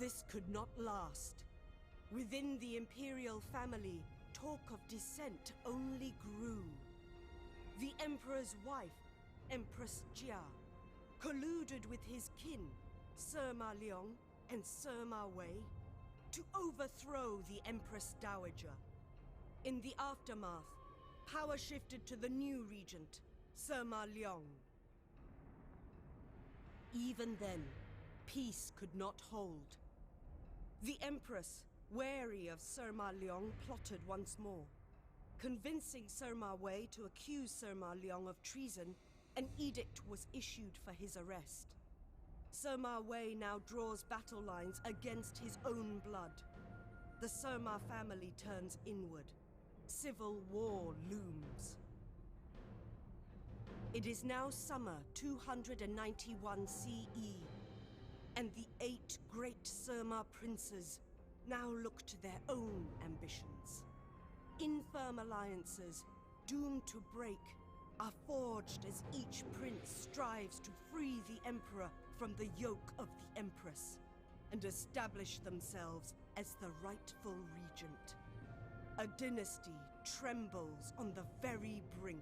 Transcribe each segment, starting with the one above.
this could not last. Within the imperial family, talk of dissent only grew. The emperor's wife, Empress Jia, colluded with his kin, Sima Liang and Sima Yi, to overthrow the Empress Dowager. In the aftermath, power shifted to the new regent, Sima Liang. Even then, peace could not hold. The Empress, wary of Sima Liang, plotted once more. Convincing Sima Yi to accuse Sima Liang of treason, an edict was issued for his arrest. Sima Yi now draws battle lines against his own blood. The Sima family turns inward. Civil war looms. It is now summer 291 CE, and the 8 great Sima princes now look to their own ambitions. Infirm alliances, doomed to break, are forged as each prince strives to free the Emperor from the yoke of the Empress and establish themselves as the rightful regent. A dynasty trembles on the very brink.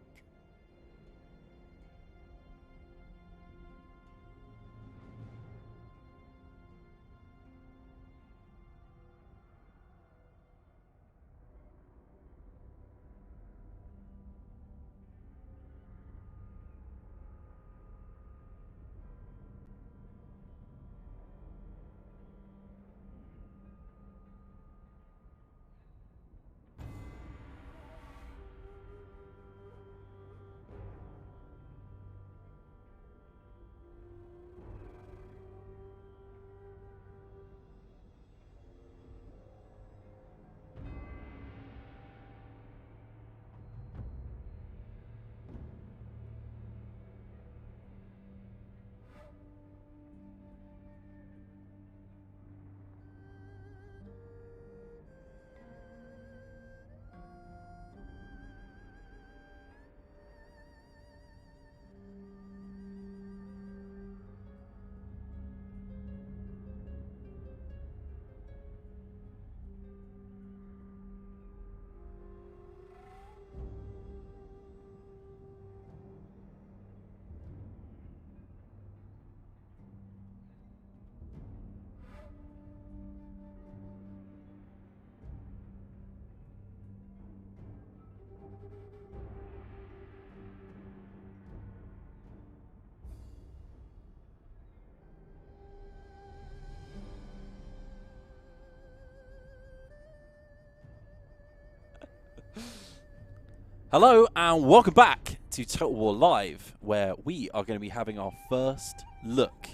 Hello and welcome back to Total War Live, where we are going to be having our first look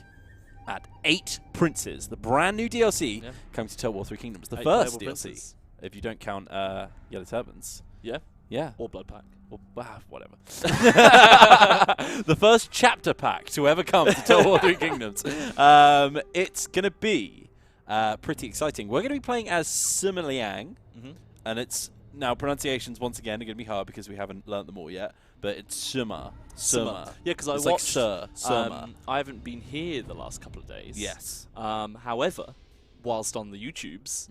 at 8 Princes, the brand new DLC coming to Total War 3 Kingdoms. The first DLC, princes, if you don't count Yellow Turbans. Yeah? Yeah. Or Blood Pack. Or, whatever. The first chapter pack to ever come to Total War 3 Kingdoms. It's going to be pretty exciting. We're going to be playing as Sima Liang, and it's... Now, pronunciations, once again, are going to be hard because we haven't learnt them all yet, but it's Sima. Sima. Yeah, because I watched... Like Sir, Sima. I haven't been here the last couple of days. Yes. However, whilst on the YouTubes,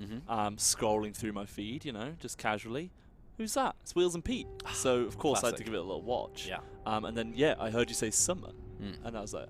scrolling through my feed, you know, just casually, who's that? It's Wheels and Pete. So, of course, I had to give it a little watch. Yeah. And then, yeah, I heard you say Summer, and I was like,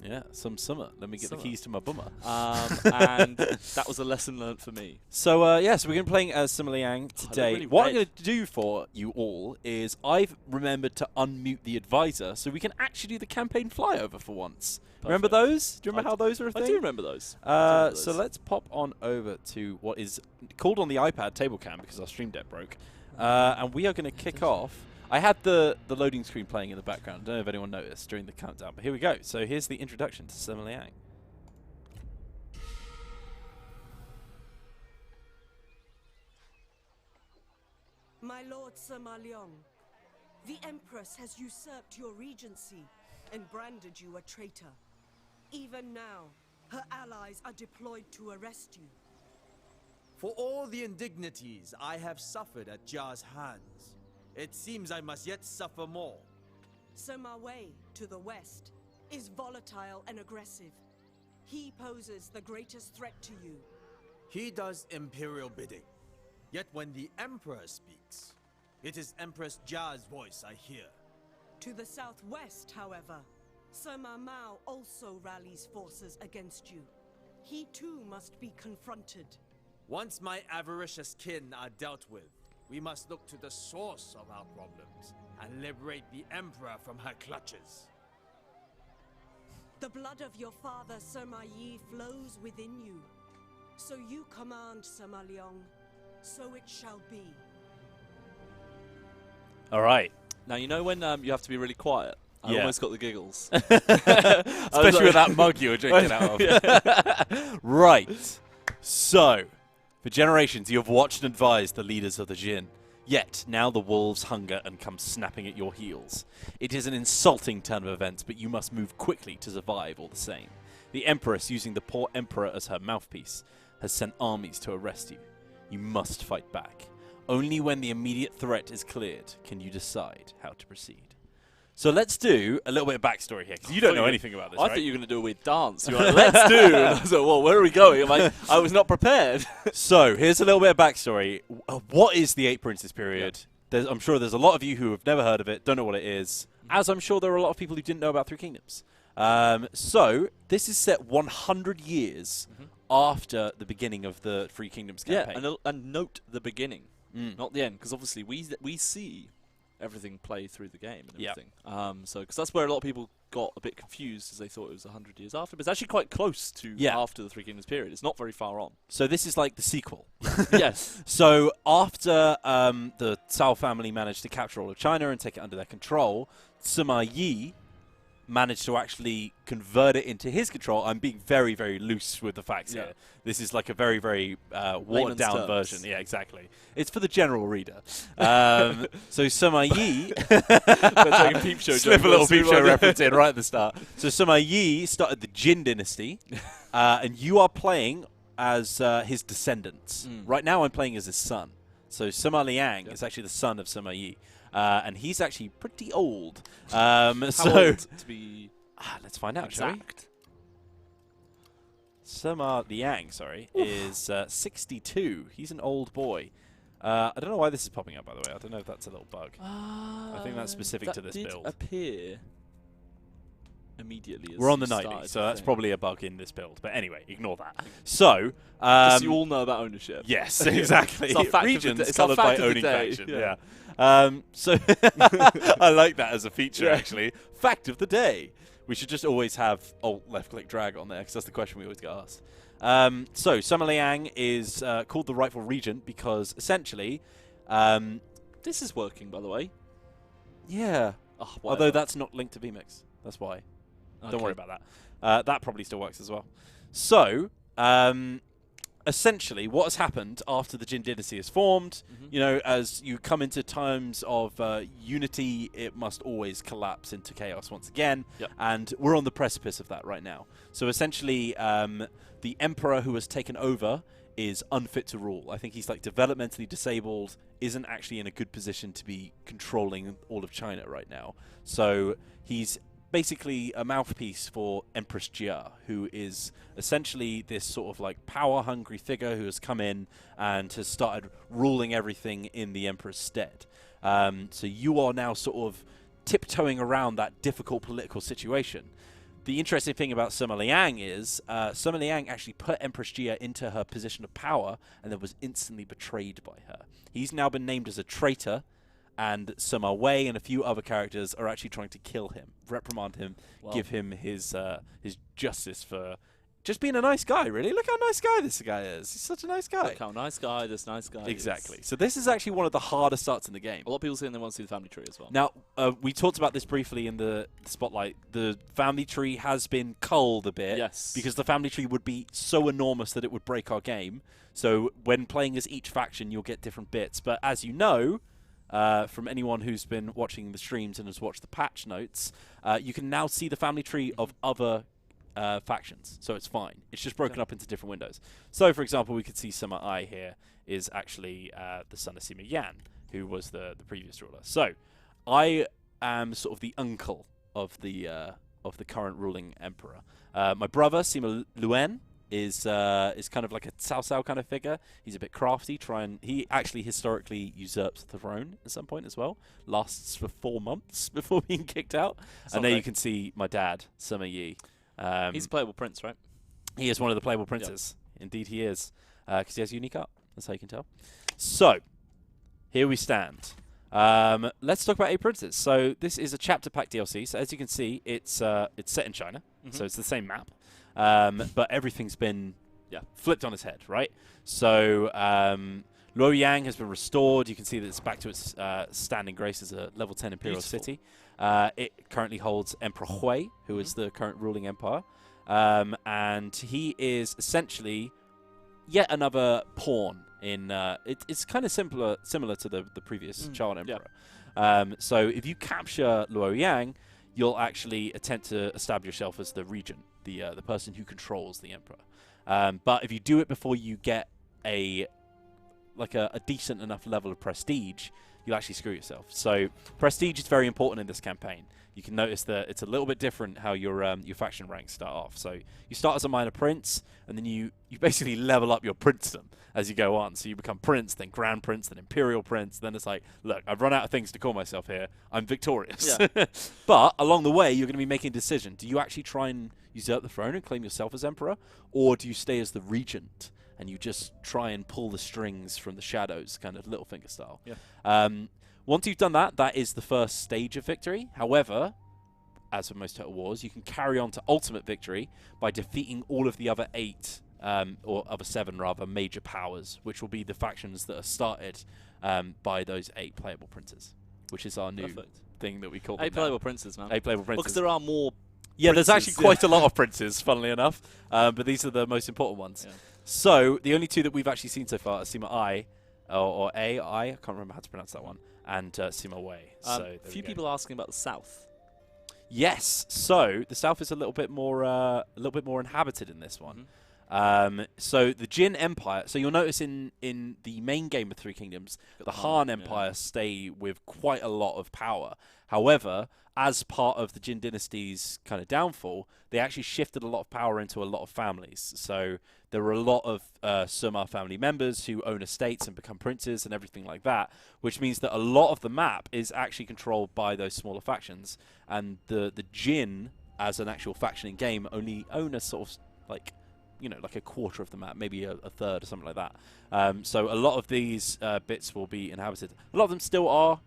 Yeah, some summer. Let me get the keys to my bummer. And that was a lesson learnt for me. So, yeah, so we're going to be playing as Sima Liang today. Really what I'm going to do for you all is I've remembered to unmute the advisor so we can actually do the campaign flyover for once. Perfect. Remember those? Do you remember how those are a thing? I do remember those. So let's pop on over to what is called on the iPad table cam because our stream deck broke. And we are going to kick off. I had the loading screen playing in the background. I don't know if anyone noticed during the countdown, but here we go. So here's the introduction to Sima Liang. My lord Sima Liang, the Empress has usurped your regency and branded you a traitor. Even now, her allies are deployed to arrest you. For all the indignities I have suffered at Jia's hands, it seems I must yet suffer more. Sima Yi, to the west, is volatile and aggressive. He poses the greatest threat to you. He does Imperial bidding. Yet when the Emperor speaks, it is Empress Jia's voice I hear. To the southwest, however, Sima Mao also rallies forces against you. He too must be confronted. Once my avaricious kin are dealt with, we must look to the source of our problems and liberate the Emperor from her clutches. The blood of your father, Sima Yi, flows within you. So you command, Sima Liang. So it shall be. All right. Now, you know when you have to be really quiet? I Yeah. almost got the giggles. Especially with that mug you were drinking out of. Right. So, for generations you have watched and advised the leaders of the Jin. Yet, now the wolves hunger and come snapping at your heels. It is an insulting turn of events, but you must move quickly to survive all the same. The Empress, using the poor Emperor as her mouthpiece, has sent armies to arrest you. You must fight back. Only when the immediate threat is cleared can you decide how to proceed. So let's do a little bit of backstory here, because you don't know anything about this, I right? thought you were going to do a weird dance. You were like, let's do. And I was like, well, where are we going? I'm like, I was not prepared. So, here's a little bit of backstory. What is the Eight Princes period? I'm sure there's a lot of you who have never heard of it, don't know what it is, as I'm sure there are a lot of people who didn't know about Three Kingdoms. So, this is set 100 years after the beginning of the Three Kingdoms campaign. Yeah, and note the beginning, not the end, because obviously we see everything play through the game and everything. So, because that's where a lot of people got a bit confused, as they thought it was 100 years after, but it's actually quite close to after the Three Kingdoms period. It's not very far on. So this is like the sequel. Yes. So after the Cao family managed to capture all of China and take it under their control, Sima Yi managed to actually convert it into his control. I'm being very, very loose with the facts here. This is like a very, very watered-down version. Yeah, exactly. It's for the general reader. So Sima Yi... Like a peep show slip a little peep show reference in right at the start. So Sima Yi started the Jin Dynasty, and you are playing as his descendants. Right now I'm playing as his son. So Sima Liang is actually the son of Sima Yi. And he's actually pretty old. How old to be let's find out, exact? shall we? Sima Liang, is 62. He's an old boy. I don't know why this is popping up, by the way. I don't know if that's a little bug. I think that's specific to this build. That did appear immediately. We're on the 90, so that's probably a bug in this build. But anyway, ignore that. So, just you all know about ownership. Yes, exactly. It's our fact Regions it's our coloured fact by of the owning day. faction. Yeah. So I like that as a feature, actually. Fact of the day. We should just always have alt left-click drag on there, because that's the question we always get asked. So Sima Liang is called the rightful regent because essentially, This is working, by the way. yeah. Oh, Although that's not linked to vMix, that's why. Don't worry about that. That probably still works as well. So, essentially, what has happened after the Jin Dynasty is formed, you know, as you come into times of unity, it must always collapse into chaos once again. And we're on the precipice of that right now. So, essentially, the emperor who has taken over is unfit to rule. I think he's like developmentally disabled, isn't actually in a good position to be controlling all of China right now. So, he's basically a mouthpiece for Empress Jia, who is essentially this sort of like power-hungry figure who has come in and has started ruling everything in the Emperor's stead. So you are now sort of tiptoeing around that difficult political situation. The interesting thing about Sima Liang is Sima Liang actually put Empress Jia into her position of power and then was instantly betrayed by her. He's now been named as a traitor, and Sima Wei and a few other characters are actually trying to kill him, reprimand him, give him his justice for just being a nice guy, really. Look how nice guy this guy is. He's such a nice guy. Look how nice guy this nice guy Exactly. is. So this is actually one of the harder starts in the game. A lot of people saying they want to see the family tree as well. Now, we talked about this briefly in the spotlight. The family tree has been culled a bit. Yes. Because the family tree would be so enormous that it would break our game. So when playing as each faction, you'll get different bits. But as you know, from anyone who's been watching the streams and has watched the patch notes, you can now see the family tree of other factions, so it's fine. It's just broken up into different windows. So, for example, we could see Sima Yi here is actually the son of Sima Yan, who was the previous ruler. So, I am sort of the uncle of the of the current ruling emperor. My brother, Sima Liang, is kind of like a Cao Cao kind of figure. He's a bit crafty. He actually historically usurps the throne at some point as well. Lasts for 4 months before being kicked out. And there you can see my dad, Sima Yi. He's a playable prince, right? He is one of the playable princes. Yep. Indeed he is. Because he has a unique art. That's how you can tell. So, here we stand. Let's talk about 8 Princes. So this is a chapter pack DLC. So as you can see, it's set in China. So it's the same map. But everything's been flipped on its head, right? So Luoyang has been restored. You can see that it's back to its standing grace as a level 10 imperial city. It currently holds Emperor Hui, who is the current ruling empire. And he is essentially yet another pawn in it's kind of similar to the previous child emperor. So if you capture Luoyang, you'll actually attempt to establish yourself as the regent, the person who controls the emperor. But if you do it before you get a decent enough level of prestige, you'll actually screw yourself. So prestige is very important in this campaign. You can notice that it's a little bit different how your faction ranks start off. So you start as a minor prince, and then you basically level up your princedom as you go on. So you become prince, then grand prince, then imperial prince. Then it's like, look, I've run out of things to call myself here. I'm victorious. Yeah. But along the way, you're going to be making a decision. Do you actually try and usurp the throne and claim yourself as emperor? Or do you stay as the regent and you just try and pull the strings from the shadows, kind of Littlefinger style? Yeah. Once you've done that, that is the first stage of victory. However, as with most Total Wars, you can carry on to ultimate victory by defeating all of the other 8, or other 7 rather, major powers, which will be the factions that are started by those 8 playable princes, which is our new thing that we call 8 playable princes, man. 8 playable princes. Because there are more princes, there's actually quite a lot of princes, funnily enough, but these are the most important ones. Yeah. So, the only 2 that we've actually seen so far are Sima Yi, or I can't remember how to pronounce that one, and Sima Wei. So few people asking about the south. Yes, so the south is a little bit more inhabited in this one. So the Jin Empire. So you'll notice in the main game of Three Kingdoms, the Han Empire stay with quite a lot of power. However, as part of the Jin Dynasty's kind of downfall, they actually shifted a lot of power into a lot of families. So there were a lot of Sima family members who own estates and become princes and everything like that, which means that a lot of the map is actually controlled by those smaller factions. And the Jin, as an actual faction in game, only own a sort of like a quarter of the map, maybe a third or something like that. So a lot of these bits will be inhabited. A lot of them still are,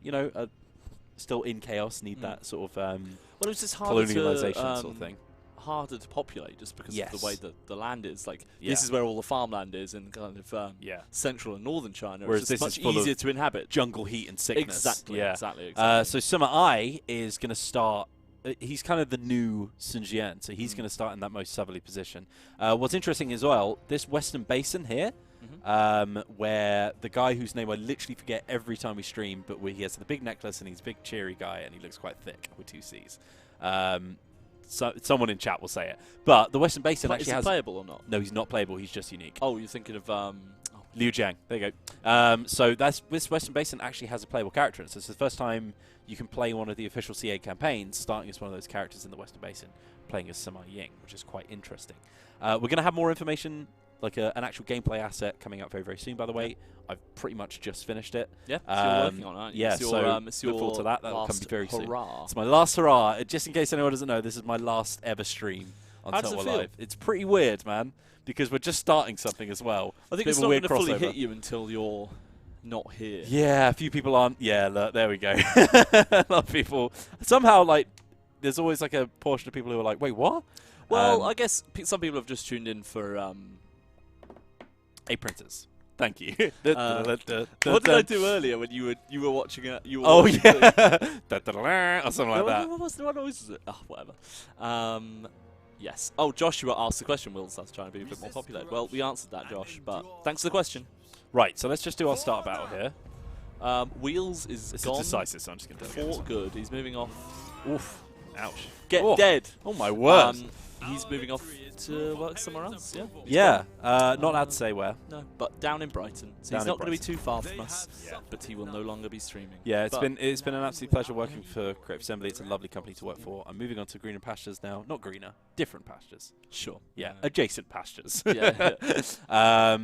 still in chaos, need that sort of well, it's just colonialization sort of thing. Harder to populate just because of the way that the land is. Like this is where all the farmland is in kind of central and northern China. Whereas it's much easier to inhabit. Jungle heat and sickness. Exactly. Exactly. So Sima Yi is going to start. He's kind of the new Sun Jian, so he's going to start in that most southerly position. What's interesting as well, this western basin here, where the guy whose name I literally forget every time we stream, but he has the big necklace and he's a big cheery guy and he looks quite thick with 2 C's. So someone in chat will say it. But the western basin actually has... Is he playable or not? No, he's not playable. He's just unique. Oh, you're thinking of... Liu Jiang. There you go. So this western basin actually has a playable character. So it's the first time you can play one of the official CA campaigns, starting as one of those characters in the western basin, playing as Sima Yi, which is quite interesting. We're going to have more information, like an actual gameplay asset, coming out very, very soon, by the way. I've pretty much just finished it. Yeah, so you're working on it, aren't you? Yeah, so look forward to that. That will come very soon. It's my last hurrah. Just in case anyone doesn't know, this is my last ever stream on Total War Live. It's pretty weird, man, because we're just starting something as well. I think it's not going to fully hit you until you're not here. Yeah, a few people aren't. Yeah, look, there we go. A lot of people. Somehow, there's always a portion of people who are like, wait, what? Well, I guess some people have just tuned in for 8 Princes. Thank you. What did I do earlier when you were watching it? Or something like that. What noise was it? Oh, whatever. Yes. Oh, Joshua asked the question, Will's that's trying to be a bit more popular. Well, we answered that, Josh, but thanks for the question. Right, so let's just do our start battle here. Wheels is gone. It's decisive, so I'm just going to do it. Fort good. He's moving off. Oof. Ouch. Get dead. Oh, my word. He's moving off to work somewhere else. Yeah. Yeah, not allowed to say where. No, but down in Brighton. So Down he's in not going to be Brighton. too far from us. But he will no longer be streaming. Yeah, But it's been an absolute pleasure working for Creative Assembly. It's a lovely company to work for. I'm moving on to greener pastures now. Not greener, different pastures. Sure. Yeah, adjacent pastures. Yeah.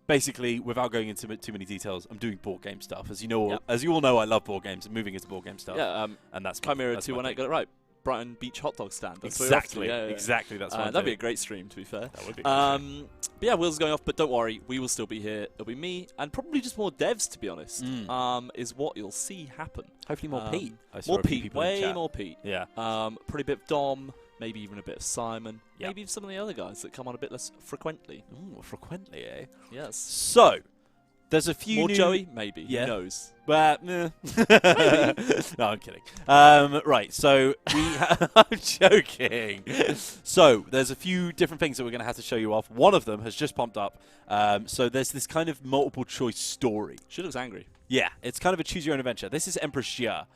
Basically, without going into too many details, I'm doing board game stuff. As you Yep. all know, I love board games. Moving into board game stuff. Yeah. And that's Chimera that's my 218 thing. got it right. Brighton Beach hot dog stand. That's where you're off to. Exactly. Yeah, yeah. Exactly. That's what I'm That'd be a doing. great stream, to be fair. That would be. Great. But yeah, Will's going off, but don't worry, we will still be here. It'll be me and probably just more devs, to be honest. Is what you'll see happen. Hopefully more Pete. I saw More a few Pete, people in way chat. more Pete. Yeah. Probably a bit of Dom, maybe even a bit of Simon, Yep. maybe some of the other guys that come on a bit less frequently. Ooh, frequently, eh? Yes. So, there's a few More new... Joey, maybe. Yeah. Who knows? But, no, I'm kidding. Right, so I'm joking. So, there's a few different things that we're going to have to show you off. One of them has just pumped up. So, there's this kind of multiple choice story. She looks angry. Yeah, it's kind of a choose your own adventure. This is Empress Xia.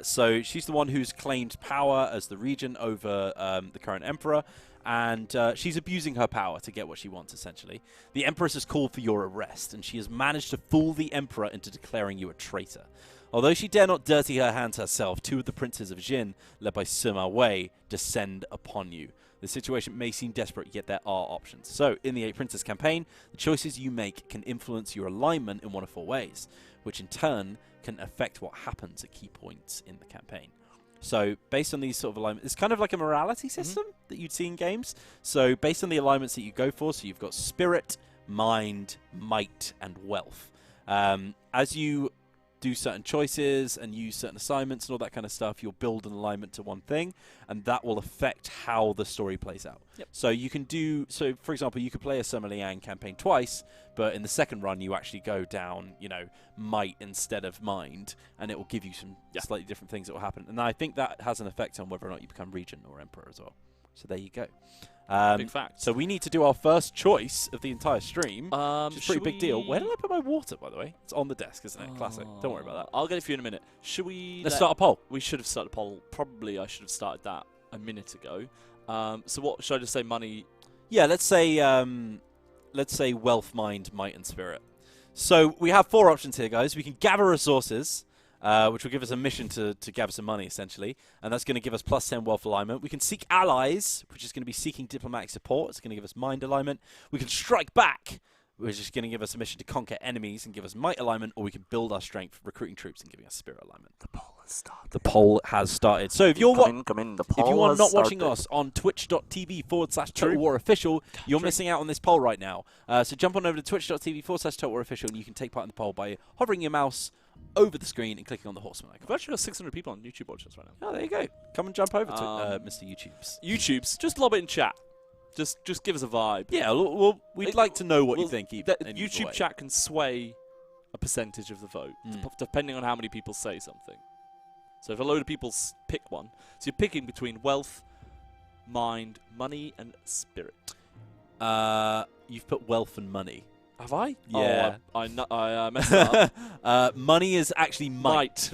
So, she's the one who's claimed power as the regent over the current emperor. And she's abusing her power to get what she wants, essentially. The Empress has called for your arrest, and she has managed to fool the Emperor into declaring you a traitor. Although she dare not dirty her hands herself, two of the princes of Jin, led by Sima Yi, descend upon you. The situation may seem desperate, yet there are options. So, in the 8 Princes campaign, the choices you make can influence your alignment in one of 4 ways, which in turn can affect what happens at key points in the campaign. So, based on these sort of alignments, it's kind of like a morality system that you'd see in games. So, based on the alignments that you go for, so you've got spirit, mind, might, and wealth. As you do certain choices and use certain assignments and all that kind of stuff, you'll build an alignment to one thing, and that will affect how the story plays out. Yep. So you can do, so for example, you could play a Sima Liang campaign twice, but in the second run you actually go down, might instead of mind, and it will give you some slightly different things that will happen. And I think that has an effect on whether or not you become regent or emperor as well. So there you go. Big fact. So we need to do our first choice of the entire stream, which is a pretty big deal. we- Where did I put my water, by the way? It's on the desk, isn't it? Classic. Don't worry about that. I'll get it for you in a minute. Should we... Let's start a poll. We should have started a poll. Probably I should have started that a minute ago. So what, should I just say money? Yeah, let's say wealth, mind, might, and spirit. So we have 4 options here, guys. We can gather resources, which will give us a mission to gather some money, essentially. And that's going to give us +10 wealth alignment. We can seek allies, which is going to be seeking diplomatic support. It's going to give us mind alignment. We can strike back, which is going to give us a mission to conquer enemies and give us might alignment. Or we can build our strength, recruiting troops, and giving us spirit alignment. The poll has started. The poll has started. So if you're Come in. The if poll you are has not watching started. us on twitch.tv/Total War Official, you're missing out on this poll right now. So jump on over to twitch.tv/Total War Official, and you can take part in the poll by hovering your mouse over the screen and clicking on the horseman icon. We've actually got 600 people on YouTube watching us right now. Oh, there you go. Come and jump over to Mr. YouTube's. YouTube's, just lob it in chat. Just give us a vibe. Yeah, we'd like to know what you think. YouTube chat can sway a percentage of the vote, depending on how many people say something. So if a load of people pick one, so you're picking between wealth, mind, money, and spirit. You've put wealth and money. Have I? Yeah. Oh, I messed that up. Money is actually might.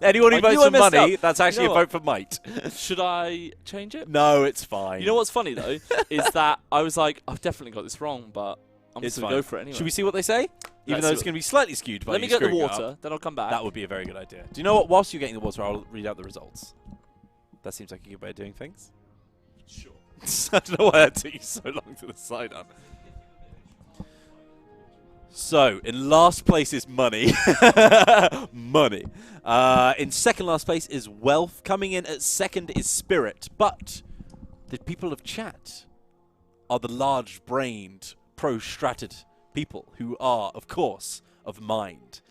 Anyone who I votes knew I for messed money, up. that's actually You know a vote for might. Should I change it? No, it's fine. You know what's funny, though, is that I was like, I've definitely got this wrong, but I'm just going to go for it anyway. Should we see what they say? Even though it's going to be slightly skewed by Let me you get the screwing it up. water, then I'll come back. That would be a very good idea. Do you know what? Whilst you're getting the water, I'll read out the results. That seems like a good way of doing things. Sure. I don't know why that took you so long to decide on. So, in last place is money. Money. In second last place is wealth. Coming in at second is spirit. But the people of chat are the large-brained, pro-stratted people who are, of course, of mind.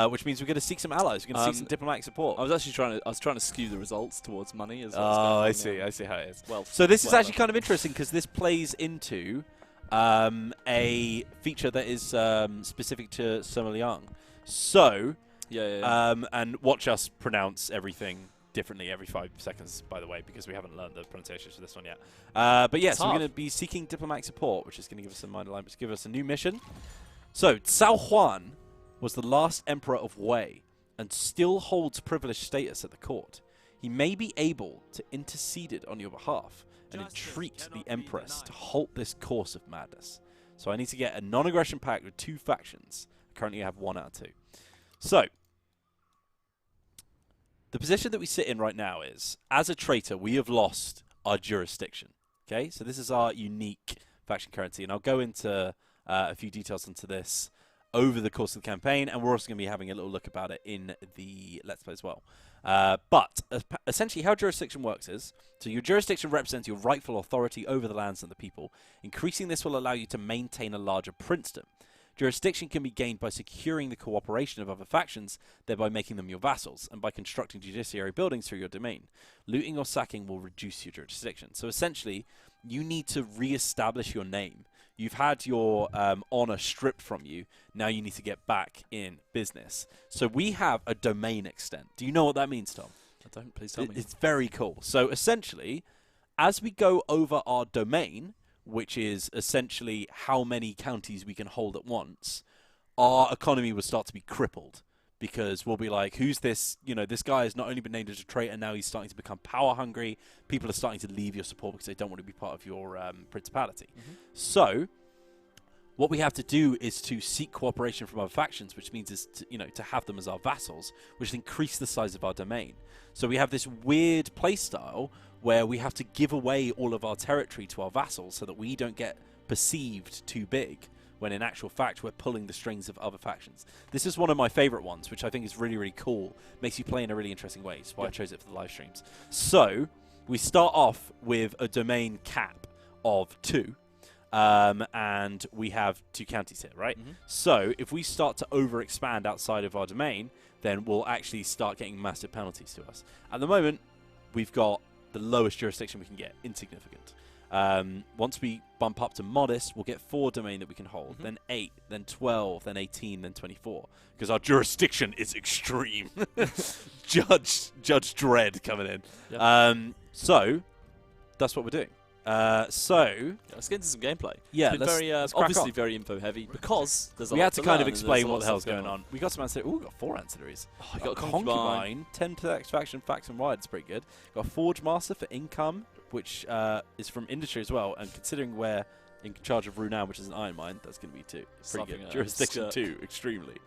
Which means we're going to seek some allies. We're going to seek some diplomatic support. I was actually trying to skew the results towards money as well. Oh, I see how it is. Wealth. So this is actually kind of interesting because this plays into a feature that is specific to Sima Liang. So, and watch us pronounce everything differently every 5 seconds, by the way, because we haven't learned the pronunciation for this one yet. But yes, we're going to be seeking diplomatic support, which is going to give us some mind alignments, give us a new mission. So, Cao Huan was the last emperor of Wei and still holds privileged status at the court. He may be able to intercede on your behalf and entreat the Empress to halt this course of madness. So I need to get a non-aggression pact with 2 factions. I currently have 1 out of 2. So the position that we sit in right now is, as a traitor, we have lost our jurisdiction. Okay, so this is our unique faction currency, and I'll go into a few details into this over the course of the campaign, and we're also going to be having a little look about it in the Let's Play as well. But essentially how jurisdiction works is, so your jurisdiction represents your rightful authority over the lands and the people. Increasing this will allow you to maintain a larger princedom. Jurisdiction can be gained by securing the cooperation of other factions, thereby making them your vassals, and by constructing judiciary buildings through your domain. Looting or sacking will reduce your jurisdiction. So essentially, you need to re-establish your name. You've had your honor stripped from you. Now you need to get back in business. So we have a domain extent. Do you know what that means, Tom? I don't. Please tell me. It's very cool. So essentially, as we go over our domain, which is essentially how many counties we can hold at once, our economy will start to be crippled. Because we'll be like, who's this? You know, this guy has not only been named as a traitor, now he's starting to become power hungry. People are starting to leave your support because they don't want to be part of your principality. So what we have to do is to seek cooperation from other factions, which means is to, to have them as our vassals, which increase the size of our domain. So we have this weird playstyle where we have to give away all of our territory to our vassals so that we don't get perceived too big, when in actual fact we're pulling the strings of other factions. This is one of my favorite ones, which I think is really, really cool. Makes you play in a really interesting way. That's why I chose it for the live streams. So we start off with a domain cap of 2. And we have 2 counties here, right? So if we start to overexpand outside of our domain, then we'll actually start getting massive penalties to us. At the moment, we've got the lowest jurisdiction we can get, insignificant. Once we bump up to modest, we'll get 4 domain that we can hold, then 8, then 12, then 18, then 24, because our jurisdiction is extreme. Judge Dredd coming in. Yep. So that's what we're doing. Let's get into some gameplay. Yeah, it's been very obviously very info heavy because there's a lot we had to kind of learn explain what the hell's going on. We got some ancillaries. Oh, we got 4 ancillaries. Oh, you got a concubine, 10 to extraction, facts and wide. It's pretty good. Got a forge master for income, which is from industry as well. And considering we're in charge of Runan, which is an iron mine, that's going to be pretty good. Jurisdiction 2, extremely.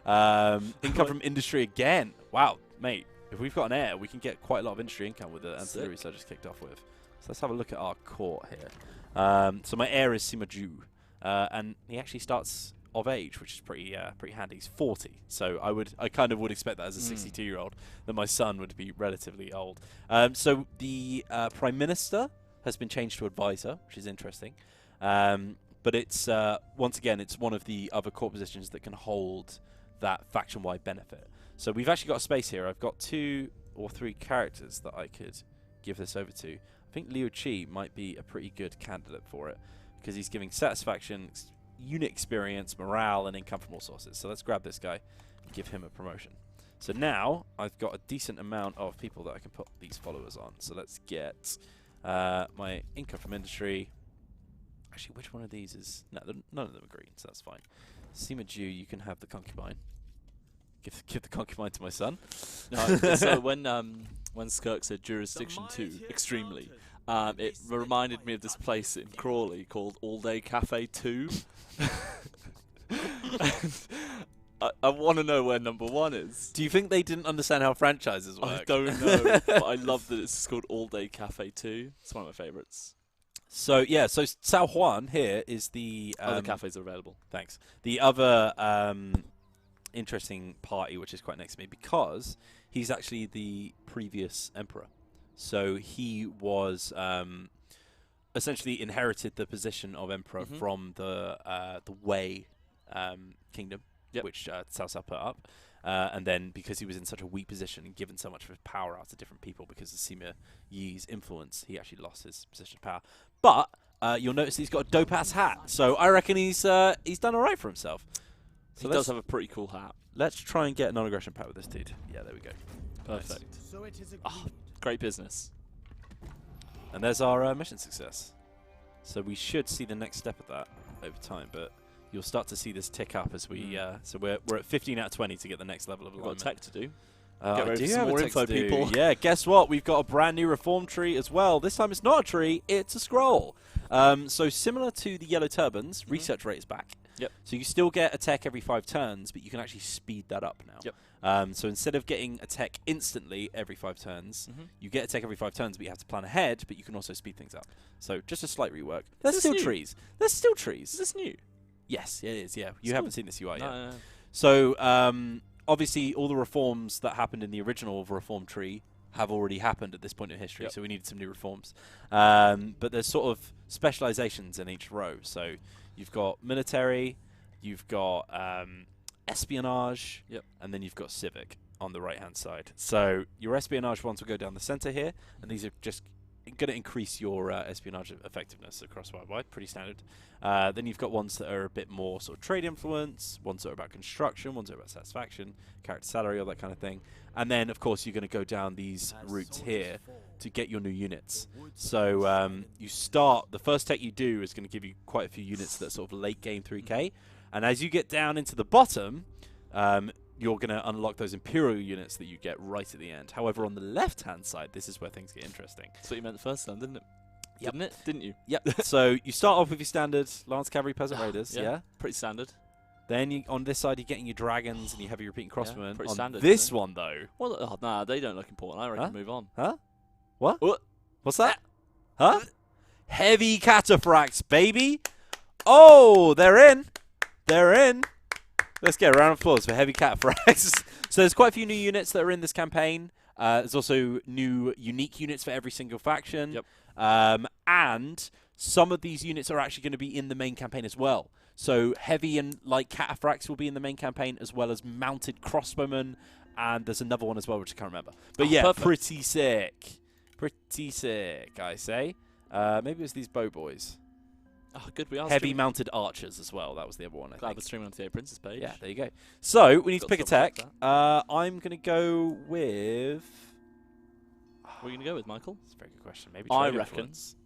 Income from industry again. Wow, mate. If we've got an heir, we can get quite a lot of industry income with the ancillaries I just kicked off with. So let's have a look at our court here. So my heir is Sima Yi, and he actually starts of age, which is pretty handy. He's 40, so I kind of would expect that as a 62-year-old that my son would be relatively old. So the Prime Minister has been changed to advisor, which is interesting. But it's once again, it's one of the other court positions that can hold that faction-wide benefit. So we've actually got a space here. I've got 2 or 3 characters that I could give this over to. I think Liu Qi might be a pretty good candidate for it because he's giving satisfaction, unit experience, morale, and income from all sources. So let's grab this guy and give him a promotion. So now I've got a decent amount of people that I can put these followers on. So let's get my income from industry. Actually, which one of these is... No, none of them are green, so that's fine. Sima Yi, you can have the concubine. Give the concubine to my son. No, so when Skirk said jurisdiction 2, extremely, it reminded me of this place in Crawley called All Day Cafe 2. I want to know where number 1 is. Do you think they didn't understand how franchises work? I don't know, but I love that it's called All Day Cafe 2. It's one of my favourites. So yeah, so Sao Juan here is the... other cafes are available. Thanks. The other interesting party, which is quite next to me, because he's actually the previous emperor. So he was essentially inherited the position of emperor from the Wei kingdom, which Cao Cao put up. And then because he was in such a weak position and given so much of his power out to different people because of Sima Yi's influence, he actually lost his position of power. But you'll notice he's got a dope-ass hat. So I reckon he's done all right for himself. So he does have a pretty cool hat. Let's try and get a non-aggression pact with this dude. Yeah, there we go. Perfect. Nice. So it is great business. And there's our mission success. So we should see the next step of that over time, but you'll start to see this tick up as we... so we're at 15 out of 20 to get the next level of alignment. We've got tech to do. Get ready do for some have a more text info, to do. people. Yeah, guess what? We've got a brand new reform tree as well. This time it's not a tree, it's a scroll. So similar to the yellow turbans, research rate is back. Yep. So you still get a tech every 5 turns, but you can actually speed that up now. Yep. So instead of getting a tech instantly every 5 turns, you get a tech every 5 turns, but you have to plan ahead, but you can also speed things up. So just a slight rework. There's still trees. There's still trees. Is this new? Yes, it is, yeah. You haven't seen this UI yet. No. So, obviously, all the reforms that happened in the original reform tree have already happened at this point in history, so we needed some new reforms. But there's sort of specializations in each row. So you've got military, you've got espionage, and then you've got civic on the right-hand side. So your espionage ones will go down the center here, and these are just going to increase your espionage effectiveness across worldwide, pretty standard. Then you've got ones that are a bit more sort of trade influence, ones that are about construction, ones that are about satisfaction, character salary, all that kind of thing. And then, of course, you're going to go down these routes here to get your new units. So you start, the first tech you do is going to give you quite a few units that sort of late game 3k. And as you get down into the bottom, you're going to unlock those Imperial units that you get right at the end. However, on the left-hand side, this is where things get interesting. That's what you meant the first time, didn't it? Didn't it? Didn't you? Yep. So you start off with your standard Lance Cavalry Peasant Raiders, yeah? Pretty standard. Then you, on this side, you're getting your dragons and you have your repeating crossbowmen. pretty On standard, this one, though. Well, nah, they don't look important. I reckon move on. Huh? What? What? What's that? Huh? Heavy cataphracts, baby. Oh, they're in. They're in. Let's get a round of applause for heavy cataphracts. So there's quite a few new units that are in this campaign. There's also new unique units for every single faction. Yep. And some of these units are actually going to be in the main campaign as well. So heavy and light cataphracts will be in the main campaign, as well as mounted crossbowmen, and there's another one as well, which I can't remember. But yeah, perfect. pretty sick. Pretty sick, I say. Maybe it was these bow boys. Oh, good. We are Heavy mounted archers as well. That was the other one, I Glad think. we're streaming on the Princess page. Yeah, there you go. So we need to Got pick a stuff like tech. I'm going to go with... What are you going to go with, Michael? That's a very good question. Maybe I trade reckon. influence.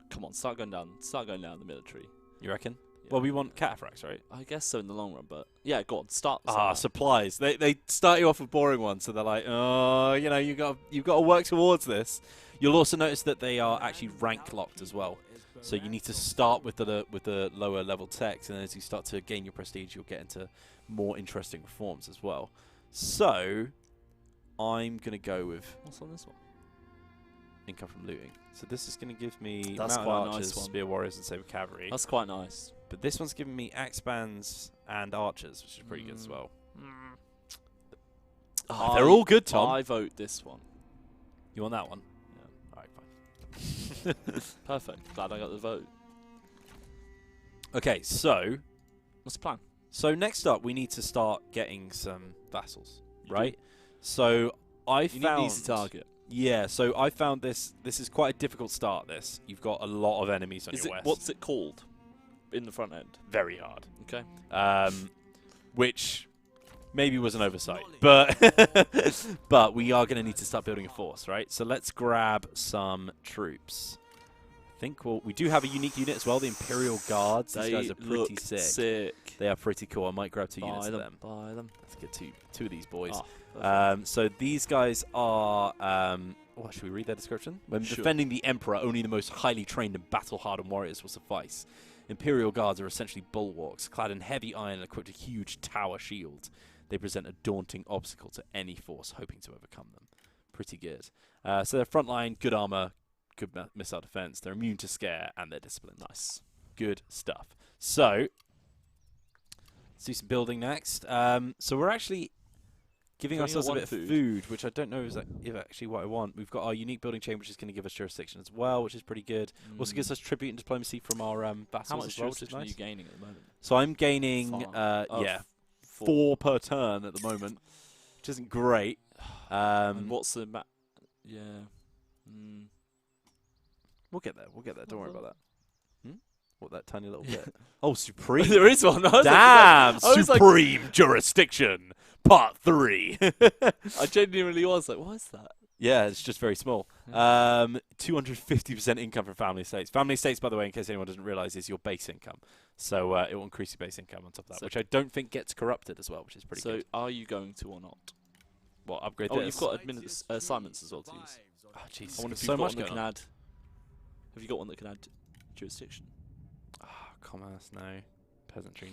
Come on, start going down. Start going down the military. You reckon? Yeah. Well, we want cataphracts, right? I guess so in the long run, but yeah, go on. Start. Supplies. They start you off with boring ones, so they're like, oh, you know, you've got to work towards this. You'll also notice that they are actually rank locked as well. So you need to start with the lower level techs, and as you start to gain your prestige, you'll get into more interesting reforms as well. So I'm gonna go with What's on this one? income from looting. So this is gonna give me That's mounted quite a archers, nice one. spear warriors, and saber cavalry. That's quite nice. But this one's giving me axe bands and archers, which is pretty good as well. Oh, they're all good, Tom. I vote this one. You want that one? Yeah. All right, fine. Perfect. Glad I got the vote. Okay, so What's the plan? next up, we need to start getting some vassals, You right? So I You found need an easy target. Yeah, so I found this. This is quite a difficult start. You've got a lot of enemies on Is your it? west. What's it called? In the front end. Very hard. Okay. Which maybe was an oversight, but but we are going to need to start building a force, right? So let's grab some troops. I think we do have a unique unit as well, the Imperial Guards. These guys are pretty sick. They are pretty cool. I might grab 2 units of them. Buy them. Let's get two of these boys. Oh, So these guys are. Should we read their description? When Sure. defending the Emperor, only the most highly trained and battle-hardened warriors will suffice. Imperial Guards are essentially bulwarks, clad in heavy iron and equipped with a huge tower shield. They present a daunting obstacle to any force hoping to overcome them. Pretty good. So they're frontline, good armor, good missile defense. They're immune to scare, and they're disciplined. Nice. Good stuff. So, let's do some building next. So we're actually giving Can we ourselves a get bit of one food, which I don't know is actually what I want. We've got our unique building chain, which is going to give us jurisdiction as well, which is pretty good. Also gives us tribute and diplomacy from our vassals How much as well, which is jurisdiction are you nice. gaining at the moment? So I'm gaining, Oh, 4 per turn at the moment, which isn't great. And what's the Yeah. We'll get there. Don't worry about that. What, that tiny little bit? Oh, Supreme. There is one. Damn, I was like- Supreme Jurisdiction, Part 3. I genuinely was like, what is that? Yeah, it's just very small. 250% income from family estates. Family estates, by the way, in case anyone doesn't realise, is your base income. So it will increase your base income on top of that, So- which I don't think gets corrupted as well, which is pretty So good. are you going to or not? what, upgrade Oh, this? you've got assignments as well to use. Oh, jeez. I wonder if so you've got much one that going can on. add. Have you got one that can add jurisdiction? Commerce, no. Peasantry,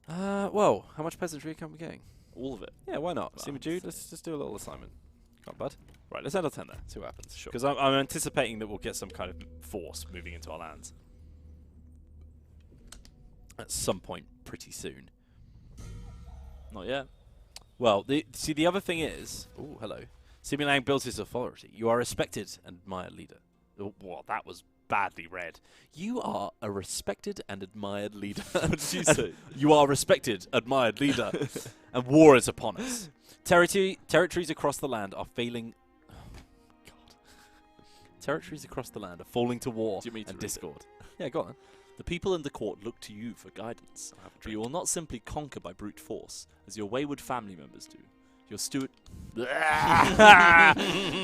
no. Well, how much peasantry can we getting? All of it. Yeah, why not? Well, Sima Jude, let's just do a little assignment. Come on, bud. Right, let's end on 10 there. See what happens. Sure. Because I'm anticipating that we'll get some kind of force moving into our lands at some point pretty soon. Not yet. Well, the other thing is... Oh, hello. Sima Liang builds his authority. You are a respected and admired leader. Oh, well, that was badly read. You are a respected and admired leader. What did you say? You are a respected, admired leader. And war is upon us. Territories across the land are failing... Oh, God. Territories across the land are falling to war Do you mean to and read it? discord. Yeah, go on. The people in the court look to you for guidance, but you will not simply conquer by brute force, as your wayward family members do. Your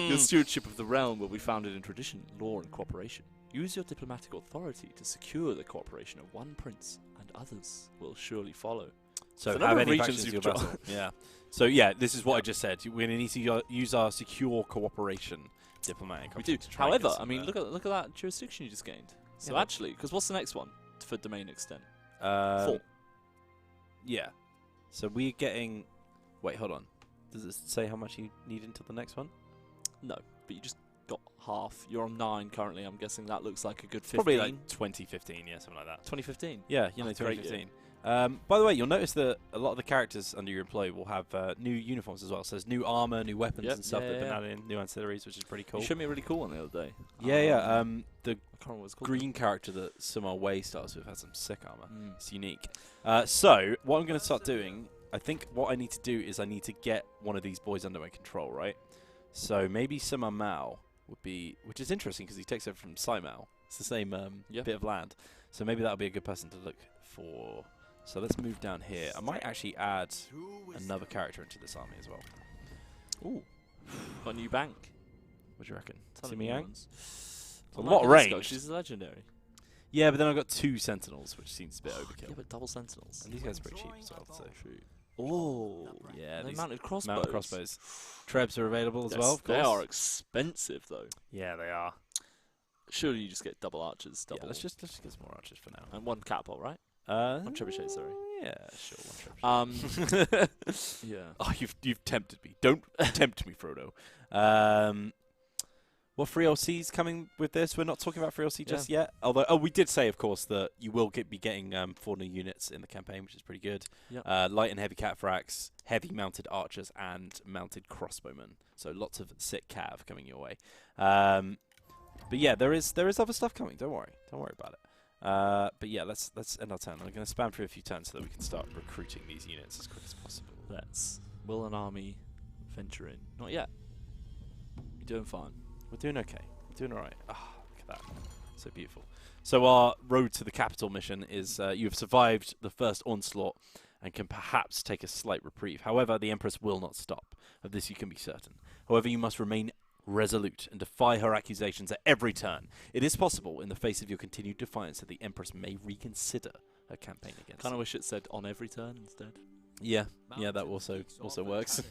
your stewardship of the realm will be founded in tradition, law, and cooperation. Use your diplomatic authority to secure the cooperation of one prince, and others will surely follow. So The have number of any regions factions you've your vassal. Yeah. So yeah, this is what I just said. We're going to need to use our secure cooperation diplomatic. We do. to try and get However, some, I mean, look at that jurisdiction you just gained. So Yeah. actually, because what's the next one for domain extent? 4. 4. Yeah. So we're getting... Wait, hold on. Does it say how much you need into the next one? No, but you just got half. You're on 9 currently. I'm guessing that looks like a good 15. Probably like 2015, yeah, something like that. 2015. Yeah, you know, That's a great 2015. By the way, you'll notice that a lot of the characters under your employ will have new uniforms as well. So there's new armor, new weapons Yep, and stuff. yeah, They've been yeah. adding new ancillaries, which is pretty cool. You showed me a really cool one the other day. Yeah. The I can't remember what it's called. green character that Sima Yi starts with has some sick armor. Mm. It's unique. So what I'm going to start doing, I think what I need to do is I need to get one of these boys under my control, right? So maybe Sima Mao would be, which is interesting because he takes over from Sai Mao. It's the same Yeah. bit of land. So maybe that'll be a good person to look for. So let's move down here. I might actually add another character into this army as well. Ooh. Got a new bank. What do you reckon? Ton of Sima new Yang? ones. A I lot of like this guy, range. She's legendary. Yeah, but then I've got 2 Sentinels, which seems a bit Yeah, overkill. but double sentinels. And these guys are pretty cheap as well, so. Oh. Yeah, They these mounted crossbows. mounted crossbows. Trebs are available as Yes, well, of course. They are expensive though. Yeah, they are. Surely you just get double archers, double. Yeah, let's just get some more archers for now. and one catapult, right? One trebuchet, sorry. Yeah, sure, one trebuchet. Yeah. Oh, you've tempted me. Don't tempt me, Frodo. What 3LC's coming with this? We're not talking about 3LC just yet. Although, we did say, of course, that you will be getting 4 new units in the campaign, which is pretty good. Yep. Light and heavy cataphracts, heavy mounted archers, and mounted crossbowmen. So lots of sick cav coming your way. But yeah, there is other stuff coming. Don't worry about it. But yeah, let's end our turn. I'm going to spam through a few turns so that we can start recruiting these units as quick as possible. Will an army venture in? Not yet. You're doing fine. We're doing okay. We're doing all right. Ah, look at that. So beautiful. So our road to the capital mission is you have survived the first onslaught and can perhaps take a slight reprieve. However, the Empress will not stop. Of this you can be certain. However, you must remain resolute and defy her accusations at every turn. It is possible, in the face of your continued defiance, that the Empress may reconsider her campaign against Kind of you. wish it said on every turn instead. Yeah, that also works.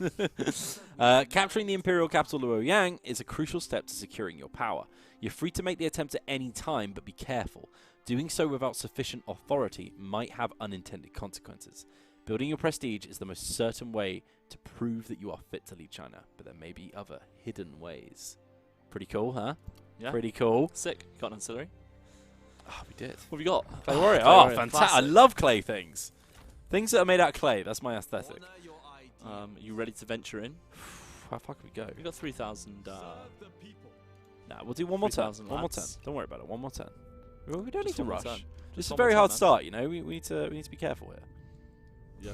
Capturing the imperial capital Luoyang is a crucial step to securing your power. You're free to make the attempt at any time, but be careful. Doing so without sufficient authority might have unintended consequences. Building your prestige is the most certain way to prove that you are fit to lead China, but there may be other hidden ways. Pretty cool, huh? Yeah. Pretty cool. Sick. Got an ancillary? Oh, we did. What have you got? Clay Warrior. Clay Oh, Warrior, fantastic. I classic. love clay things. Things that are made out of clay. That's my aesthetic. You ready to venture in? How far can we go? We got 3,000. Nah, we'll do one more turn. 3,000 One more turn. lads. Don't worry about it. One more turn. We don't need Just to one more rush. turn. This Just is a one very more hard turn, man. start, you know. We need to be careful here. Yeah.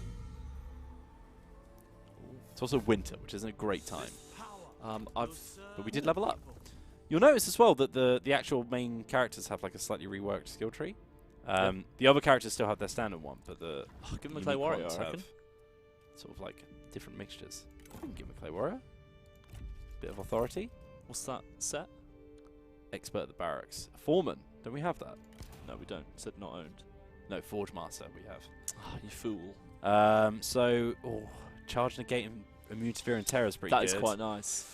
It's also winter, which isn't a great time. I've But we did level up. You'll notice as well that the actual main characters have like a slightly reworked skill tree. The other characters still have their standard one, but the give him a unique Clay Warrior, ones I reckon. have sort of like different mixtures. I can give him a Clay Warrior. Bit of authority. What's that set? Expert at the barracks. Foreman. Don't we have that? No, we don't. It said not owned. No, Forge Master we have. Ah, you fool. So, charge, negate, and immune to fear and terror is pretty good. That is quite nice.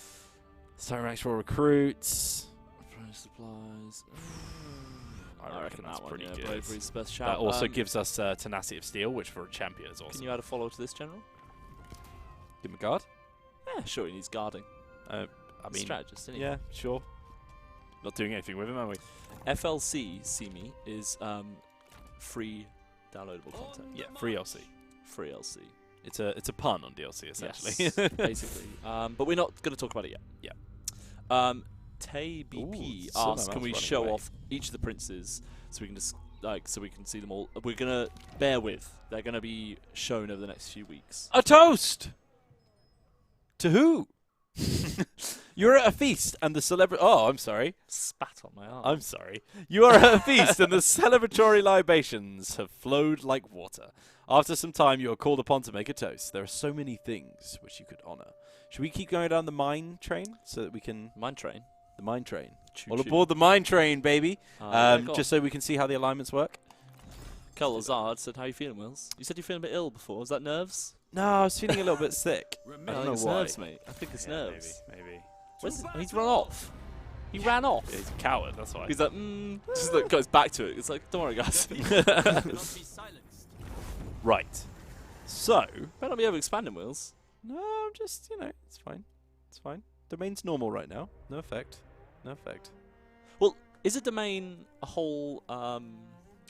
Starting ranks for recruits. Price supplies. I reckon that's that pretty one, good. Bravery's the best shout. That also gives us tenacity of steel, which for a champion is awesome. Can you add a follow to this general? Give him a guard? Yeah, sure. He needs guarding. I mean, Strategist, isn't he? yeah, sure. Not doing anything with him, are we? FLC Simi is free downloadable content. Yeah, free LC. Free LC. It's a pun on DLC essentially. Yes, basically. But we're not going to talk about it yet. Yeah. Tay BP Ooh, asks, can we running show away. off each of the princes so we can just so we can see them all? We're gonna bear with. They're gonna be shown over the next few weeks. A toast! To who? You're at a feast and the Oh, I'm sorry. Spat on my arm. I'm sorry. You are at a feast and the celebratory libations have flowed like water. After some time, you are called upon to make a toast. There are so many things which you could honor. Should we keep going down the mine train so that we can... Mine train. The mine train. Choo All choo. aboard the mine train, baby. Yeah, go on. Just so we can see how the alignments work. Kel Lazard said, how you feeling, Wills? You said you're feeling a bit ill before. Was that nerves? No, I was feeling a little bit sick. I I don't think know it's why. nerves, mate. I think it's nerves. Maybe. He's run off. He ran off. Yeah, he's a coward, that's why. He's like, just like goes back to it. It's like, don't worry, guys. Not be silenced. Right. So... Better not be over-expanding, Wills. No, I'm just, it's fine. It's fine. Domain's normal right now. No effect. No effect. Well, is a domain a whole...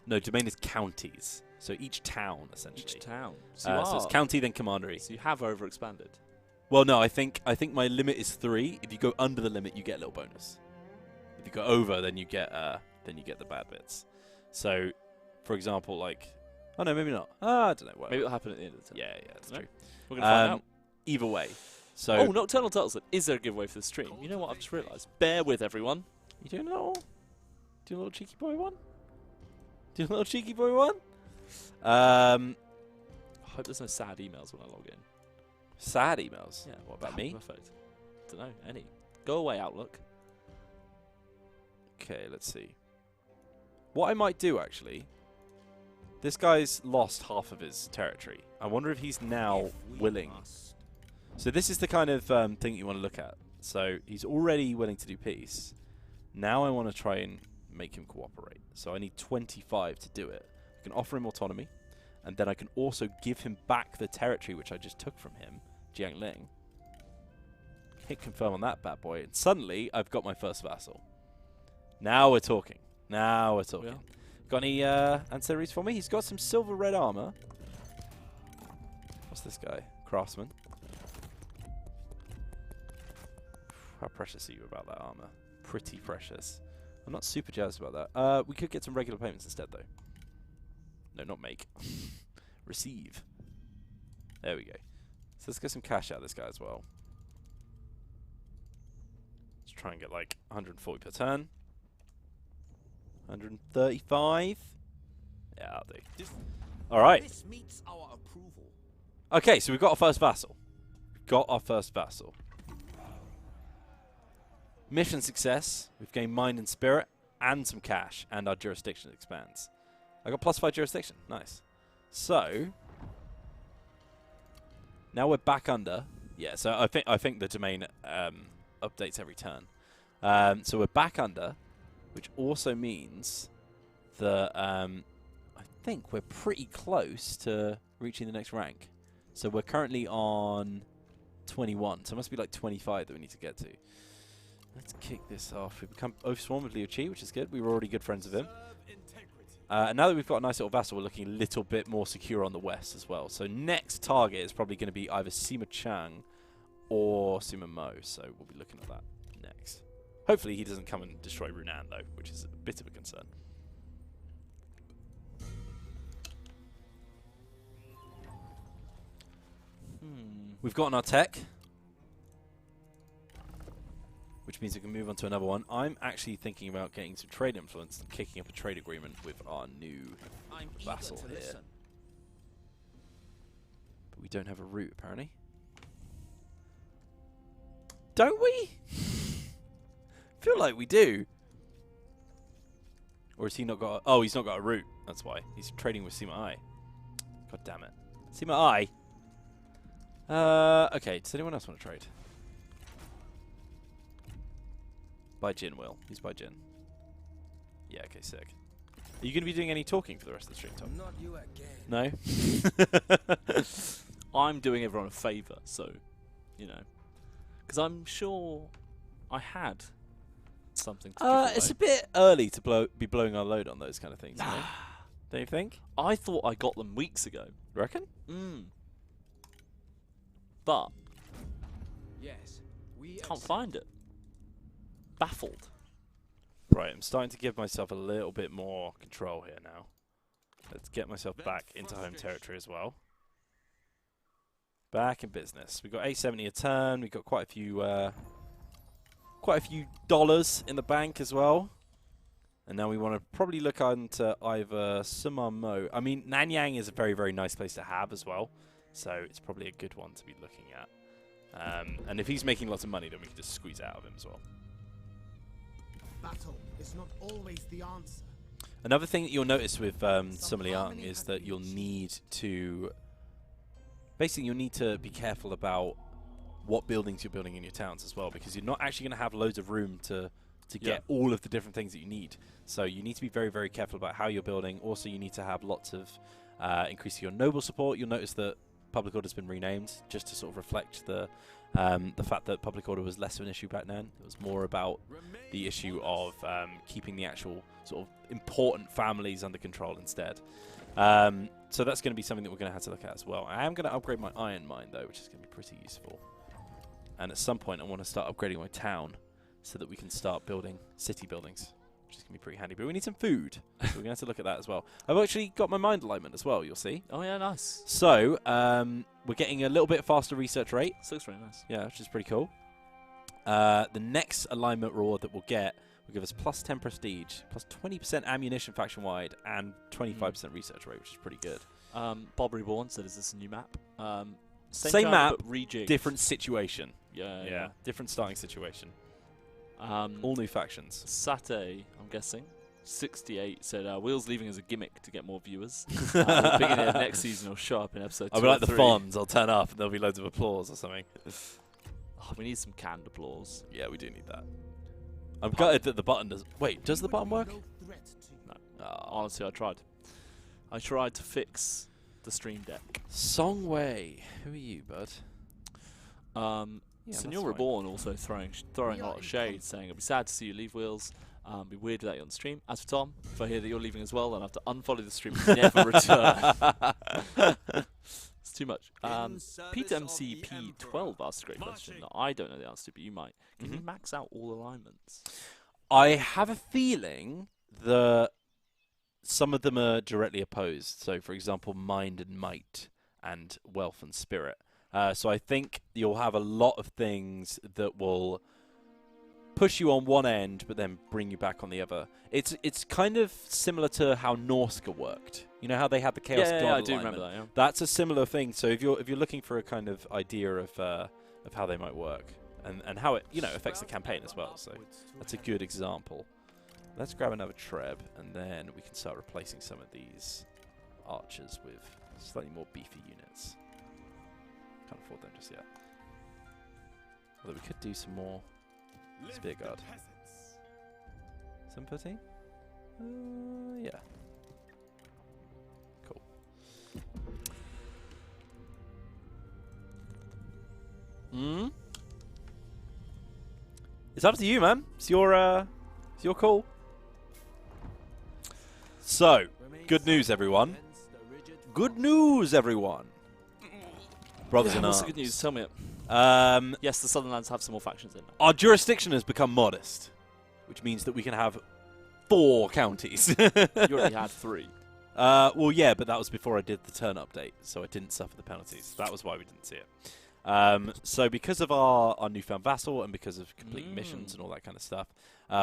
No, domain is counties. So each town, essentially. Each town. So, So it's county, then commandery. So you have overexpanded. Well, no, I think my limit is 3. If you go under the limit, you get a little bonus. If you go over, then you get the bad bits. So, for example, like, oh no, maybe not. I don't know. Whatever. Maybe it'll happen at the end of the term. Yeah, that's No? true. We're going to find out. Either way. So, Oh, Nocturnal Turtles said, is there a giveaway for the stream? You know what? I've just realised. Bear with everyone. you doing a little cheeky boy one? Do a little cheeky boy one? I hope there's no sad emails when I log in. Sad emails. Yeah. What about me? Perfect. Don't know. Any. Go away, Outlook. Okay, let's see. What I might do, actually... This guy's lost half of his territory. I wonder if he's now willing. So this is the kind of thing you want to look at. So he's already willing to do peace. Now I want to try and make him cooperate. So I need 25 to do it. I can offer him autonomy. And then I can also give him back the territory which I just took from him, Jiangling. Hit confirm on that bad boy. And suddenly, I've got my first vassal. Now we're talking. Now we're talking. Yeah. Got any ancillaries for me? He's got some silver red armor. What's this guy? Craftsman. How precious are you about that armor? Pretty precious. I'm not super jazzed about that. We could get some regular payments instead, though. No, not make. Receive. There we go. So let's get some cash out of this guy as well. Let's try and get like 140 per turn. 135. Yeah, I'll do. Alright. This meets our approval. Okay, so we've got our first vassal. Mission success. We've gained mind and spirit and some cash, and our jurisdiction expands. I got +5 jurisdiction. Nice. So now we're back under. Yeah. So I think the domain updates every turn. So we're back under, which also means that I think we're pretty close to reaching the next rank. So we're currently on 21. So it must be like 25 that we need to get to. Let's kick this off. We've become overswarmed with Liu Qi, which is good. We were already good friends with him. And now that we've got a nice little vassal, we're looking a little bit more secure on the west as well. So next target is probably going to be either Sima Chang or Sima Mo. So we'll be looking at that next. Hopefully he doesn't come and destroy Runan, though, which is a bit of a concern. We've gotten our tech, which means we can move on to another one. I'm actually thinking about getting some trade influence and kicking up a trade agreement with our new vassal here. But we don't have a route, apparently. Don't we? Feel like we do. Or has he not got... Oh, he's not got a route. That's why. He's trading with Sima Yi. God damn it. Sima Yi. Okay, does anyone else want to trade? By Jin, Will. He's by Jin. Yeah, okay, sick. Are you going to be doing any talking for the rest of the stream, Tom? Not you again. No? I'm doing everyone a favour, so, you know. Because I'm sure I had something to give away. It's a bit early to be blowing our load on those kind of things, you know? Don't you think? I thought I got them weeks ago. Reckon? But Yes, we can't find it. Baffled. Right, I'm starting to give myself a little bit more control here now. Let's get myself back into home territory as well. Back in business. We've got 870 a turn. We've got quite a few dollars in the bank as well. And now we want to probably look into either Sima Mo. I mean, Nanyang is a very, very nice place to have as well. So it's probably a good one to be looking at. And if he's making lots of money, then we can just squeeze out of him as well. Battle is not always the answer. Another thing that you'll notice with Sima Liang is that you'll need to... Basically, you'll need to be careful about what buildings you're building in your towns as well, because you're not actually going to have loads of room to get all of the different things that you need. So you need to be very, very careful about how you're building. Also, you need to have lots of increasing your noble support. You'll notice that public order has been renamed just to sort of reflect the fact that public order was less of an issue back then. It was more about the issue of keeping the actual sort of important families under control instead. So that's going to be something that we're going to have to look at as well. I am going to upgrade my iron mine though, which is going to be pretty useful. And at some point I want to start upgrading my town so that we can start building city buildings, which is going to be pretty handy. But we need some food, so we're going to have to look at that as well. I've actually got my mind alignment as well, you'll see. Oh yeah, nice. So we're getting a little bit faster research rate. This looks very nice. Yeah, which is pretty cool. The next alignment reward that we'll get will give us plus 10 prestige, plus 20% ammunition faction-wide, and 25% research rate, which is pretty good. Bob Reborn said, is this a new map? Same map, but rejigged. different situation. Yeah. Different starting situation. All All new factions. Sate, I'm guessing, 68 said, Will's leaving as a gimmick to get more viewers. The beginning of next season will show up in episode 2 I'll be like the 3. Fonz, I'll turn up and there'll be loads of applause or something. Oh, we need some canned applause. Yeah, we do need that. I'm gutted that the button does... Wait, does the button work? No. Oh. Honestly, I tried. I tried to fix the stream deck. Songway. Who are you, bud? Yeah, Senor that's Reborn also throwing a lot of shade, saying it'll be sad to see you leave, Wheels. Be weird without you on the stream. As for Tom, if I hear that you're leaving as well, then I have to unfollow the stream and never return. It's too much. Peter MCP12 asked a great question that I don't know the answer to, but you might. Can you max out all alignments? I have a feeling that some of them are directly opposed. So, for example, mind and might and wealth and spirit. So I think you'll have a lot of things that will push you on one end, but then bring you back on the other. It's kind of similar to how Norska worked. You know how they had the Chaos God I alignment? do remember that. Yeah. That's a similar thing. So if you're looking for a kind of idea of how they might work and how it affects the campaign as well. So that's a good example. Let's grab another Treb, and then we can start replacing some of these archers with slightly more beefy units. Can't afford them just yet. Although we could do some more spear guard. 713? Yeah. Cool. It's up to you, man. It's your call. So, good news, everyone. Good news, everyone. Brothers in what's arms. the good news? Tell me it. Yes, the Southern Lands have some more factions in now. Our jurisdiction has become modest, which means that we can have 4 counties. You already had 3. Well, yeah, but that was before I did the turn update, so I didn't suffer the penalties. That was why we didn't see it. So because of our newfound vassal and because of completing missions and all that kind of stuff,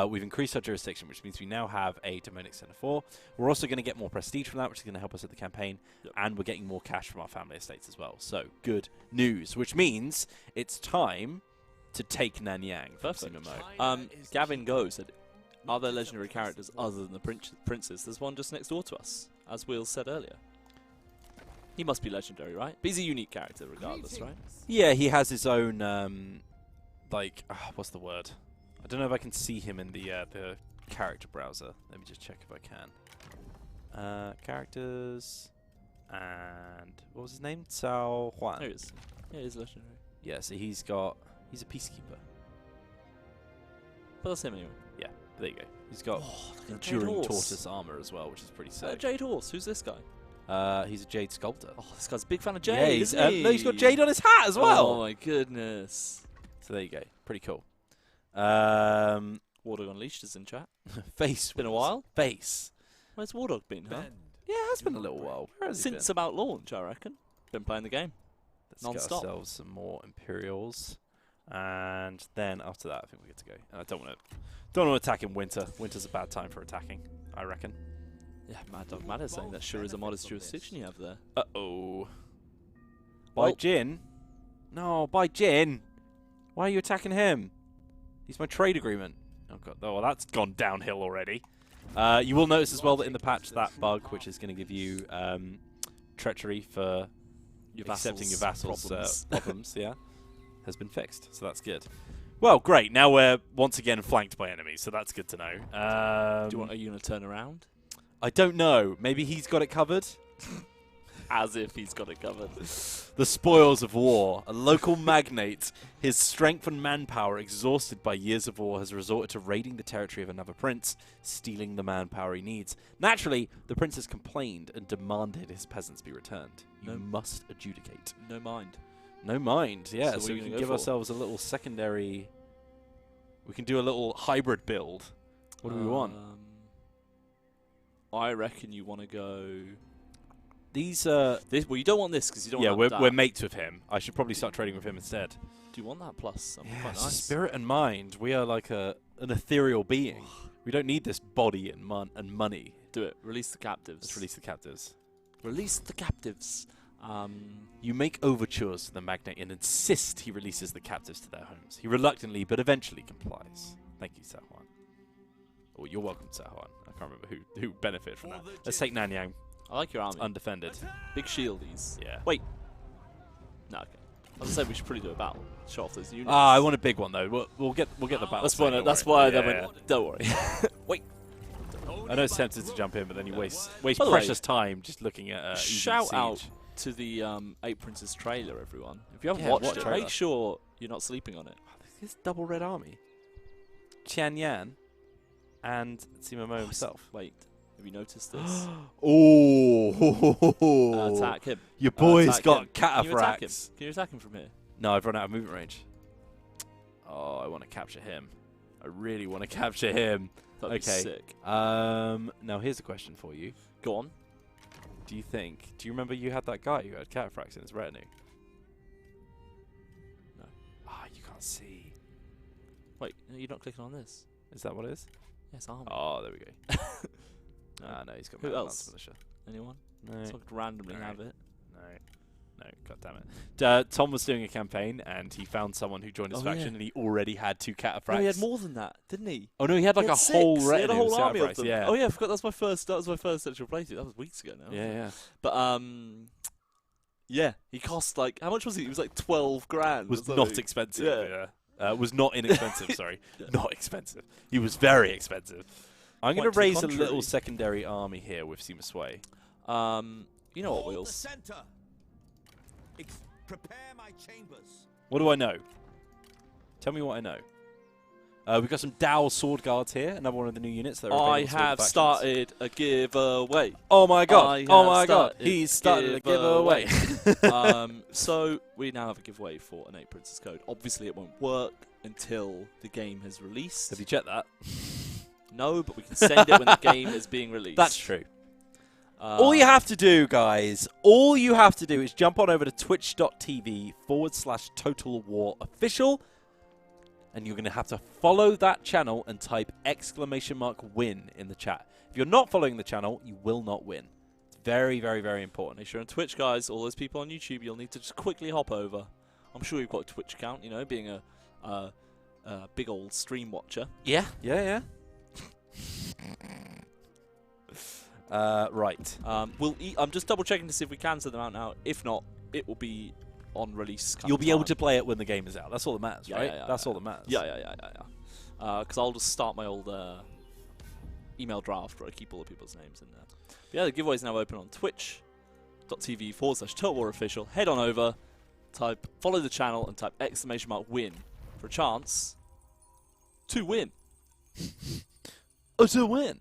we've increased our jurisdiction, which means we now have a domain extender 4. We're also going to get more prestige from that, which is going to help us at the campaign, and we're getting more cash from our family estates as well. So good news, which means it's time to take Nanyang from Perfect. Sima Mo. Gavin Go said, are there legendary characters other than the princes? There's one just next door to us, as Wheels said earlier. He must be legendary, right? But he's a unique character regardless, right? Yeah, he has his own, like, what's the word? I don't know if I can see him in the character browser. Let me just check if I can. Characters, and what was his name? Cao Huan. There he is. Yeah, he's legendary. Yeah, so he's a peacekeeper. But that's him anyway. Yeah, there you go. He's got enduring tortoise armor as well, which is pretty sick. Jade Horse, who's this guy? He's a Jade sculptor. Oh, this guy's a big fan of Jade, isn't he? No, he's got Jade on his hat as well. Oh my goodness. So there you go. Pretty cool. Wardog Unleashed is in chat. Face. Been a while? Face. Where's Wardog been, huh? Yeah, it has been a little while. Where has he Since been? about launch, I reckon. Been playing the game. Let's get Non-stop. ourselves some more Imperials. And then after that, I think we get to go. I don't want to attack in winter. Winter's a bad time for attacking, I reckon. Yeah, Mad Dog Mad is saying that sure is a modest jurisdiction you have there. Uh-oh. Well- By Jin? No, by Jin. Why are you attacking him? He's my trade agreement. Oh, God. Oh, well, that's gone downhill already. You will notice as well that in the patch, that bug, which is going to give you treachery for accepting your vassals' problems, yeah, has been fixed. So that's good. Well, great. Now we're once again flanked by enemies, so that's good to know. Are you going to turn around? I don't know. Maybe he's got it covered? As if he's got it covered. The spoils of war. A local magnate, his strength and manpower exhausted by years of war, has resorted to raiding the territory of another prince, stealing the manpower he needs. Naturally, the prince has complained and demanded his peasants be returned. You must adjudicate. No mind. No mind, yeah. So So we what are you can gonna give go for? ourselves a little secondary... We can do a little hybrid build. What do we want? I reckon you want to go... These, well, you don't want this because you don't yeah, want that. we're mates with him. I should probably start trading with him instead. Do you want that plus? That'd be Yeah, quite nice. spirit and mind. We are like an ethereal being. We don't need this body and money. Do it. Release the captives. Let's release the captives. Release the captives. You make overtures to the magnate and insist he releases the captives to their homes. He reluctantly but eventually complies. Thank you, Sahuan. Oh, you're welcome, Sahuan. I can't remember who benefited from that. Let's take Nanyang. I like your army. Undefended. Big shieldies. Yeah. Wait. No, okay. I was saying we should probably do a battle. Show off those units. I want a big one though. We'll get the battle. That's soon, why. don't That's worry. why. Yeah, Then yeah. went, don't worry. Wait. I know it's tempted to jump in, but then you waste By the way, precious time just looking at. Shout out to the Eight Princes trailer, everyone. If you haven't watched watch it, trailer. make sure you're not sleeping on it. This double red army. Qian Yan and Sima Mo himself. Wait, have you noticed this? Oh, Attack him. Your boy's Attack got him. Can you attack him? cataphracts. Can you attack him from here? No, I've run out of movement range. Oh, I want to capture him. I really want to capture him. That'd Okay. be sick. Now here's a question for you. Go on. Do you remember you had that guy who had cataphracts in his retinue? No. Ah, you can't see. Wait, no, you're not clicking on this. Is that what it is? Yes, army. Oh, there we go. No, he's got Who Mad else? Lance Militia. Anyone? No, So I could randomly No. have it. no, god damn it. Tom was doing a campaign and he found someone who joined his Oh, faction yeah. and he already had 2 cataphracts. No, he had more than that, didn't he? Oh no, he had like He a had whole 6. retinue He had a whole of army of cataphracts, them. yeah. Oh yeah, I forgot. That was my first central playthrough. That was weeks ago now. Yeah. But yeah, he cost like how much was he? He was like 12 grand. Was or not something. expensive. Yeah. Was not inexpensive, sorry. Not expensive. He was very expensive. I'm going Quite to to the raise a contrary. little secondary army here with Sima Sway. You know what, Hold the Wheels? center. Prepare my chambers. What do I know? Tell me what I know. We've got some Dao sword guards here, another one of the new units that are I available to all the have factions. started a giveaway. Oh my god! I Oh have my god! started He's started a giveaway. giveaway. So we now have a giveaway for an 8 Princess code. Obviously, it won't work until the game has released. Have you checked that? No, but we can send it when the game is being released. That's true. All you have to do, guys, is jump on over to twitch.tv/Total War Official, and you're going to have to follow that channel and type !win in the chat. If you're not following the channel, you will not win. It's very, very, very important. Make sure on Twitch, guys, all those people on YouTube, you'll need to just quickly hop over. I'm sure you've got a Twitch account, you know, being a big old stream watcher. Yeah. Right. I'm just double checking to see if we can send them out now. If not, it will be on release. You'll be able to play it when the game is out. That's all that matters, right? That's all that matters. Yeah. Because I'll just start my old email draft where I keep all the people's names in there. But yeah, the giveaway is now open on twitch.tv/TotalWarOfficial. Head on over, follow the channel, and type !win for a chance to win. To win.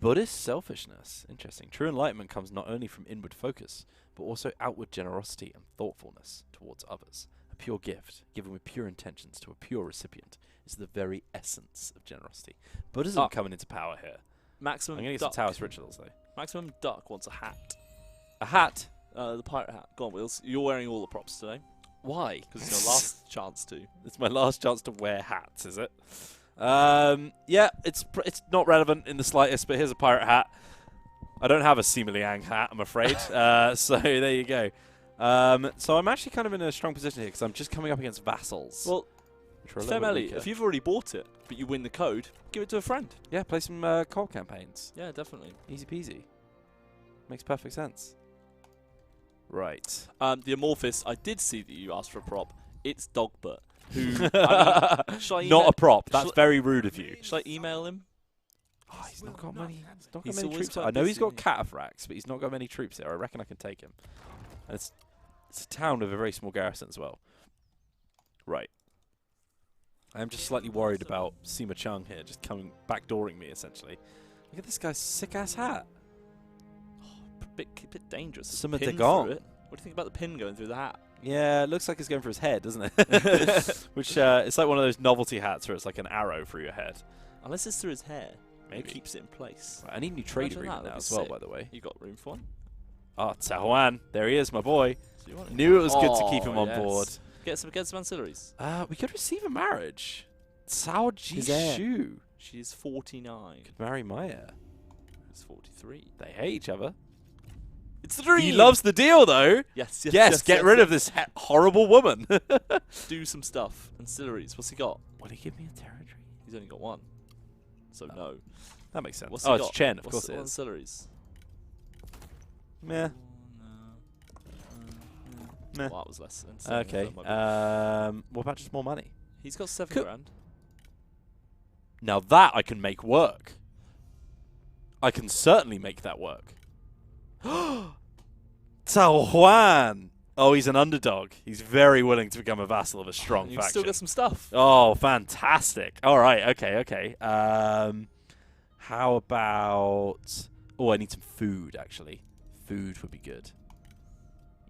Buddhist selfishness. Interesting. True enlightenment comes not only from inward focus, but also outward generosity and thoughtfulness towards others. A pure gift, given with pure intentions to a pure recipient, is the very essence of generosity. Buddhism coming into power here. Maximum I'm going to get Duck. some Taoist rituals, though. Maximum Duck wants a hat. A hat? The pirate hat. Go on, Wheels. You're wearing all the props today. Why? Because it's your last chance to. It's my last chance to wear hats, is it? Yeah, it's not relevant in the slightest, but here's a pirate hat. I don't have a Sima Liang hat, I'm afraid. So there you go. So I'm actually kind of in a strong position here because I'm just coming up against vassals. Well, Fem Ellie, if you've already bought it, but you win the code, give it to a friend. Yeah, play some call campaigns. Yeah, definitely. Easy peasy. Makes perfect sense. Right. The Amorphous, I did see that you asked for a prop. It's Dogbert. Who? I mean, not a prop. That's very rude of you. Shall I email him? Oh, he's not got many. He's not got He's many always troops. quite I know he's busy. got cataphracts, but he's not got many troops there. I reckon I can take him. And it's a town with a very small garrison as well. Right. I'm just slightly worried about Sima Chung here, just coming backdooring me essentially. Look at this guy's sick ass hat. A bit dangerous. There's a Sima pin Dagong. through it. What do you think about the pin going through the hat? Yeah, it looks like it's going for his head, doesn't it? Which it's like one of those novelty hats where it's like an arrow through your head. Unless it's through his hair. Maybe. It keeps it in place. Right, I need a new trade Imagine agreement that, now that'd as be well, sick. by the way. You got room for one? Oh, Tahuan. There he is, my boy. So you want it? Knew it was good to keep him on yes. board. Get some ancillaries. We could receive a marriage. Cao His heir. Jishu She's 49. could marry my heir. He's 43. They hate each other. It's the dream! He loves the deal, though. Yes, Get rid of this horrible woman. Do some stuff. Ancillaries. What's he got? Will he give me a territory? He's only got one. So no. That makes sense. What's Oh, he it's got? Chen, of What's course it the is. ancillaries? Meh. Meh. Well, that was less than Okay. What about just more money? He's got 7 Could- grand. Now that I can make work. I can certainly make that work. Cao Huan! Oh, he's an underdog. He's very willing to become a vassal of a strong You faction. can still get some stuff. Oh, fantastic. All right, okay. How about... Oh, I need some food, actually. Food would be good.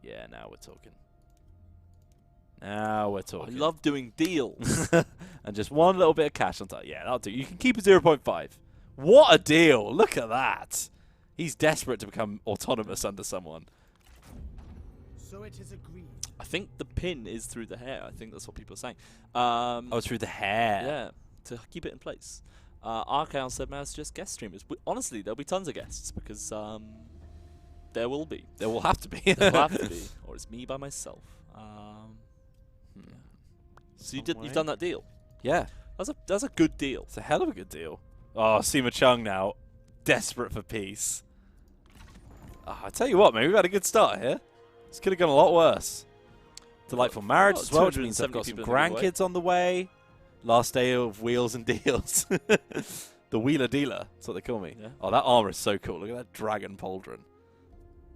Yeah, now we're talking. Now we're I talking. love doing deals. And just one little bit of cash on top. Yeah, that'll do. You can keep a 0.5. What a deal. Look at that. He's desperate to become autonomous under someone. So it is agreed. I think the pin is through the hair. I think that's what people are saying. Oh, through the hair. Yeah, to keep it in place. Archaon said, "Man, it's just guest streamers." Honestly, there'll be tons of guests because there will be. There will have to be. There will have to be, or it's me by myself. Yeah. So you've done that deal. Yeah. That's a good deal. It's a hell of a good deal. Oh, Sima Chung now, desperate for peace. Oh, I tell you what, man, we've had a good start here. This could have gone a lot worse. Delightful marriage as well, which means I've got some 270 people in the giveaway. grandkids on the way. Last day of wheels and deals. The wheeler dealer, that's what they call me. Yeah. Oh, that armor is so cool. Look at that dragon pauldron.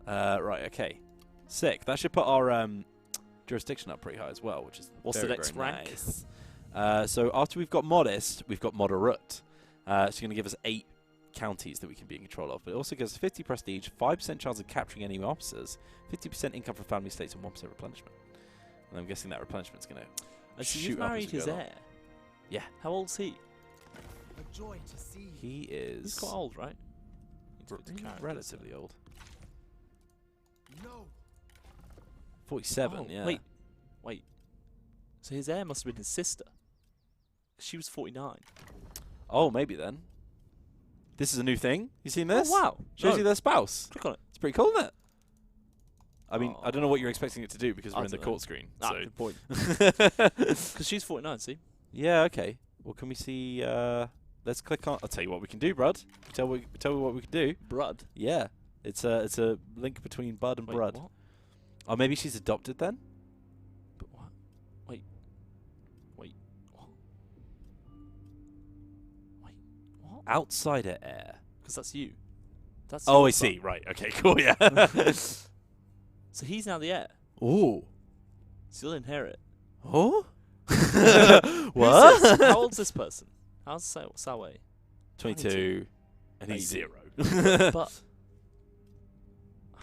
Right, okay. Sick. That should put our jurisdiction up pretty high as well, which is What's very, the next very rank? nice. So after we've got modest, we've got moderate. So you're going to give us 8 counties that we can be in control of. But it also gives us 50 prestige, 5% chance of capturing enemy officers, 50% income from family estates, and 1% replenishment. And I'm guessing that replenishment's going to So shoot you've up as married we his go along. heir. Yeah. How old's he? A joy to see. He is He's quite old, right? Need to go to characters. relatively old. No. 47, Oh, yeah. Wait. So his heir must have been his sister. She was 49. Oh, maybe then. This is a new thing. You seen this? Oh, wow. Shows No. you their spouse. Click on it. It's pretty cool, isn't it? I mean, I don't know what you're expecting it to do because I we're in the don't know. court screen. Ah, So. good point. Because she's 49, see? Yeah, okay. Well, can we see... let's click on. I'll tell you what we can do, Brud. Tell me what we can do. Brud. Yeah, it's a link between Bud and Wait, Brud. what? Oh, maybe she's adopted then. But what? Wait. What? Wait. What? Outsider heir. Because that's you. That's Oh, your I son. see. Right. Okay. Cool. Yeah. So he's now the heir. Ooh. So you'll inherit. Oh. Who's this? What? How old's this person? How's Sawe? 22, and he's 0. But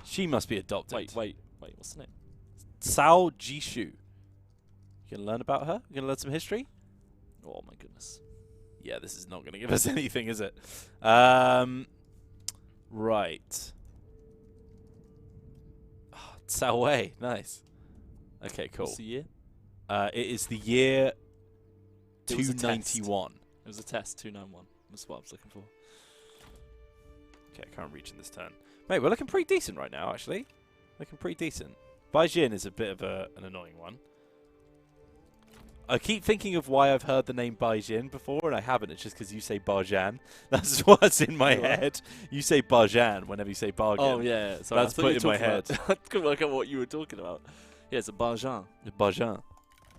She must be adopted. wait. What's the name? Sao Jishu. You gonna learn about her? You gonna learn some history? Oh my goodness. Yeah, this is not gonna give us anything, is it? Right. Oh, Sao Wei. Nice. Okay, cool. What's the year? It is the year It was a test. 291. It was a test. 291. That's what I was looking for. Okay, I can't reach in this turn. Mate, we're looking pretty decent right now, actually. Looking pretty decent. Bai Jin is a bit of an annoying one. I keep thinking of why I've heard the name Bai Jin before, and I haven't. It's just because you say Barjan. That's what's in my head. You say Barjan whenever you say bargain. Oh yeah. Sorry, That's I thought you put were in my head. talking about- I couldn't work out what you were talking about. Yeah, it's a Barjan. Barjan.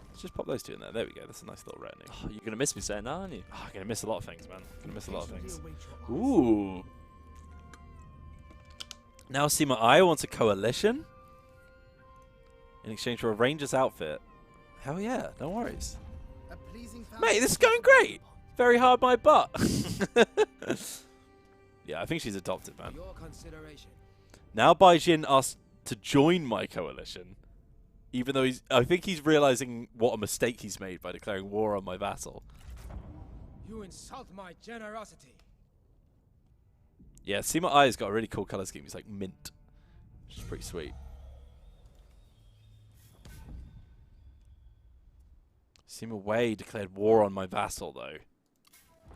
Let's just pop those two in there. There we go. That's a nice little retinue. Oh, you're gonna miss me saying that, aren't you? Oh, I'm going to miss a lot of things, man. Going to miss a lot of things. Await your answer. Ooh. Now Sima Yi wants a coalition in exchange for a ranger's outfit. Hell yeah, no worries. A pleasing Mate, this is going great. Very hard my butt. Yeah, I think she's adopted, man. Your consideration. Now Bai Jin asked to join my coalition, even though I think he's realizing what a mistake he's made by declaring war on my vassal. You insult my generosity. Yeah, Sima Yi has got a really cool color scheme. He's like mint, which is pretty sweet. Sima Wei declared war on my vassal, though.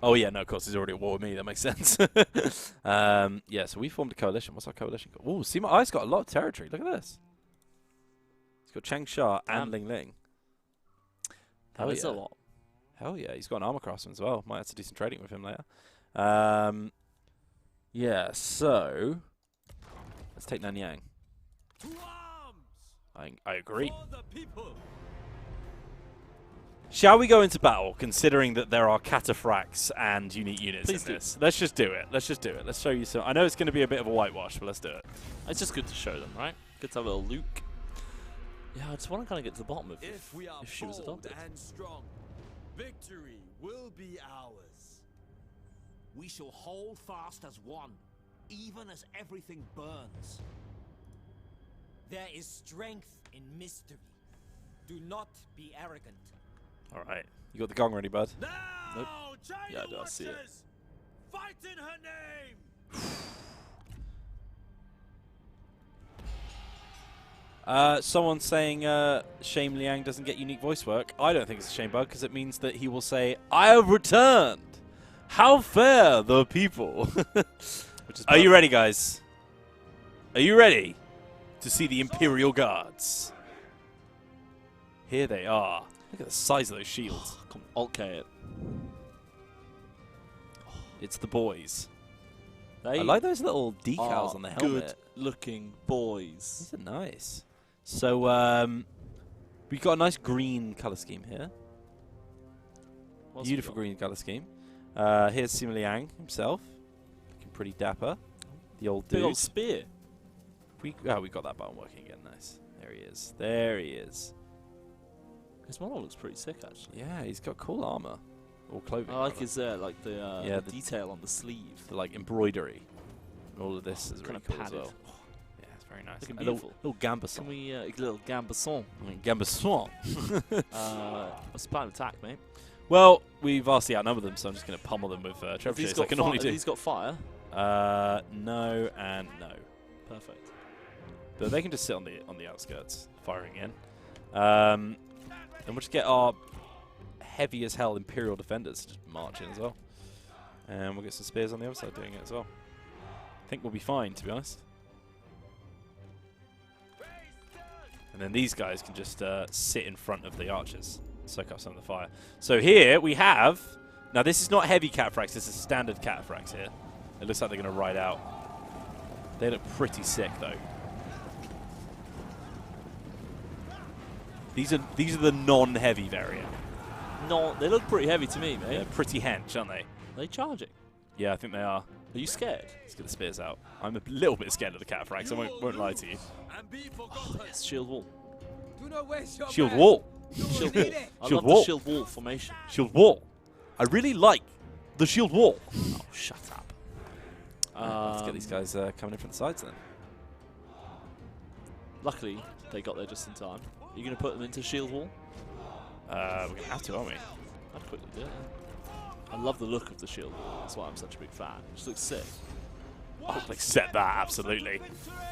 Oh yeah, no, of course he's already at war with me. That makes sense. Yeah, so we formed a coalition. What's our coalition called? Ooh, Sima Yi's got a lot of territory. Look at this. He's got Changsha and Ling Ling. That is a lot. Hell yeah, he's got an armor craftsman as well. Might have to do some trading with him later. Yeah, so let's take Nanyang. To arms! I agree. For the people! Shall we go into battle, considering that there are cataphracts and unique units Please in do. this? Let's just do it. Let's just do it. Let's show you some. I know it's going to be a bit of a whitewash, but let's do it. It's just good to show them, right? Good to have a little Luke. Yeah, I just want to kind of get to the bottom of If we are if she was bold adopted. and strong, victory will be ours. We shall hold fast as one, even as everything burns. There is strength in mystery. Do not be arrogant. All right. You got the gong ready, bud? Now, Nope. giant Yeah, I do, I see it. watchers, fight in her name! Someone saying Shame Liang doesn't get unique voice work. I don't think it's a shame bug, because it means that he will say, I have returned. How fair the people. Which is Are you ready, guys? Are you ready to see the Imperial Guards? Here they are. Look at the size of those shields. Come Alt-K it. It's the boys. They I like those little decals are on the helmet. good-looking boys. These are nice. So, we've got a nice green colour scheme here. What's Beautiful we got? green colour scheme. Here's Sima Liang himself. Looking pretty dapper. The old Big dude. old spear. We got that button working again. Nice. There he is. There he is. His model looks pretty sick, actually. Yeah, he's got cool armor. Or clothing. I like rather. his the Yeah, the detail on the sleeve. The, like, embroidery. And all of this is really Kind of cool as padded. well. Yeah, it's very nice. Looking A little, beautiful. little gambeson. Can we a little gambasson? Gambeson. What's the plan of attack, mate? Well, we vastly outnumber them, so I'm just going to pummel them with If trebuchets he's like I normally do. He's got fire. No and no. Perfect. But they can just sit on the outskirts, firing in. And we'll just get our heavy as hell Imperial defenders to just march in as well. And we'll get some spears on the other side doing it as well. I think we'll be fine, to be honest. And then these guys can just sit in front of the archers, soak up some of the fire. So here we have Now, this is not heavy cataphracts. This is standard cataphracts here. It looks like they're going to ride out. They look pretty sick, though. These are the non-heavy variant. No, they look pretty heavy to me, mate. They're pretty hench, aren't they? Are they charging? Yeah, I think they are. Are you scared? Let's get the spears out. I'm a little bit scared of the cataphracts. I won't lie to you. Oh, yes, shield wall. Do not waste your Shield breath. wall. Shield wall. I Shield love wall. the shield wall formation. Shield wall. I really like the shield wall. Oh, shut up. Let's get these guys coming in from the sides then. Luckily, they got there just in time. Are you going to put them into shield wall? We're going to have to, aren't we? I'd quickly do it. I love the look of the shield wall. That's why I'm such a big fan. It just looks sick. Oh, like set that, absolutely.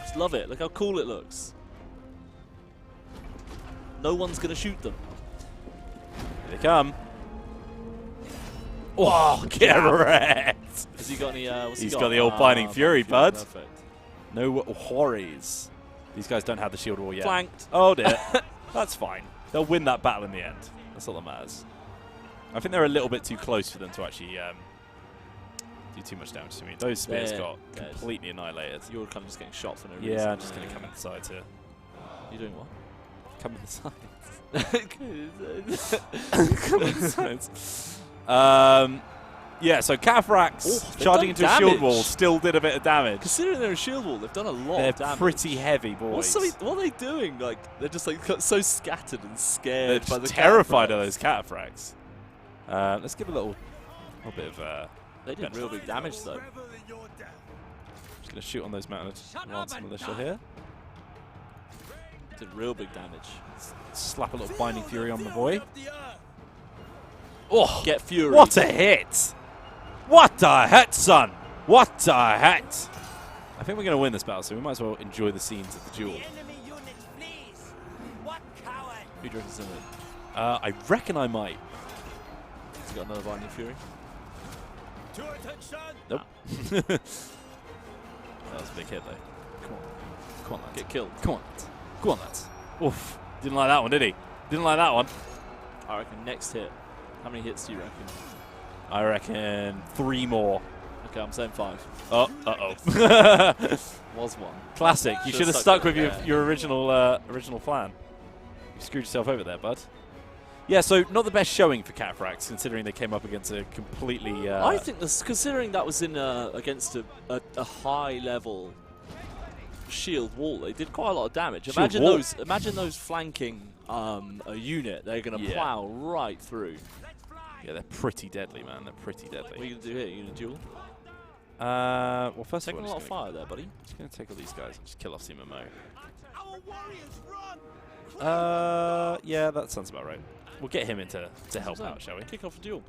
Just love it. Look how cool it looks. No one's going to shoot them. Here they come. Oh, get wrecked. Has he got any... what's He's he got the old Binding Fury, bud. Perfect. No worries. These guys don't have the shield wall yet. Flanked. Oh, dear. That's fine. They'll win that battle in the end. That's all that matters. I think they're a little bit too close for them to actually do too much damage to me. Those spears got completely annihilated. You were kind of just getting shot for no reason. Yeah, I'm just going to come in the sides here. You're doing what? Come in the sides. Yeah, so cataphracts charging into a shield wall still did a bit of damage. Considering they're a shield wall, they've done a lot of damage. They're pretty heavy, boys. What are they doing? Like, they're just like so scattered and scared They're by the terrified cataphracts. of those cataphracts. Let's give a little bit of... They did real big damage, though. Just going to shoot on those mounted militia here. Did real big damage. Slap a little Binding Fury on the boy. Oh, Get Fury. what a hit! What a hit, son! What a hit! I think we're going to win this battle, so we might as well enjoy the scenes of the duel. Enemy unit flees. What coward! Who do you reckon's in it? I reckon I might. Has he got another Binding Fury? To attention! Nope. That was a big hit, though. Come on. Come on, lads. Get killed. Come on, lads. Go on, lads. Oof. Didn't like that one, did he? Didn't like that one. I reckon next hit. How many hits do you reckon? I reckon 3 more. Okay, I'm saying 5. Oh, uh-oh. Was one. Classic. You should have stuck stuck with with it, your original plan. You screwed yourself over there, bud. Yeah, so not the best showing for cataphracts, considering they came up against a completely... I think this, considering that was in against a high level shield wall, they did quite a lot of damage. Imagine those flanking a unit. They're going to plow right through. Yeah, they're pretty deadly, man. They're pretty deadly. What are you going to do here? You going to duel? Well, first of Taking all, a lot of fire there, buddy. just going to take all these guys and just kill off Sima Mo. Our warriors run! Yeah, that sounds about right. We'll get him in to help out, shall we? Kick off a duel.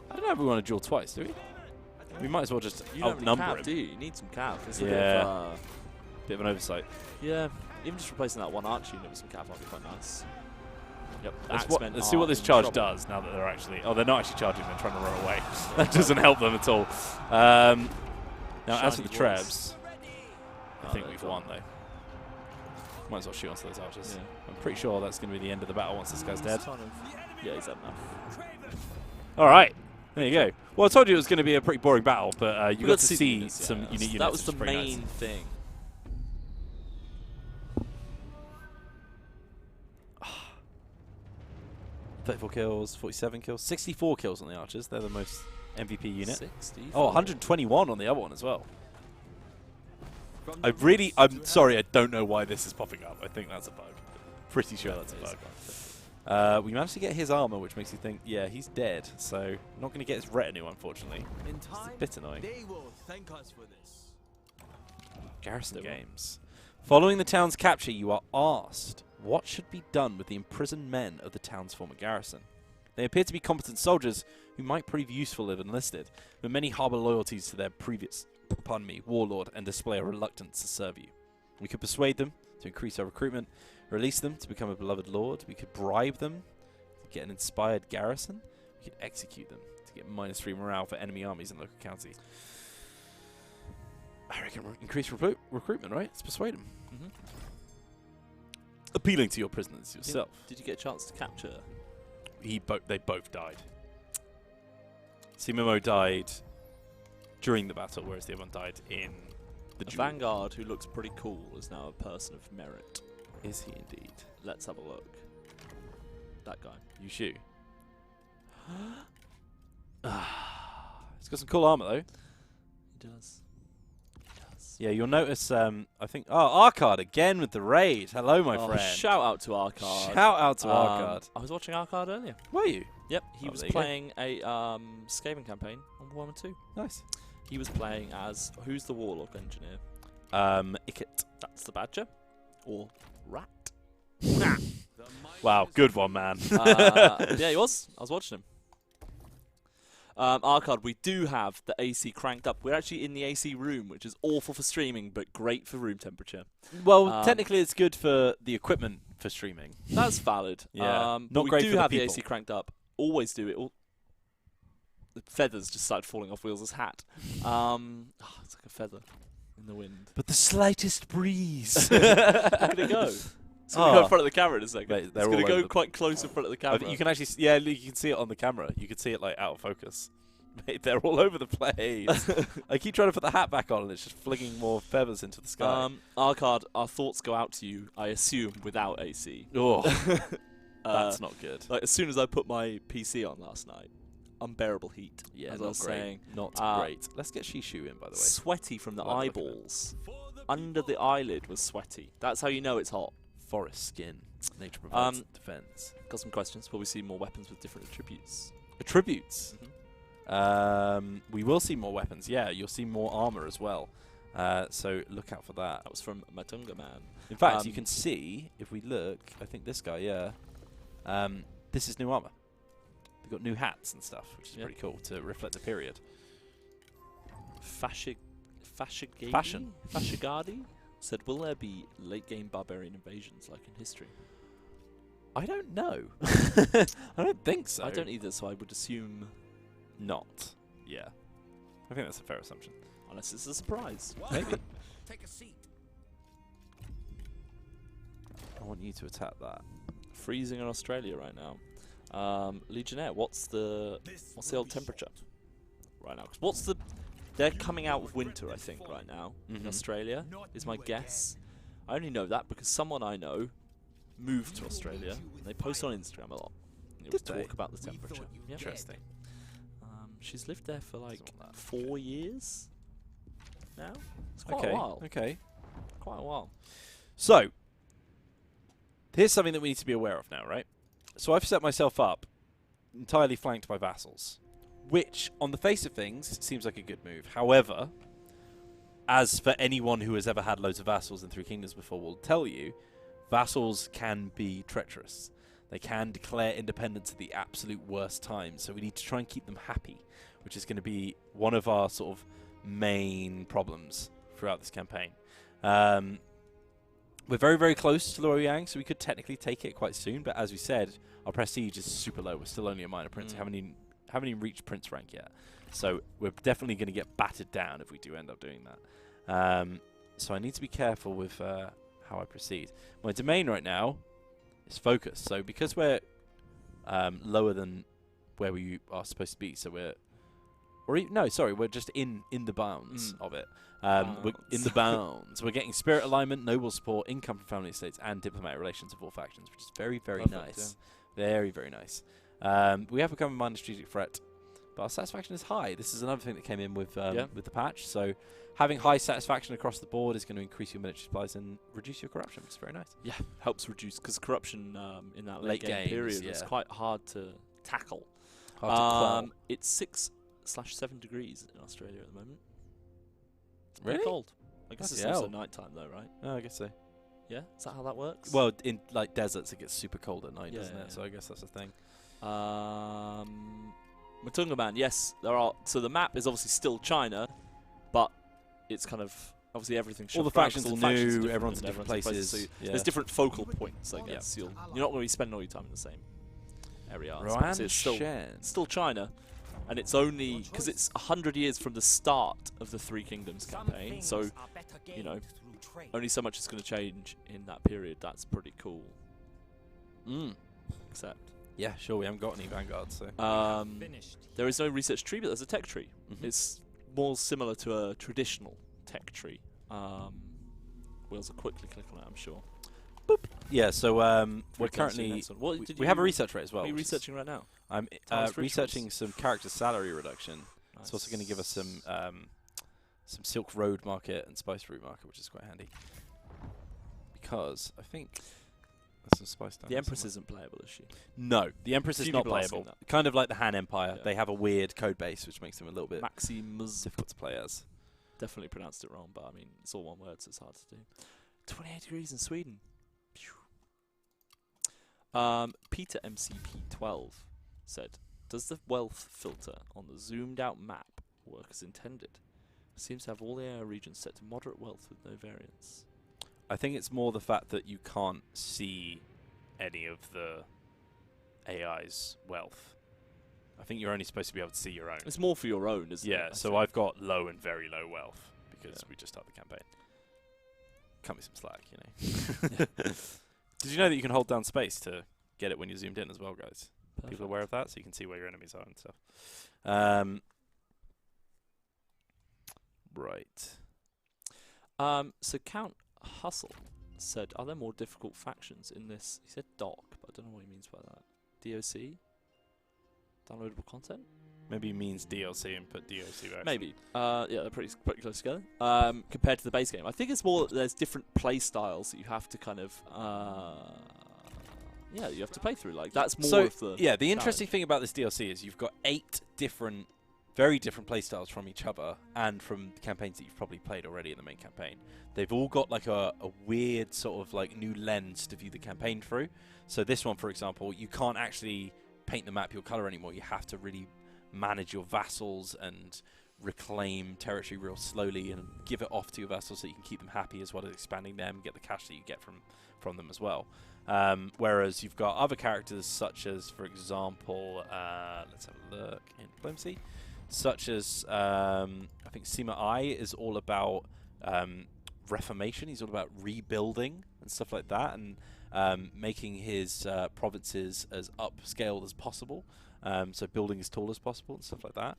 I don't know if we want to duel twice, do we? We might as well just You don't have any outnumber cav, him. do you? You need some cav. It's a Yeah. Bit of an oversight. yeah, even just replacing that one arch unit with some cav might be quite nice. Yep. Let's Axemen see what are this in charge trouble. does now that they're actually... Oh, they're not actually charging, they're trying to run away. That doesn't help them at all. Now, as for the Shiny Trebs, I Oh, think they're we've gone. won, though. Might as well shoot onto those archers. Yeah. I'm pretty sure that's going to be the end of the battle once this guy's dead. Kind of, yeah, he's had enough. All right. There you go. Well, I told you it was going to be a pretty boring battle, but you We got to the see units, some yeah. unique units. That was the which is pretty main nice. thing. 34 kills, 47 kills, 64 kills on the archers. They're the most MVP unit. 60. Oh, 121 on the other one as well. I'm sorry, I don't know why this is popping up. I think that's a bug. Pretty sure that's a bug. We managed to get his armor, which makes you think, yeah, he's dead. So, not going to get his retinue, unfortunately. In It's time, a bit annoying. they will thank us for this. Garrison games. Following the town's capture, you are asked what should be done with the imprisoned men of the town's former garrison. They appear to be competent soldiers who might prove useful if enlisted, but many harbour loyalties to their previous, warlord and display a reluctance to serve you. We could persuade them to increase our recruitment, release them to become a beloved lord. We could bribe them to get an inspired garrison. We could execute them to get -3 morale for enemy armies in local county. I reckon increase recruitment, right? Let's persuade them. Mm-hmm. Appealing to your prisoners yourself. Did you get a chance to capture? They both died. Sima died during the battle, whereas the other one died in the The duel. Vanguard, who looks pretty cool, is now a person of merit. Is he indeed? Let's have a look. That guy. Yushu. He's got some cool armor though. He does. Yeah, you'll notice. I think. Oh, Arcard again with the raid. Hello, my friend. Shout out to Arcard. Shout out to Arcard. I was watching Arcard earlier. Were you? Yep, he Oh, was there you go. playing a Skaven campaign on 1 and 2. Nice. He was playing as who's the Warlock engineer? Ikit. That's the Badger, or Rat. Wow, good one, man. Yeah, he was. I was watching him. Arcard, we do have the AC cranked up. We're actually in the AC room, which is awful for streaming, but great for room temperature. Well, technically, it's good for the equipment for streaming. That's valid. Yeah, but not we great do for the have the people. AC cranked up. Always do it. The feathers just started falling off Wheels' hat. It's like a feather in the wind. But the slightest breeze. Look at it go. It's going to go in front of the camera in a second. Mate, It's they're going to all go over. quite close in front of the camera. You can actually, yeah, you can see it on the camera. You can see it like out of focus. Mate, they're all over the place. I keep trying to put the hat back on, and it's just flinging more feathers into the sky. Arcard, our thoughts go out to you, I assume, without AC. Oh, that's not good. Like, as soon as I put my PC on last night, unbearable heat. Yeah, as not I was great. saying. Not great. Let's get Shishu in, by the way. Sweaty from the Love the look of it. eyeballs. Under the eyelid was sweaty. That's how you know it's hot. Forest skin. Nature provides defense. Got some questions. Will we see more weapons with different attributes? Attributes. We will see more weapons. Yeah, you'll see more armor as well. So look out for that. That was from Matunga Man. In fact, you can see, if we look, I think this guy, yeah. This is new armor. They've got new hats and stuff, which is pretty cool to reflect the period. Fashigadi said, will there be late-game barbarian invasions like in history? I don't know. I don't think so. I don't either, so I would assume not. Yeah. I think that's a fair assumption. unless it's a surprise. Maybe. Take a seat. I want you to attack that. Freezing in Australia right now. Legionnaire, what's the old temperature right now? 'Cause they're coming out of winter, I think, right now in Australia, is my guess. I only know that because someone I know moved to Australia, and they post on Instagram a lot. And they talk about the temperature. Yeah. Interesting. She's lived there for like 4 years now. It's quite Okay. a while. Okay. Quite a while. So, here's something that we need to be aware of now, right? So I've set myself up entirely flanked by vassals, which, on the face of things, seems like a good move. However, as for anyone who has ever had loads of vassals in Three Kingdoms before will tell you, vassals can be treacherous. They can declare independence at the absolute worst time, so we need to try and keep them happy, which is going to be one of our sort of main problems throughout this campaign. We're very, very close to Luoyang, so we could technically take it quite soon, but as we said, our prestige is super low. We're still only a minor prince. Haven't even reached prince rank yet. So we're definitely going to get battered down if we do end up doing that. So I need to be careful with how I proceed. My domain right now is focus. So because we're lower than where we are supposed to be, so we're... we're just in the bounds of it. We're in the bounds. We're getting spirit alignment, noble support, income from family estates, and diplomatic relations of all factions, which is very, very Perfect, nice. Very, very nice. We have become a minor strategic threat, but our satisfaction is high. This is another thing that came in with the patch. So having high satisfaction across the board is going to increase your military supplies and reduce your corruption, which is very nice. Yeah, helps reduce, because corruption in that late game games, period is quite hard to tackle. Hard to quell. It's 6/7 degrees in Australia at the moment. It's Really? pretty cold. I guess Bloody it's also hell. night time though, right? Oh, I guess so. Yeah, is that how that works? Well, in like deserts, it gets super cold at night, Yeah, doesn't it? yeah. So I guess that's a thing. Matunga Man, yes, there are. So the map is obviously still China, but it's kind of obviously everything. All the shuffled around factions 'cause are all the factions new, different everyone's and in different everyone's places, So yeah. there's different focal points, I guess. You're not going to be spending all your time in the same area. So obviously it's still China, and it's only because it's 100 years from the start of the Three Kingdoms campaign. So only so much is going to change in that period. That's pretty cool. Except Yeah, sure. We haven't got any vanguards, so. Finished. There is no research tree, but there's a tech tree. It's more similar to a traditional tech tree. We'll quickly click on it, I'm sure. Boop. Yeah, so we're Very currently nice one. What did we have a you- research rate as well. What are you which is- researching right now? I'm Task researching rituals. some character salary reduction. It's also going to give us some Silk Road market and Spice Route market, which is quite handy. Because I think there's some spice down The there Empress somewhere. isn't playable, is she? No, the Empress is Few not people asking playable. that. Kind of like the Han Empire. Yeah. They have a weird code base, which makes them a little bit Maximus. difficult to play as. Definitely pronounced it wrong, but I mean, it's all one word, so it's hard to do. 28 degrees in Sweden. Phew. Peter MCP12 said, does the wealth filter on the zoomed out map work as intended? Seems to have all the area regions set to moderate wealth with no variance. I think it's more the fact that you can't see any of the AI's wealth. I think you're only supposed to be able to see your own. It's more for your own, isn't it? Yeah, I so think. I've got low and very low wealth because Yeah. we just started the campaign. Cut me some slack, you know. Did you know that you can hold down space to get it when you're zoomed in as well, guys? People Perfect. aware of that, so you can see where your enemies are and stuff. Right. So Count Hustle said, are there more difficult factions in this? He said doc, but I don't know what he means by that. DOC? Downloadable content? Maybe he means DLC and put DOC back. Maybe. Yeah, they're pretty close together. Compared to the base game. I think it's more that there's different play styles that you have to kind of... yeah, you have to play through. Like, that's more of the... Yeah, the interesting thing about this DLC is you've got 8 different, very different playstyles from each other and from the campaigns that you've probably played already in the main campaign. They've all got like a weird sort of like new lens to view the campaign through. So this one, for example, you can't actually paint the map your color anymore. You have to really manage your vassals and reclaim territory real slowly and give it off to your vassals so you can keep them happy as well as expanding them and get the cash that you get from them as well. Whereas you've got other characters such as, for example, let's have a look in diplomacy, such as I think Sima Yi is all about reformation. He's all about rebuilding and stuff like that, and making his provinces as upscaled as possible. So building as tall as possible and stuff like that.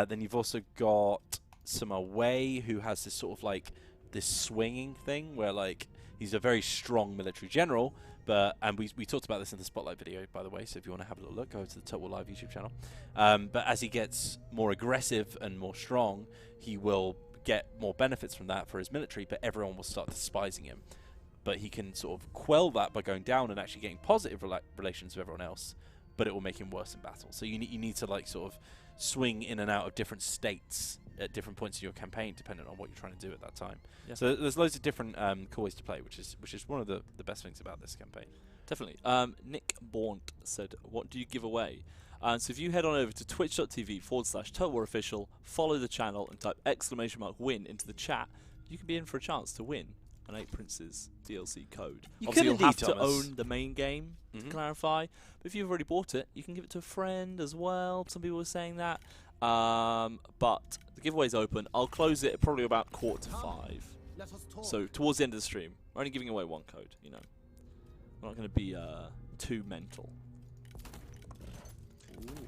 Then you've also got Sima Wei, who has this sort of like this swinging thing where like he's a very strong military general, and we talked about this in the Spotlight video, by the way, so if you want to have a little look, go to the Total Live YouTube channel. But as he gets more aggressive and more strong, he will get more benefits from that for his military, but everyone will start despising him. But he can sort of quell that by going down and actually getting positive relations with everyone else, but it will make him worse in battle. So you need to like sort of swing in and out of different states at different points in your campaign, depending on what you're trying to do at that time. Yeah. So there's loads of different cool ways to play, which is one of the best things about this campaign. Definitely. Nick Baunt said, what do you give away? So if you head on over to twitch.tv/TotalWarOfficial, follow the channel and type !win into the chat, you can be in for a chance to win an 8 Princes DLC code. You Obviously, could you'll have indeed, to Thomas. own the main game, to clarify. But if you've already bought it, you can give it to a friend as well. Some people were saying that. But the giveaway's open. I'll close it at probably about 4:45. Let us talk. So towards the end of the stream. We're only giving away 1 code, you know. We're not going to be too mental.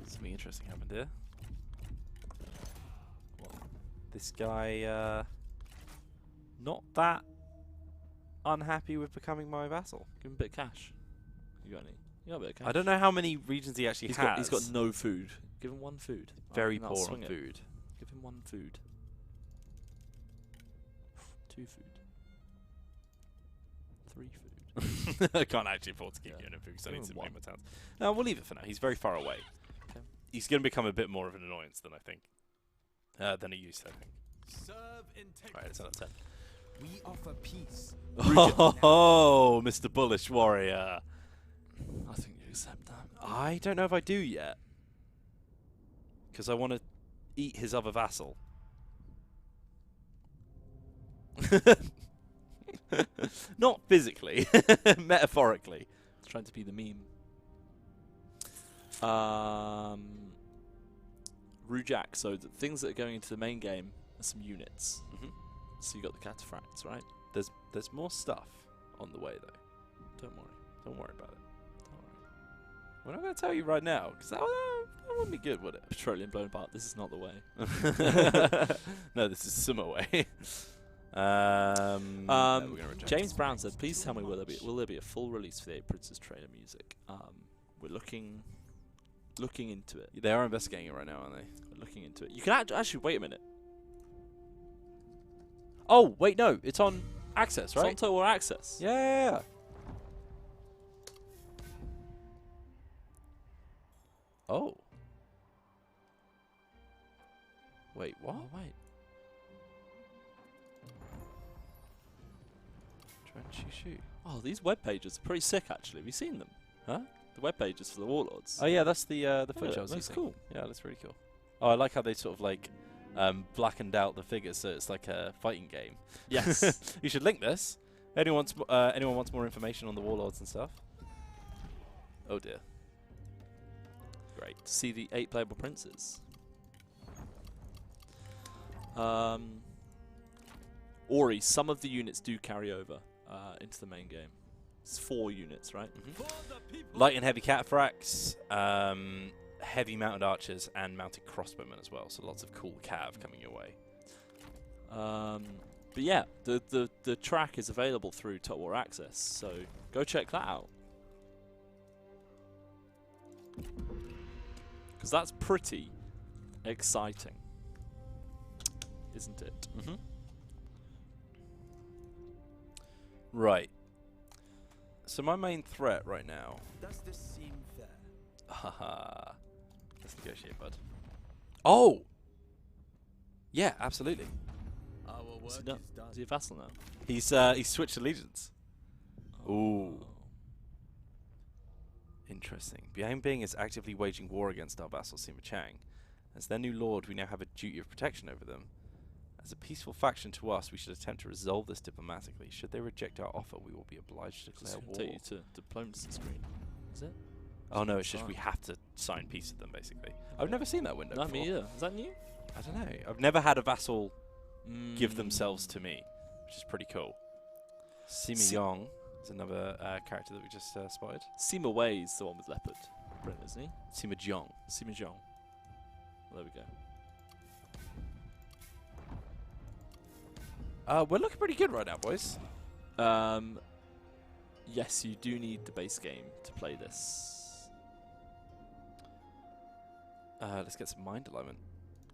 Something interesting happened here. This guy, not that unhappy with becoming my vassal. Give him a bit of cash. You got any? You got a bit of cash. I don't know how many regions he actually has. He's got no food. Give him 1 food. Very and that'll poor swing on it. food. Give him 1 food. 2 food. 3 food. I can't actually afford to keep Yeah. giving him food because I Give need to him make 1. my towns. No, we'll leave it for now. He's very far away. Okay. He's going to become a bit more of an annoyance than I think. Than he used to, I think. Serve integrity. Right, it's out of 10. We offer peace. Oh, Mr. Bullish Warrior. I think you accept that. I don't know if I do yet. Because I want to eat his other vassal. Not physically, metaphorically. Trying to be the meme. Rujak, so the things that are going into the main game are some units. So you got the cataphracts, right? There's more stuff on the way though. Don't worry. Don't worry about it. Don't worry. We're not going to tell you right now, because that wouldn't be good, would it? Petroleum blown apart. This is not the way. No, this is Sima way. James Brown said, "Please tell me will there be a full release for the 8 Princes trailer music?" We're looking into it. They are investigating it right now, aren't they? We're looking into it. You can actually wait a minute. Oh wait, no, it's on Access, right? It's on Total Access. Yeah. Oh. Wait, what? Oh, wait. Shoot. Oh, these web pages are pretty sick, actually. Have you seen them? Huh? The web pages for the Warlords. Oh yeah, that's the footage I was that's using. cool. Yeah, that's really cool. Oh, I like how they sort of like blackened out the figures, so it's like a fighting game. Yes. You should link this. Anyone wants more information on the Warlords and stuff? Oh dear. Great to see the 8 playable princes. Ori, some of the units do carry over into the main game. It's 4 units, right? Light and heavy cataphracts, heavy mounted archers, and mounted crossbowmen as well. So lots of cool cav coming your way. But yeah, the track is available through Total War Access, so go check that out. Because that's pretty exciting, isn't it? Mm-hmm. Right. So my main threat right now. Does this seem fair? Haha. Let's negotiate, bud. Oh. Yeah, absolutely. Our work Is is he, done. is he a vassal now? He's switched allegiance. Ooh. Interesting. Behind Bing is actively waging war against our vassal Sima Chang. As their new lord, we now have a duty of protection over them. As a peaceful faction to us, we should attempt to resolve this diplomatically. Should they reject our offer, we will be obliged to declare war. Take you to diplomacy screen. Is it? Oh no, it's just we have to sign peace with them, basically. I've never seen that window No, before. me either. Is that new? I don't know. I've never had a vassal give themselves to me, which is pretty cool. Sima Liang is another character that we just spotted. Sima Wei is the one with leopard print, isn't he? Sima Jiang. Sima Jiang. Well, there we go. We're looking pretty good right now, boys. Yes, you do need the base game to play this. Let's get some mind alignment,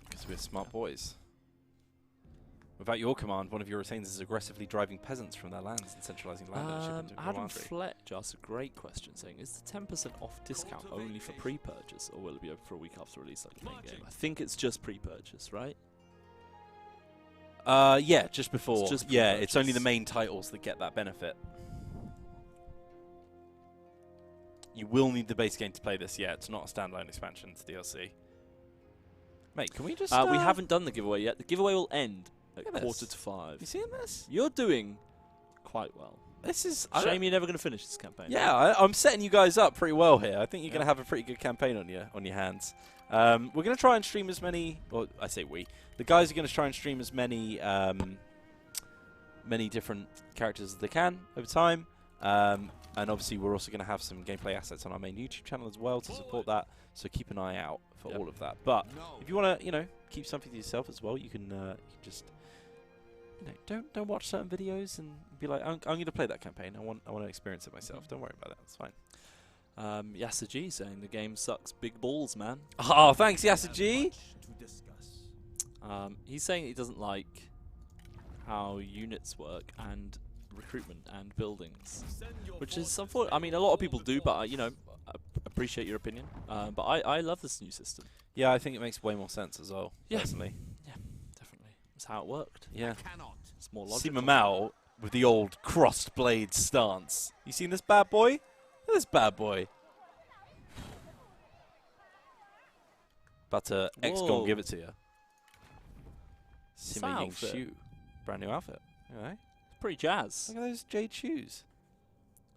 because we're smart boys. Without your command, one of your retainers is aggressively driving peasants from their lands and centralizing land ownership into Adam Guamandri. Fletch asked a great question, saying, "Is the 10% off discount only for pre-purchase, or will it be open for a week after release like the main game?" I think it's just pre-purchase, right? Yeah, just before. It's just yeah, it's only pre-purchase. the main titles that get that benefit. You will need the base game to play this. Yeah, it's not a standalone expansion. It's DLC. Mate, can we just? We haven't done the giveaway yet. The giveaway will end at Look at this. 4:45. You seeing this? You're doing quite well. This is Shame you're never going to finish this campaign. Yeah, I'm setting you guys up pretty well here. I think you're going to have a pretty good campaign on your hands. We're going to try and stream as many. Well, I say we. The guys are going to try and stream as many many different characters as they can over time. And obviously, we're also going to have some gameplay assets on our main YouTube channel as well to support that. So keep an eye out for all of that. But if you want to, keep something to yourself as well, you can just, don't watch certain videos and be like, I'm going to play that campaign. I want to experience it myself. Don't worry about that. It's fine. Yasa G saying the game sucks big balls, man. Oh, thanks, Yasa G. Much to discuss. He's saying he doesn't like how units work and recruitment and buildings, which is unfortunate. I mean, a lot of people do, but I appreciate your opinion. But I love this new system. Yeah, I think it makes way more sense as well. Yeah. Personally. Yeah, definitely. That's how it worked. Yeah. Cannot. It's more logical. Sima Mao with the old crossed blade stance. You seen this bad boy? Look at this bad boy. About to X-Gon Whoa. give it to you. This Sima Ying outfit. shoe. Brand new outfit. Alright. It's pretty jazz. Look at those jade shoes.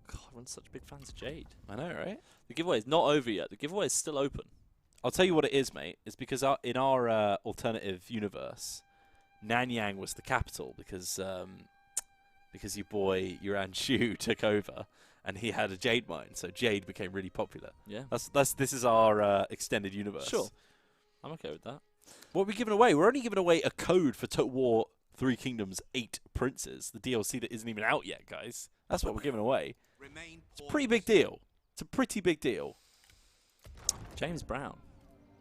God, everyone's such big fans of Jade. I know, right? The giveaway is not over yet. The giveaway is still open. I'll tell you what it is, mate. It's because in our alternative universe, Nanyang was the capital because your boy Yuan Shu took over, and he had a jade mine, so jade became really popular. Yeah. This is our extended universe. Sure. I'm okay with that. What are we giving away? We're only giving away a code for Total War 3 Kingdoms 8 Princes, the DLC that isn't even out yet, guys. That's what we're giving away. It's a pretty big deal. It's a pretty big deal. James Brown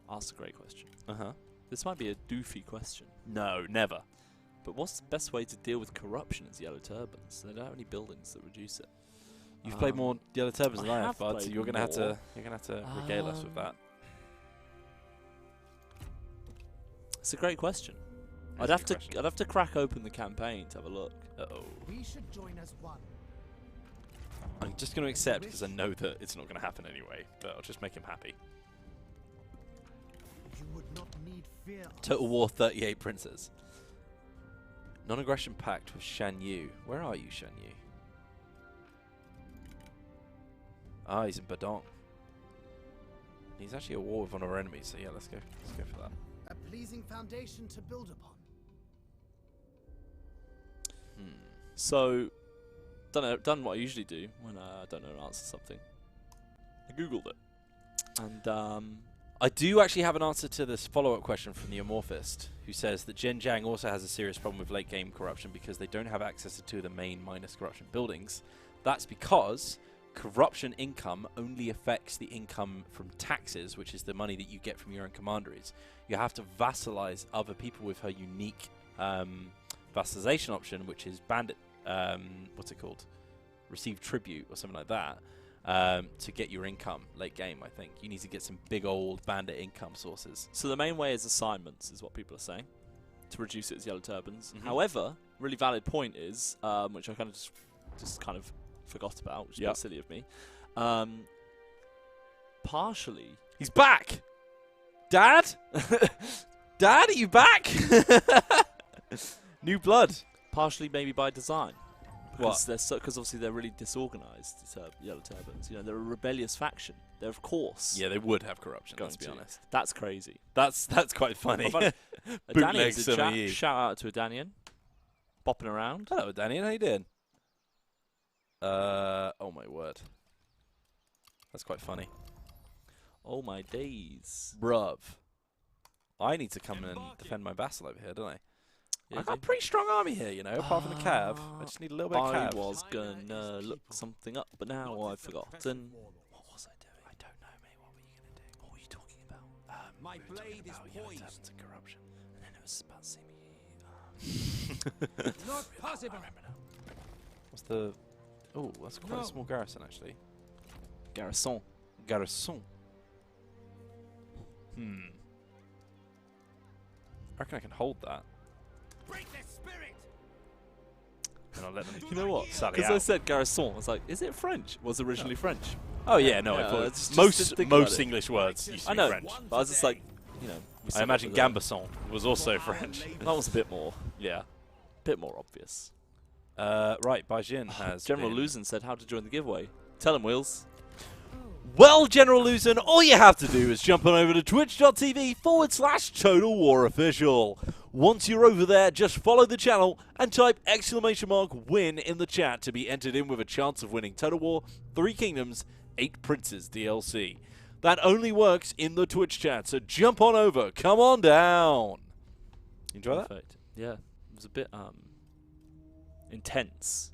asked a great question. Uh-huh. This might be a doofy question, No, never. but what's the best way to deal with corruption as Yellow Turbans? They don't have any buildings that reduce it. You've played more Yellow Turbans than I I have, have bud, so played you're gonna have more. to regale us with that. It's a great question. That's I'd a have good to question. I'd have to crack open the campaign to have a look. Uh-oh. We should join as one. I'm just going to accept because I know that it's not going to happen anyway, but I'll just make him happy. You would not need fear. Total War 38 Princes. Non-aggression pact with Shan Yu. Where are you, Shan Yu? Ah, he's in Badong. He's actually at war with one of our enemies, so yeah, let's go for that. A pleasing foundation to build upon. So, done what I usually do when I don't know an answer to something. I googled it, and I do actually have an answer to this follow-up question from the Amorphist, who says that Zhenjiang also has a serious problem with late-game corruption because they don't have access to two of the main minus corruption buildings. That's because corruption income only affects the income from taxes, which is the money that you get from your own commanderies. You have to vassalize other people with her unique vassalization option, which is bandit, what's it called? Receive tribute or something like that, to get your income late game, I think. You need to get some big old bandit income sources. so the main way is assignments, is what people are saying, to reduce it as Yellow Turbans. Mhm. However, really valid point is, which I kind of just kind of forgot about, which is a bit silly of me. Partially, He's back! Dad? Dad, are you back? New blood. partially maybe by design. What? Because obviously they're really disorganized, Yellow Turbans. You know, they're a rebellious faction. They're, of course, Yeah, they would have corruption, going let's be to. honest. That's crazy. That's quite funny. I've had Bootleg Adanian's in Sima Yi. chat. Shout out to Adanian. Bopping around. Hello, Daniel. How you doing? Oh my word. That's quite funny. Oh my days. Bruv. I need to come and defend my vassal over here, don't I? Yeah, I've got a pretty strong army here, you know, apart from the cav. I just need a little bit of I cav. was gonna look something up, but now I've forgotten. What was I doing? I don't know, mate. What were you going to do? What were you talking about? My We were talking blade is about Yellow poised. Turbans and corruption. And then it was about Sima Yi. Not possible. What's the... Oh, that's quite a small garrison, actually. Garrison. Garrison. I reckon I can hold that. Break their spirit. And I'll let them You know what? sally Because I out. said Garrison, I was like, is it French? It was originally French. Oh, yeah, no, I Yeah, thought just most didn't think about most it. English words used to I be know, French. but I was just like, you know. we I said imagine it with a- Gambasson was also French. That was a bit more Yeah. obvious. Right, Bajin has General been- Luzin said how to join the giveaway. Tell him, Wheels. Well, General Luzin, all you have to do is jump on over to twitch.tv/Total War Official. Once you're over there, just follow the channel and type !win in the chat to be entered in with a chance of winning Total War 3 Kingdoms 8 Princes DLC. That only works in the Twitch chat, so jump on over. Come on down. You enjoy that? Perfect. Yeah, it was a bit intense,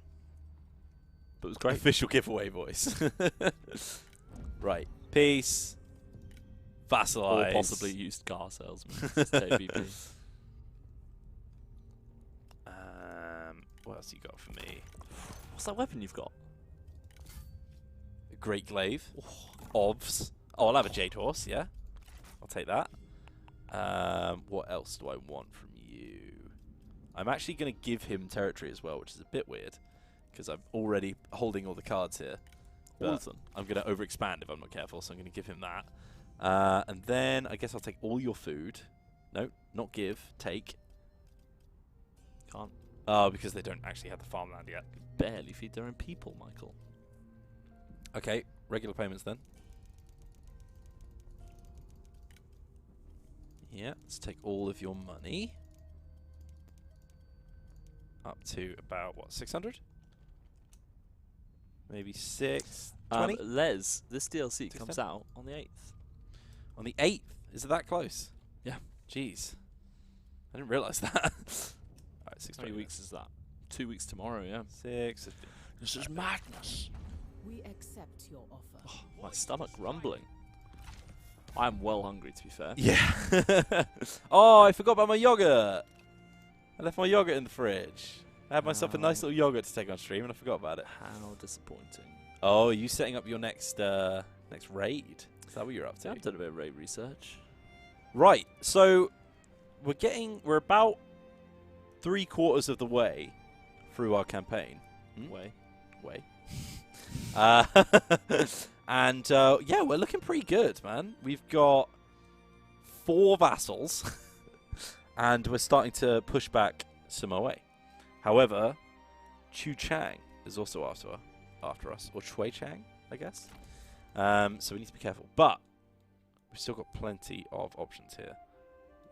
but it was great. Official giveaway voice. Right. Peace. Vassalage. Or possibly used car salesman. Just take BP. What else you got for me? What's that weapon you've got? Great Glaive. Ovs. Oh, I'll have a Jade Horse, yeah. I'll take that. What else do I want from you? I'm actually going to give him territory as well, which is a bit weird, because I'm already holding all the cards here. All But of them. I'm going to overexpand if I'm not careful, so I'm going to give him that. And then I guess I'll take all your food. No, not give. Take. Can't Oh, because they don't actually have the farmland yet. barely feed their own people, Michael. Okay, regular payments then. Yeah, let's take all of your money. Up to about, what, 600? maybe 6, 20? Les, this DLC comes 10? out on the 8th. On the 8th? Is it that close? Yeah. Jeez. I didn't realise that. Alright, 6 How many weeks is that? 2 weeks tomorrow, yeah. 6, 15. This is madness. We accept your offer. Oh, my stomach rumbling. I'm well hungry, to be fair. Yeah. Oh, I forgot about my yogurt. I left my yogurt in the fridge. I had myself a nice little yogurt to take on stream, and I forgot about it. How disappointing. Oh, are you setting up your next next raid? Is that what you're up to? Yeah, I've done a bit of raid research. Right. So we're about 3/4 of the way through our campaign. Way. And yeah, we're looking pretty good, man. We've got 4 vassals, and we're starting to push back Sima Yi. However, Chu Chang is also after us, or Shui Chang, I guess. So we need to be careful. But we've still got plenty of options here.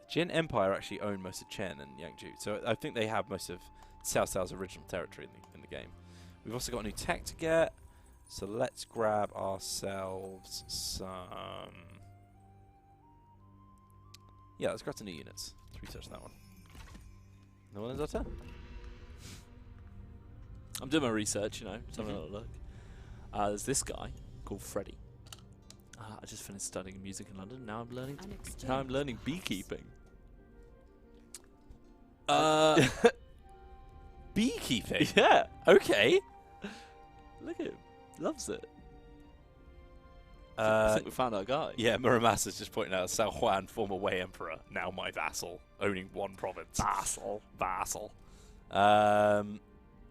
The Jin Empire actually own most of Chen and Yangju, so I think they have most of Cao Cao's original territory in the game. We've also got new tech to get, so let's grab ourselves some... Yeah, let's grab some new units. Let's research that one. No one is our turn. I'm doing my research, you know, just having a little look. There's this guy called Freddy. I just finished studying music in London. Now I'm learning beekeeping. Beekeeping? Yeah. Okay. Look at him. Loves it. I think we found our guy. Yeah, Muramasa's just pointing out Cao Huan, former Wei Emperor, now my vassal, owning 1 province. Vassal.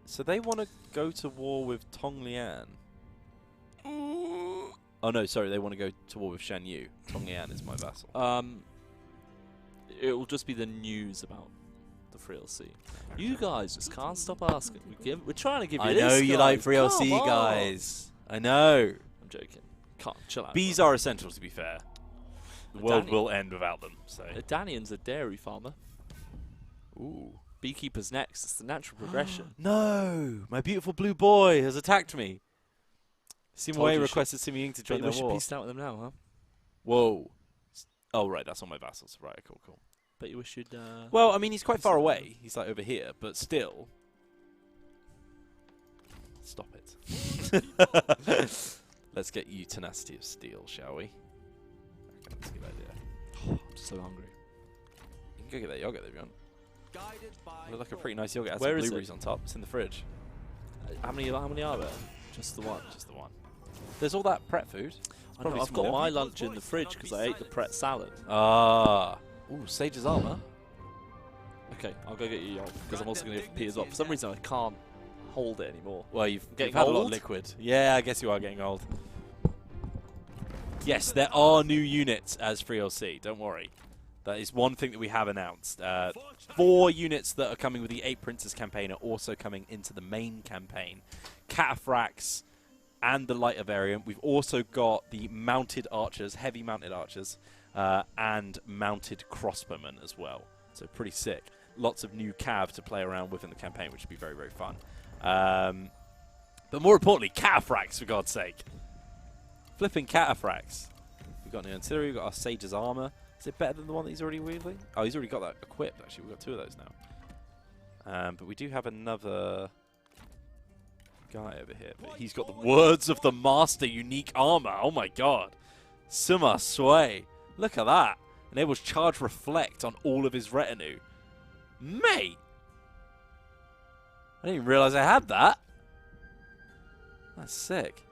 So they want to go to war with Tonglian. Oh no, sorry, they want to go to war with Shan Yu. Tonglian is my vassal. It will just be the news about the 3LC. You guys just can't stop asking. We're trying to give you I this, know you guys. like 3LC, Come on. guys. I know. I'm joking. Can't chill out. Bees are essential, to be fair. The world Danny- will end without them. So. Danian's a dairy farmer. Ooh. Beekeeper's next. It's the natural progression. No, my beautiful blue boy has attacked me. Sima Told Yi you requested Sima Ying to join We their should war. peace out with them now, huh? Whoa. Oh, right, that's on my vassals. Right, cool. Bet you we should. Well, I mean, he's quite far away. He's like over here, but still. Stop it. Let's get you Tenacity of Steel, shall we? I reckon that's a good idea. I'm so hungry. You can go get that yogurt if you want. Guided by Look like a pretty nice yogurt. It has Where some is it? blueberries on top. It's in the fridge. How many are there? Just the one. Just the one. There's all that Pret food. I know, I've got my lunch in the fridge because I ate the Pret salad. Ah. Ooh, Sage's armor. Okay, I'll go get you yogurt because I'm also going to go for pee as well. For some reason, I can't hold it anymore. Well, you've Getting had a lot of old? liquid. Yeah, I guess you are getting old. Yes, there are new units as 3LC. Don't worry. That is one thing that we have announced. 4 units that are coming with the 8 Princes campaign are also coming into the main campaign. Cataphracts and the lighter variant. We've also got the mounted archers, heavy mounted archers, and mounted crossbowmen as well. So pretty sick. Lots of new cav to play around with in the campaign, which would be very, very fun. But more importantly, cataphracts, for God's sake. Flipping cataphracts. We've got new artillery, we've got our Sage's armor. Is it better than the one that he's already wielding? Oh, he's already got that equipped, actually. We've got 2 of those now. But we do have another guy over here. But he's got the Words of the Master unique armor. Oh my god. Sima Sway. Look at that. Enables charge reflect on all of his retinue. Mate! I didn't even realize I had that. That's sick.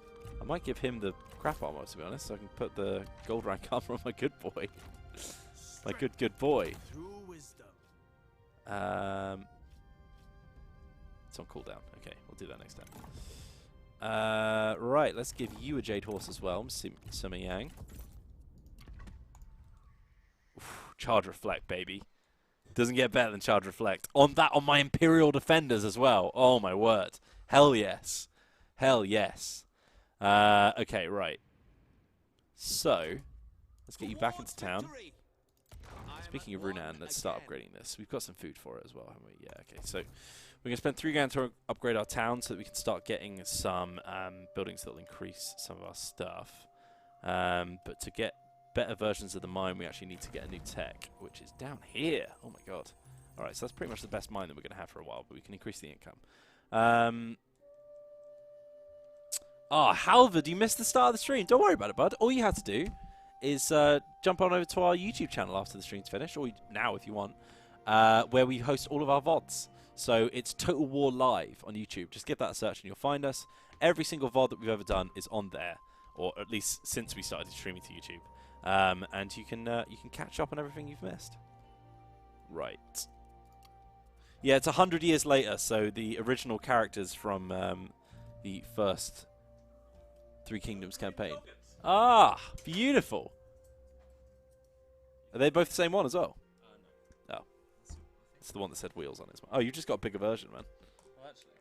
I might give him the crap armor, to be honest, so I can put the gold rank armor on my good boy. My good boy. Through wisdom. It's on cooldown. Okay, we'll do that next time. Right, let's give you a Jade Horse as well, Sima Yang. Oof, Charge Reflect, baby. Doesn't get better than Charge Reflect. On my Imperial Defenders as well. Oh, my word. Hell yes. Hell yes. Okay, right. So, let's get you back into town. Speaking of Runan, let's start upgrading this. We've got some food for it as well, haven't we? Yeah, okay. So, We're going to spend 3 grand to upgrade our town so that we can start getting some buildings that will increase some of our stuff. But to get better versions of the mine, we actually need to get a new tech, which is down here. Oh my god. Alright, so that's pretty much the best mine that we're going to have for a while, but we can increase the income. Halvard, you missed the start of the stream. Don't worry about it, bud. All you have to do is jump on over to our YouTube channel after the stream's finished, or now if you want, where we host all of our VODs. So it's Total War Live on YouTube. Just give that a search and you'll find us. Every single VOD that we've ever done is on there, or at least since we started streaming to YouTube. And you can catch up on everything you've missed. Right. Yeah, it's 100 years later, so the original characters from the first Three Kingdoms campaign. Ah, beautiful. Are they both the same one as well? No. Oh. It's the one that said wheels on it. Oh, you just got a bigger version, man. Well, actually.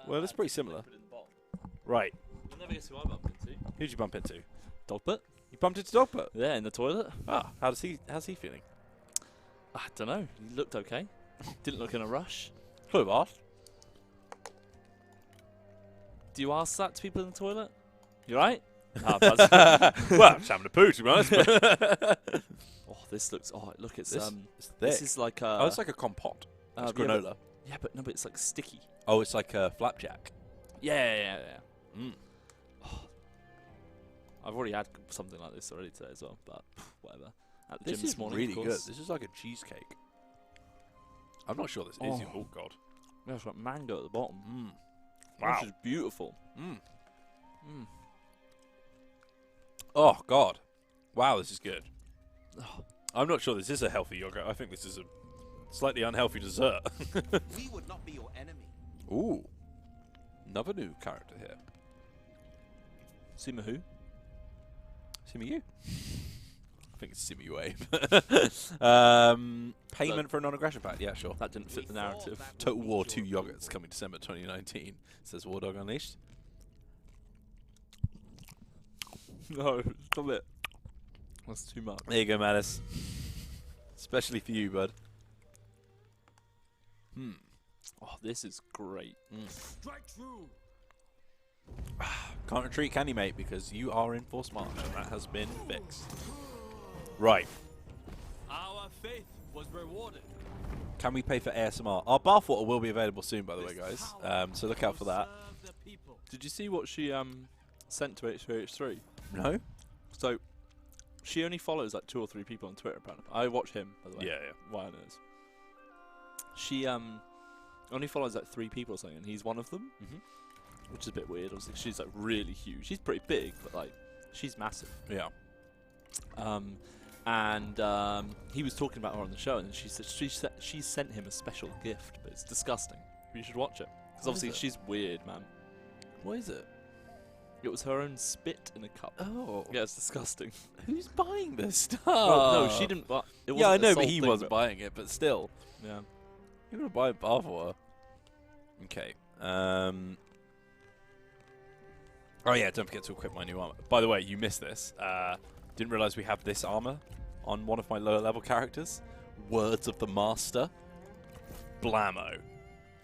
Well, it's pretty similar. Right. You'll never guess who I bumped into. Who'd you bump into? Dogbutt. You bumped into Dogbutt? Yeah, in the toilet. Ah, how's he feeling? I don't know. He looked okay. Didn't look in a rush. Could have asked. Do you ask that to people in the toilet? You right? Well, I'm just having a poo, to be honest. Oh, this looks. Oh, look, it's it's thick. This is like a. Oh, it's like a compote. It's granola. Yeah, but no, but it's like sticky. Oh, it's like a flapjack. Yeah. Mm. Oh, I've already had something like this already today as well, but whatever. At the This gym is this morning, really of good. course. This is like a cheesecake. I'm not sure this is. Oh. Oh god. Yeah, it's got mango at the bottom. Mm. Wow. This is beautiful. Mm. Mm. Oh god. Wow, this is good. Oh. I'm not sure this is a healthy yogurt. I think this is a slightly unhealthy dessert. We would not be your enemy. Ooh. Another new character here. Sima who? Sima Yi. I think it's Sima Yi. Payment for a non-aggression pact. Yeah, sure. That didn't fit the narrative. Total War 2 yogurts coming December 2019. Says War Dog Unleashed. No, stop it. That's too much. There you go, Mattis. Especially for you, bud. Oh, this is great. Strike true. Can't retreat, can you, mate? Because you are in force march, and that has been fixed. Right. Our faith was rewarded. Can we pay for ASMR? Our bathwater will be available soon, by the way, guys. So look out for that. Did you see what she sent to H3H3? No? So, she only follows like 2 or 3 people on Twitter, apparently. I watch him, by the way. Yeah. Why on earth? She only follows like 3 people or something, and he's one of them. Which is a bit weird. Obviously, she's like really huge. She's pretty big, but like she's massive. Yeah. And he was talking about her on the show, and she said she sent him a special gift, but it's disgusting. You should watch it because What obviously is it? she's weird, man. What is it? It was her own spit in a cup. Oh. Yeah, it's disgusting. Who's buying this stuff? Well, no, she didn't buy. It Yeah, I wasn't a know, but sold he thing, wasn't buying it, but still. Yeah. You're going to buy bathwater. Okay. Oh yeah, don't forget to equip my new armor. By the way, you missed this. Didn't realize we have this armor on one of my lower level characters. Words of the Master. Blammo.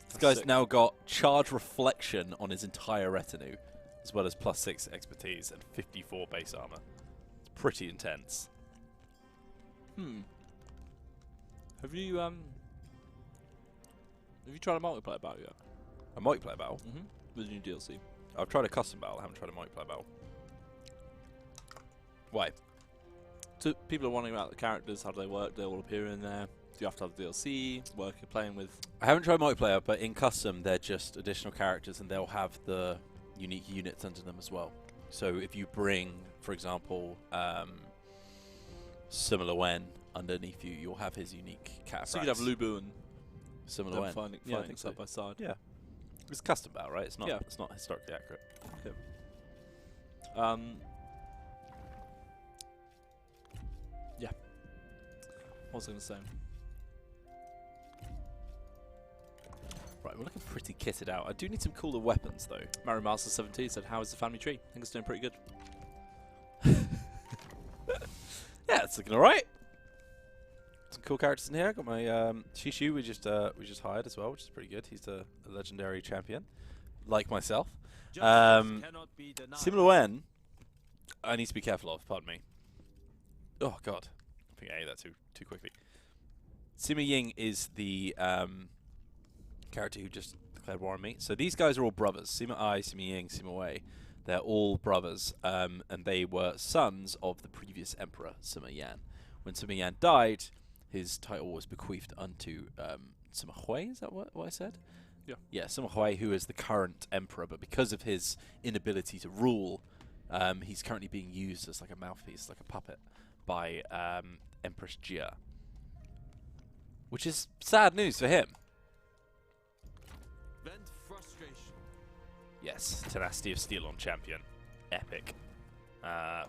This guy's sick. now got charge reflection on his entire retinue, as well as +6 expertise and 54 base armor. It's pretty intense. Have you tried a multiplayer battle yet? A multiplayer battle? With the new DLC. I've tried a custom battle, I haven't tried a multiplayer battle. Why? So people are wondering about the characters, how do they work, they all appear in there. Do you have to have the DLC, work you're playing with? I haven't tried multiplayer, but in custom, they're just additional characters, and they'll have the unique units under them as well. So if you bring, for example, Sima Liang underneath you, you'll have his unique cataphracts. So you could have Lubu and Sima them Liang. fighting Yeah, I think so. side by side. Yeah, it's custom battle, right? It's not. Yeah. It's not historically accurate. Yeah. What was I going to say? Right, we're looking pretty kitted out. I do need some cooler weapons, though. Mario Master 17 said, "How is the family tree?" I think it's doing pretty good. Yeah, it's looking all right. Some cool characters in here. I got my Shishu. We just hired as well, which is pretty good. He's a legendary champion, like myself. Cannot be denied. Sima Liang, I need to be careful of. Pardon me. Oh God, I think I ate that too quickly. Sima Ying is the character who just declared war on me. So these guys are all brothers. Sima Yi, Sima Ying, Sima Wei. They're all brothers, and they were sons of the previous emperor, Sima Yan. When Sima Yan died, his title was bequeathed unto Sima Hui. Is that what I said? Yeah. Yeah, Sima Hui, who is the current emperor, but because of his inability to rule, he's currently being used as like a mouthpiece, like a puppet, by Empress Jia. Which is sad news for him. Vent frustration. Yes, Tenacity of Steel on champion. Epic.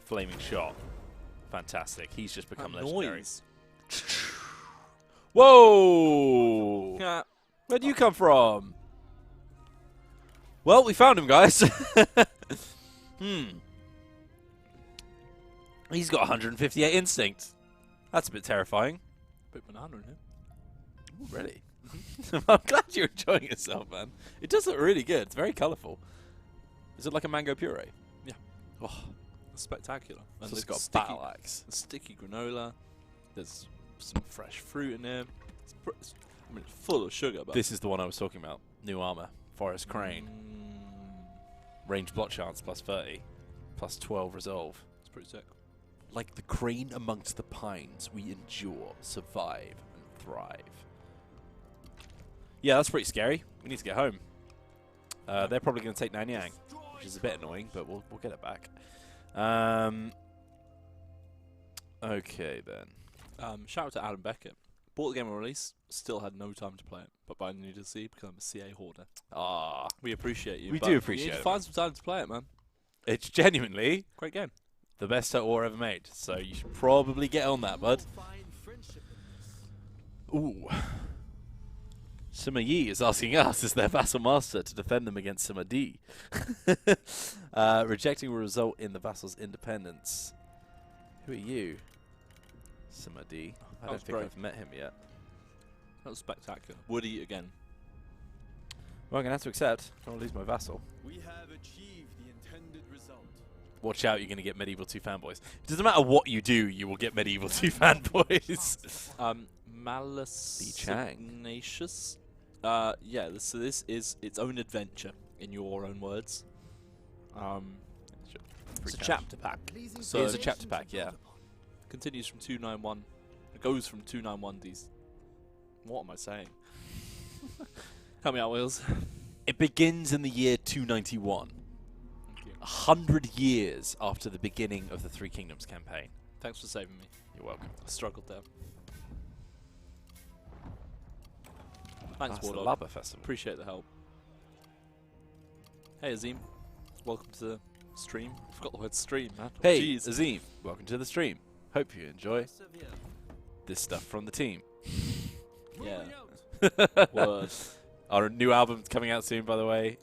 Flaming Shot. Fantastic. He's just become That legendary. noise. Whoa! Yeah. Where'd you come from? Well, we found him, guys. He's got 158 instinct. That's a bit terrifying. Bit banana in here. Ooh, really? I'm glad you're enjoying yourself, man. It does look really good. It's very colourful. Is it like a mango puree? Yeah. Oh, It's spectacular. so And it's the got a sticky, battle axe. sticky granola. There's some fresh fruit in there. It's full of sugar. But This is the one I was talking about. New armor. Forest Crane. Range block chance plus 30. Plus 12 resolve. It's pretty sick. Like the crane amongst the pines, we endure, survive, and thrive. Yeah, that's pretty scary. We need to get home. They're probably going to take Nanyang, which is a bit annoying, but we'll get it back. Okay, then. Shout out to Adam Beckett. Bought the game on release, still had no time to play it, but by new DLC because I'm a CA hoarder. Ah, We appreciate you. We but do you appreciate need to it, find some time to play it, man. it's genuinely Great game. the best Total War ever made, so you should probably get on that, bud. Find friendship in this. Ooh. Sima Yi is asking us as their vassal master to defend them against Sima Di. Rejecting will result in the vassal's independence. Who are you? Sima Di. I don't was think great. I've met him yet. That was spectacular. Woody again. Well, I'm going to have to accept. I don't want to lose my vassal. We have achieved the intended result. Watch out, you're going to get Medieval 2 fanboys. It doesn't matter what you do, you will get Medieval 2 fanboys. Malicinacious. Yeah. So this is its own adventure, in your own words. It's a chapter pack. So Here's a chapter pack, yeah. continues from 291. It goes from 291Ds. What am I saying? Help me out, Wheels. It begins in the year 291. Thank you. 100 years after the beginning of the Three Kingdoms campaign. Thanks for saving me. You're welcome. I struggled there. Thanks, That's the Warlord. Lava Festival. Appreciate the help. Hey, Azim. Welcome to the stream. I forgot the word stream, man. Hey, Jeez. Azim, welcome to the stream. Hope you enjoy Persevere. this stuff from the team. Yeah. Moving out. Word. Our new album's coming out soon, by the way.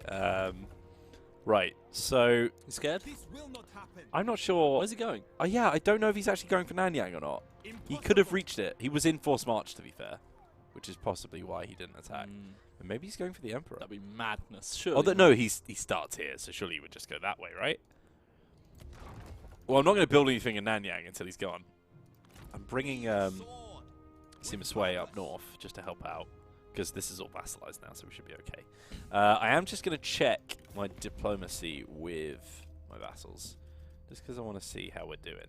Right, so You scared? This will not happen. I'm not sure. Where's he going? Yeah, I don't know if he's actually going for Nanyang or not. He could have reached it. He was in Force March, to be fair, which is possibly why he didn't attack. And maybe he's going for the Emperor. That'd be madness. Sure. Although no, he starts here, so surely he would just go that way, right? Well, I'm not going to build anything in Nanyang until he's gone. I'm bringing Sima Sui up north just to help out, because this is all vassalized now, so we should be okay. I am just going to check my diplomacy with my vassals, just because I want to see how we're doing.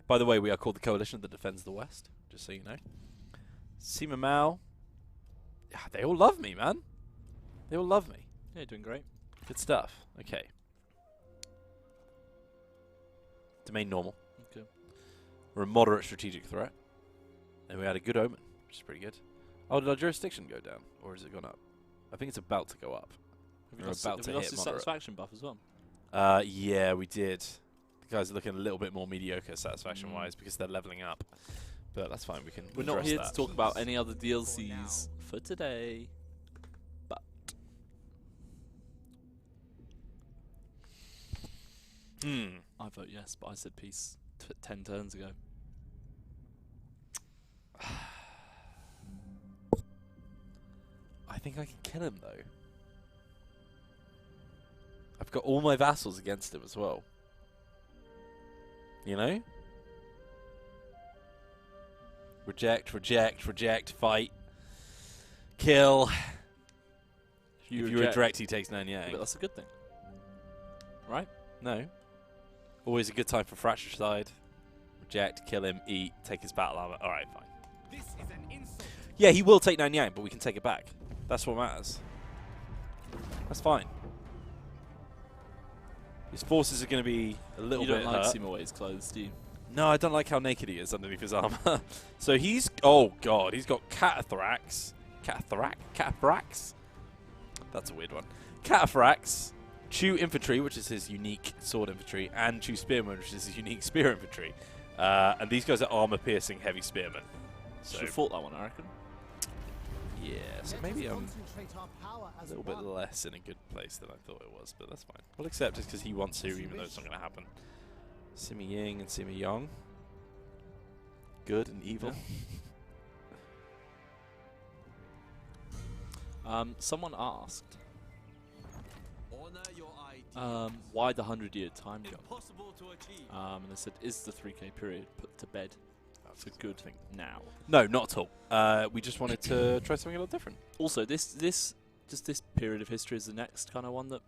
By the way, we are called the Coalition that Defends the West, just so you know. Sima Mao, yeah, they all love me, man. They all love me. Yeah, you're doing great. Good stuff. Okay. Domain normal. Okay. We're a moderate strategic threat. And we had a good omen, which is pretty good. Oh, did our jurisdiction go down? Or has it gone up? I think it's about to go up. Have you We're lost, about have to you lost hit your moderate. satisfaction buff as well? Yeah, we did. The guys are looking a little bit more mediocre satisfaction-wise because they're leveling up. But that's fine. We can We're not address here that. to talk about any other DLCs for today. But I vote yes, but I said peace 10 turns ago. think I can kill him, though. I've got all my vassals against him as well. You know? Reject, reject, reject, fight. Kill. If you reject, he takes Nanyang. But that's a good thing. Right? No. Always a good time for fratricide. Reject, kill him, eat, take his battle armor. Alright, fine. This is an insult. Yeah, he will take Nanyang, but we can take it back. That's what matters. That's fine. His forces are going to be a little bit You don't like hurt. Sima Yi's clothes, do you? No, I don't like how naked he is underneath his armor. So he's... Oh, God. He's got Cataphrax. Cataphrax? That's a weird one. Cataphrax, Chew Infantry, which is his unique sword infantry, and Chew Spearmen, which is his unique spear infantry. And these guys are armor-piercing heavy spearmen. So Should have fought that one, I reckon. yeah, so Let maybe us I'm concentrate our power a as little bit one. less in a good place than I thought it was, but that's fine. We'll accept it because he wants to, even though it's not going to happen. Sima Ying and Sima Yang. Good and evil. Someone asked Honor your ideals. why the 100-year time jump. Impossible to achieve. And they said, is the 3K period put to bed for good now? No, not at all. We just wanted to try something a little different. Also, this period of history is the next kind of one that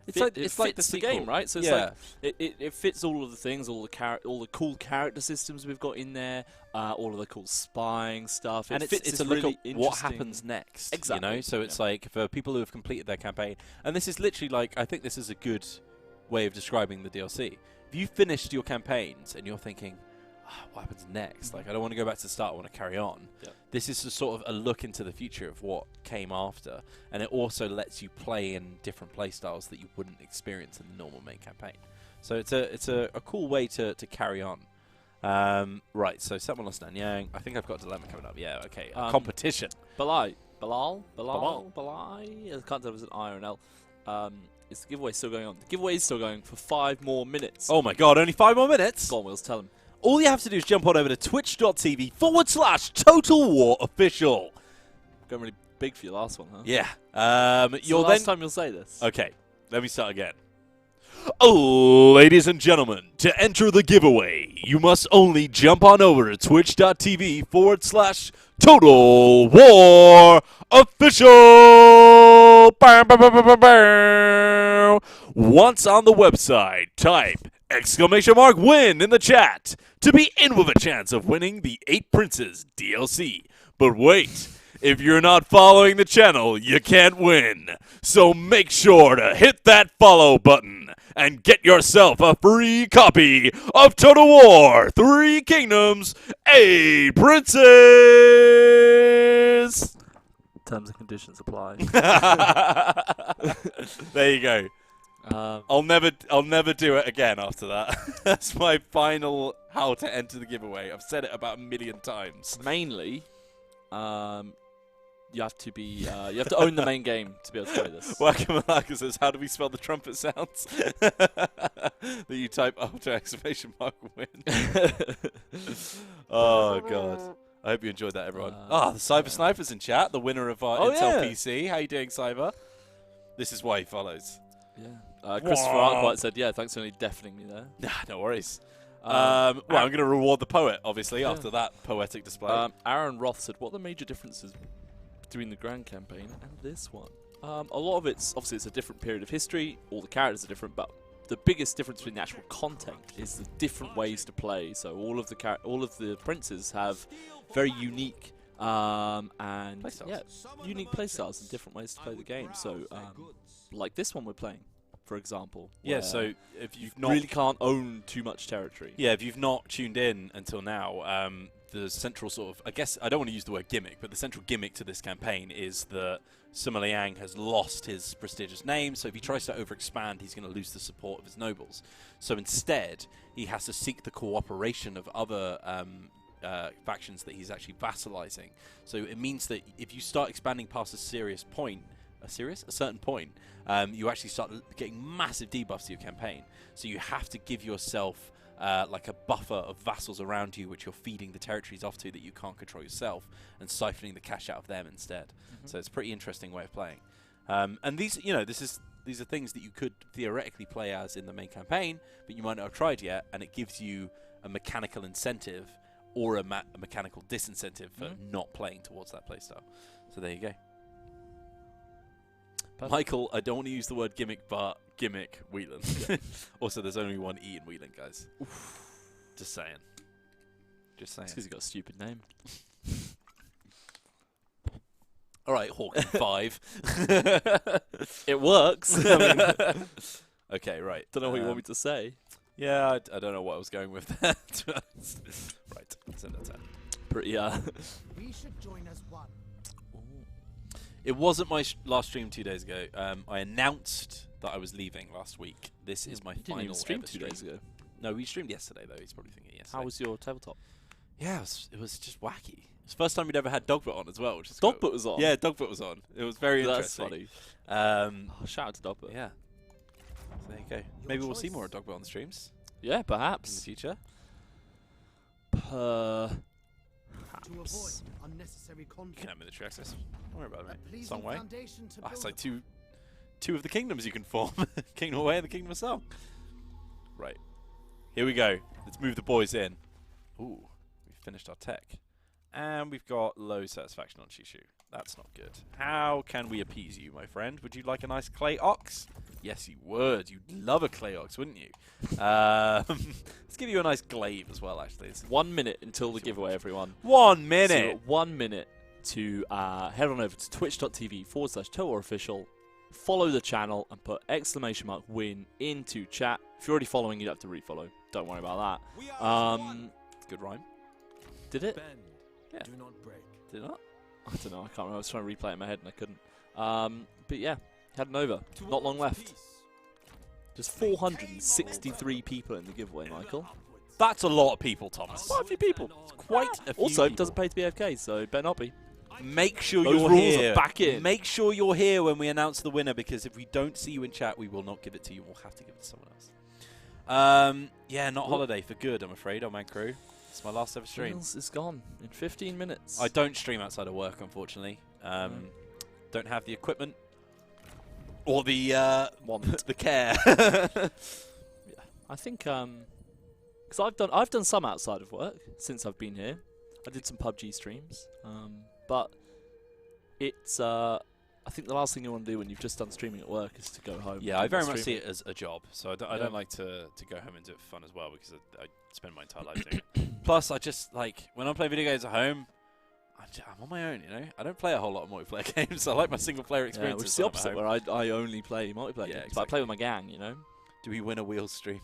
It's like the fits the game, sequel. right? So it's Yeah. like it fits all of the things, all the cool character systems we've got in there, all of the cool spying stuff. And it it's fits a this look really at what interesting- happens next. Exactly, You know, so it's like for people who have completed their campaign, and this is literally like I think this is a good way of describing the DLC. If you finished your campaigns and you're thinking, what happens next? Like I don't want to go back to the start. I want to carry on. Yep. This is a sort of a look into the future of what came after, and it also lets you play in different play styles that you wouldn't experience in the normal main campaign. So it's a cool way to carry on. Right, so someone lost Nanyang. I think I've got a dilemma coming up. Yeah, okay. Competition. Balai. Balal. I can't tell if it's an I or an L. Is the giveaway still going on? The giveaway is still going for 5 more minutes. Oh my god, only 5 more minutes? Go on, Wills, tell him. All you have to do is jump on over to twitch.tv/Total War Official. Going really big for your last one, huh? Yeah. It's the last time you'll say this. Okay, let me start again. Oh, ladies and gentlemen, to enter the giveaway, you must only jump on over to twitch.tv/Total War Official. Once on the website, type !win in the chat to be in with a chance of winning the 8 Princes DLC. But wait, if you're not following the channel, you can't win. So make sure to hit that follow button and get yourself a free copy of Total War 3 Kingdoms, 8 Princes. Terms and conditions apply. There you go. I'll never do it again after that. That's my final how to enter the giveaway. I've said it about 1 million times. Mainly, you have to be you have to own the main game to be able to play this. Welcome Malaka says, how do we spell the trumpet sounds? That you type after !win. Oh god. I hope you enjoyed that, everyone. The Cyber Sniper's in chat, the winner of our Intel PC. How you doing, Cyber? This is why he follows. Yeah. Christopher Arkwright said, yeah, thanks for only deafening me there. Nah, no worries. Well, I'm going to reward the poet, obviously, Yeah. after that poetic display. Aaron Roth said, what are the major differences between the Grand Campaign and this one? A lot of it's, obviously, it's a different period of history. All the characters are different, but the biggest difference between the actual content is the different ways to play. So all of the princes have very unique and unique playstyles and different ways to play the game. So like this one we're playing, for example. Yeah, so if you've not really can't own too much territory. Yeah, if you've not tuned in until now, the central sort of, I guess, I don't want to use the word gimmick, but the central gimmick to this campaign is that Sima Liang has lost his prestigious name, so if he tries to overexpand, he's going to lose the support of his nobles. So instead, he has to seek the cooperation of other factions that he's actually vassalizing. So it means that if you start expanding past a certain point, you actually start getting massive debuffs to your campaign. So you have to give yourself like a buffer of vassals around you, which you're feeding the territories off to that you can't control yourself, and siphoning the cash out of them instead. So it's a pretty interesting way of playing. And these, these are things that you could theoretically play as in the main campaign, but you might not have tried yet, and it gives you a mechanical incentive or a mechanical disincentive for not playing towards that playstyle. So there you go. Perfect. Michael, I don't want to use the word gimmick, but gimmick Wheatland. Also, there's only one E in Wheatland, guys. Oof. Just saying. Just saying. It's because he's got a stupid name. All right, Hawking 5. It works. I mean, okay, right. Don't know what you want me to say. Yeah, I don't know what I was going with there, to be honest. Right, 10 out of 10. Pretty, We should join as one. It wasn't my last stream 2 days ago. I announced that I was leaving last week. This is my final didn't even stream ever 2 days ago. No, we streamed yesterday, though. He's probably thinking yesterday. How was your tabletop? Yeah, it was just wacky. It's the first time we'd ever had Dogbot on as well. Which is Dogbot was on? Yeah, Dogbot was on. It was very That's interesting. funny. Shout out to Dogbot. Yeah. So there you go. Maybe we'll see more of Dogbot on the streams Yeah, in perhaps. the future. To avoid unnecessary You conflict. can have military access. Don't worry about A it, mate. pleasing Some way. foundation to It's build like upon. two of the kingdoms you can form. Kingdom Away and the Kingdom of Song. Right. Here we go. Let's move the boys in. Ooh, we've finished our tech. And we've got low satisfaction on Shishu. That's not good. How can we appease you, my friend? Would you like a nice clay ox? Yes, you would. You'd love a clay ox, wouldn't you? Let's give you a nice glaive as well, actually. It's 1 minute until the giveaway, everyone. 1 So minute! you've got 1 minute to head on over to twitch.tv/TotalOfficial, follow the channel, and put !win into chat. If you're already following, you'd have to refollow. Don't worry about that. Good rhyme. Did it? Bend. Yeah. Do not break. Did it not? I don't know. I can't remember. I was trying to replay it in my head and I couldn't. But yeah, heading over. Not long left. Just 463 people in the giveaway, Michael. That's a lot of people, Thomas. Quite a few people. Quite a few Also, it people. doesn't pay to be AFK, so it better not be. Make sure Those you're rules here. are back in. Make sure you're here when we announce the winner, because if we don't see you in chat, we will not give it to you. We'll have to give it to someone else. Yeah, not holiday for good, I'm afraid, on my crew. It's my last ever stream. Wheels is gone in 15 minutes. I don't stream outside of work, unfortunately. Don't have the equipment or the the care. I think because I've done some outside of work since I've been here. I did some PUBG streams, but it's I think the last thing you want to do when you've just done streaming at work is to go home. Yeah, I very much see it as a job, so I don't like to go home and do it for fun as well, because I spend my entire life doing it. Plus, I just like when I play video games at home. I'm on my own, you know. I don't play a whole lot of multiplayer games. I like my single-player experience. Which is the opposite, where I only play multiplayer games. Exactly. But I play with my gang, you know. Do we win a wheel stream?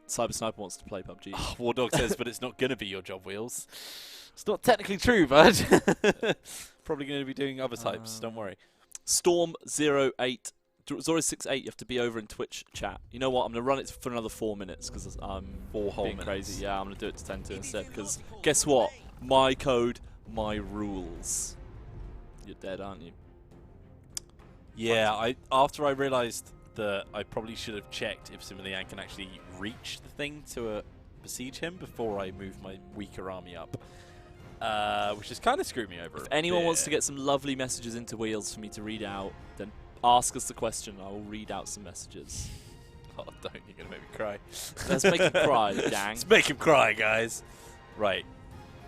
Cyber Sniper wants to play PUBG. Oh, Wardog says, but it's not going to be your job, Wheels. It's not technically true, bud. Probably going to be doing other types. Don't worry. Storm08. Zoro68, you have to be over in Twitch chat. You know what? I'm going to run it for another 4 minutes because I'm 4 whole being minutes. crazy. Yeah, I'm going to do it to 10 to instead because guess what? My code, my rules. You're dead, aren't you? Yeah, after I realised that I probably should have checked if Sima Liang can actually reach the thing to besiege him before I move my weaker army up. Which has kind of screwed me over. If anyone wants to get some lovely messages into Wheels for me to read out, then ask us the question. I will read out some messages. Oh, don't. You're going to make me cry. Let's make him cry, gang. Let's make him cry, guys. Right.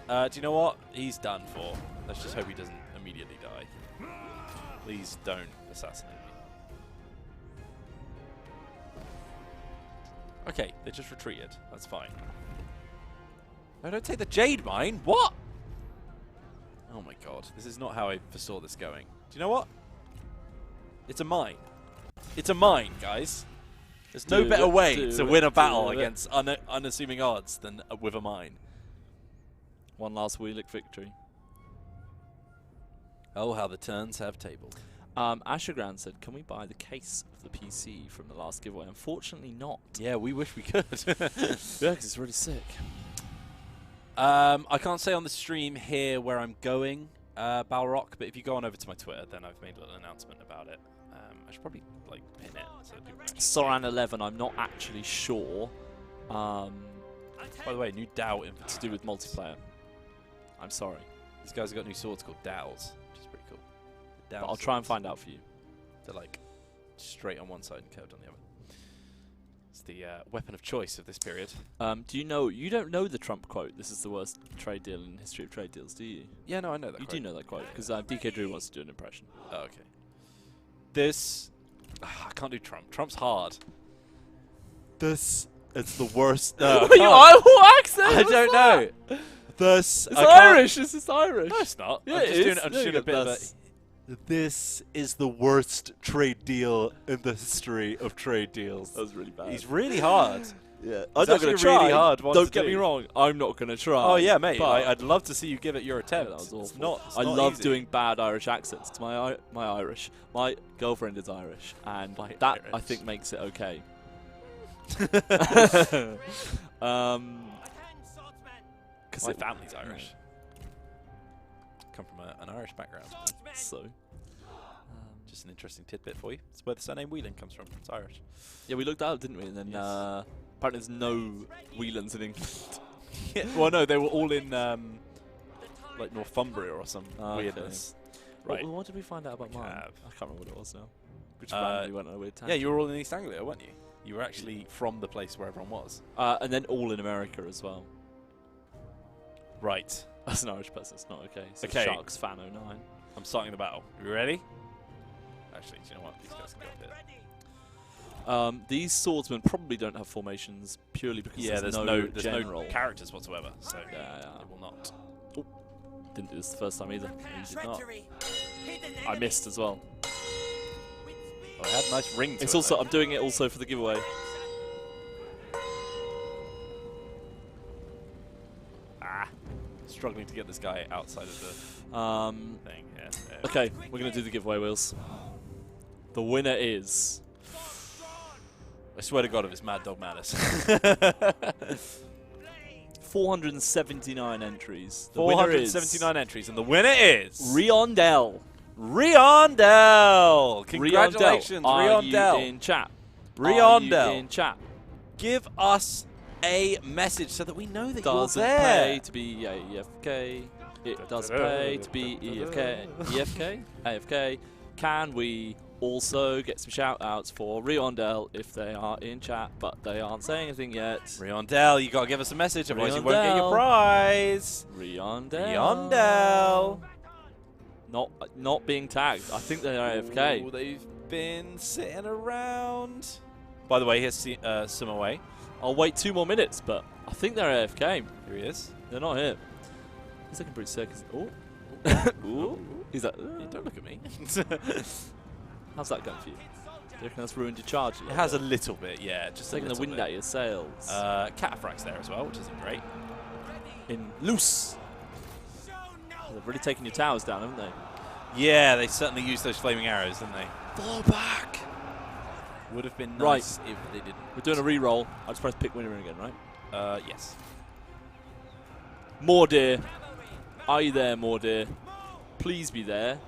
Do you know what? He's done for. Let's just hope he doesn't immediately die. Please don't assassinate me. Okay, they just retreated. That's fine. No, don't take the jade mine. What? Oh my god. This is not how I foresaw this going. Do you know what? It's a mine. It's a mine, guys. There's no better way to win a battle against unassuming odds than with a mine. One last Wheelik victory. Oh, how the turns have tabled. Asherground said, can we buy the case of the PC from the last giveaway? Unfortunately not. Yeah, we wish we could. Yeah, because it's really sick. I can't say on the stream here where I'm going, Balrock, but if you go on over to my Twitter, then I've made a little announcement about it. I should probably like pin it so people know. Soran 11, I'm not actually sure. By the way, new Dao infantry To do with multiplayer. I'm sorry. These guys have got new swords called Daos, which is pretty cool. The Dao But I'll try and swords. find out for you. They're like straight on one side and curved on the other. It's the weapon of choice of this period. Do you know? You don't know the Trump quote. This is the worst trade deal in the history of trade deals, do you? Yeah, no, I know that. You quote. do know that quote because DK Drew wants to do an impression. Oh, okay. This, I can't do Trump. Trump's hard. This, it's the worst. No, What accent? I don't know. This, It's Irish. This is Irish. No, it's not. Yeah, I'm just it doing, is. I'm just Yeah, doing a bit of that's- a. This is the worst trade deal in the history of trade deals. That was really bad. He's really hard. Yeah, It's I'm not going actually to try. really hard one Don't to get me do. wrong. I'm not going to try. Oh yeah, mate. But I'd love to see you give it your yeah, attempt. that was awful. It's not. It's I not love easy. doing bad Irish accents. It's my Irish. My girlfriend is Irish, and My that I Irish. think makes it okay. Because My family's Irish. Come from an Irish background. So Just an interesting tidbit for you. It's where the surname Whelan comes from. It's Irish. yeah, we looked out, didn't we? And then Yes. apparently there's no Whelans in England. Yeah, well, no, they were all in like Northumbria or some Okay. weirdness. Right. What did we find out about mine? Cab. I can't remember what it was now. Which Uh, randomly went on a weird Yeah, tangent. you were all in East Anglia, weren't you? You were actually from the place where everyone was. And then all in America as well. Right. As an Irish person, it's not okay. So Okay. Sharks fan 09. I'm starting the battle. You ready? Actually, do you know what? These guys can go up here. These swordsmen probably don't have formations purely because Yeah, there's there's no no general. characters whatsoever, so Yeah. it will not. Didn't do this the first time either. You did not. I missed as well. Oh, it had a nice ring to It's it. also though. I'm doing it also for the giveaway. Struggling to get this guy outside of the thing. Yeah. Okay, we're gonna do the giveaway wheels. The winner is I swear to God, if it's Mad Dog Madness. 479 entries. The winner is 479 entries, and the winner is Riondell. Riondell. Congratulations, Are you Riondell. in chat? Are you Riondell. in chat? Give us a message so that we know that Doesn't you're there. pay to be AFK. It does pay to be EFK. EFK? AFK. Can we also get some shout outs for Riondell if they are in chat, but they aren't saying anything yet? Riondell, you gotta give us a message, otherwise you won't get your Riondell. prize. Riondell. Riondell. Not being tagged. I think they're AFK. Ooh, they've been sitting around. By the way, here's Sima Yi. I'll wait 2 more minutes, but I think they're AFK. Here he is. They're not here. He's looking pretty sick. Oh. Ooh. He's like, Yeah, don't look at me. how's that going for you? Do you reckon that's ruined your charge? It has a little bit, yeah. Just taking a the little wind bit. out of your sails. Cataphract's there as well, which isn't great. In loose. They've really taken your towers down, haven't they? Yeah, they certainly used those flaming arrows, didn't they? Fall back. Would have been Right. nice if they didn't. We're doing a re-roll. I just press pick winner again, right? Yes. Mordir. Are you there, Mordir? Please be there.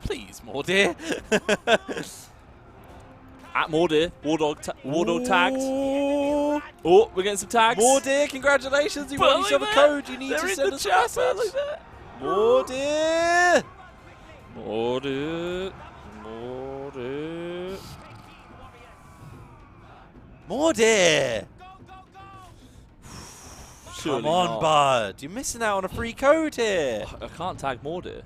Please, more dear. At Mordir. Wardog tagged. Ooh. Oh, we're getting some tags. More dear, congratulations. You But won look yourself a at code. You need They're to in send the us chat, a man, message. look at that. More dear. Mordir. Mordir. More dear. Surely Come on, not. bud. You're missing out on a free code here. I can't tag Mordir.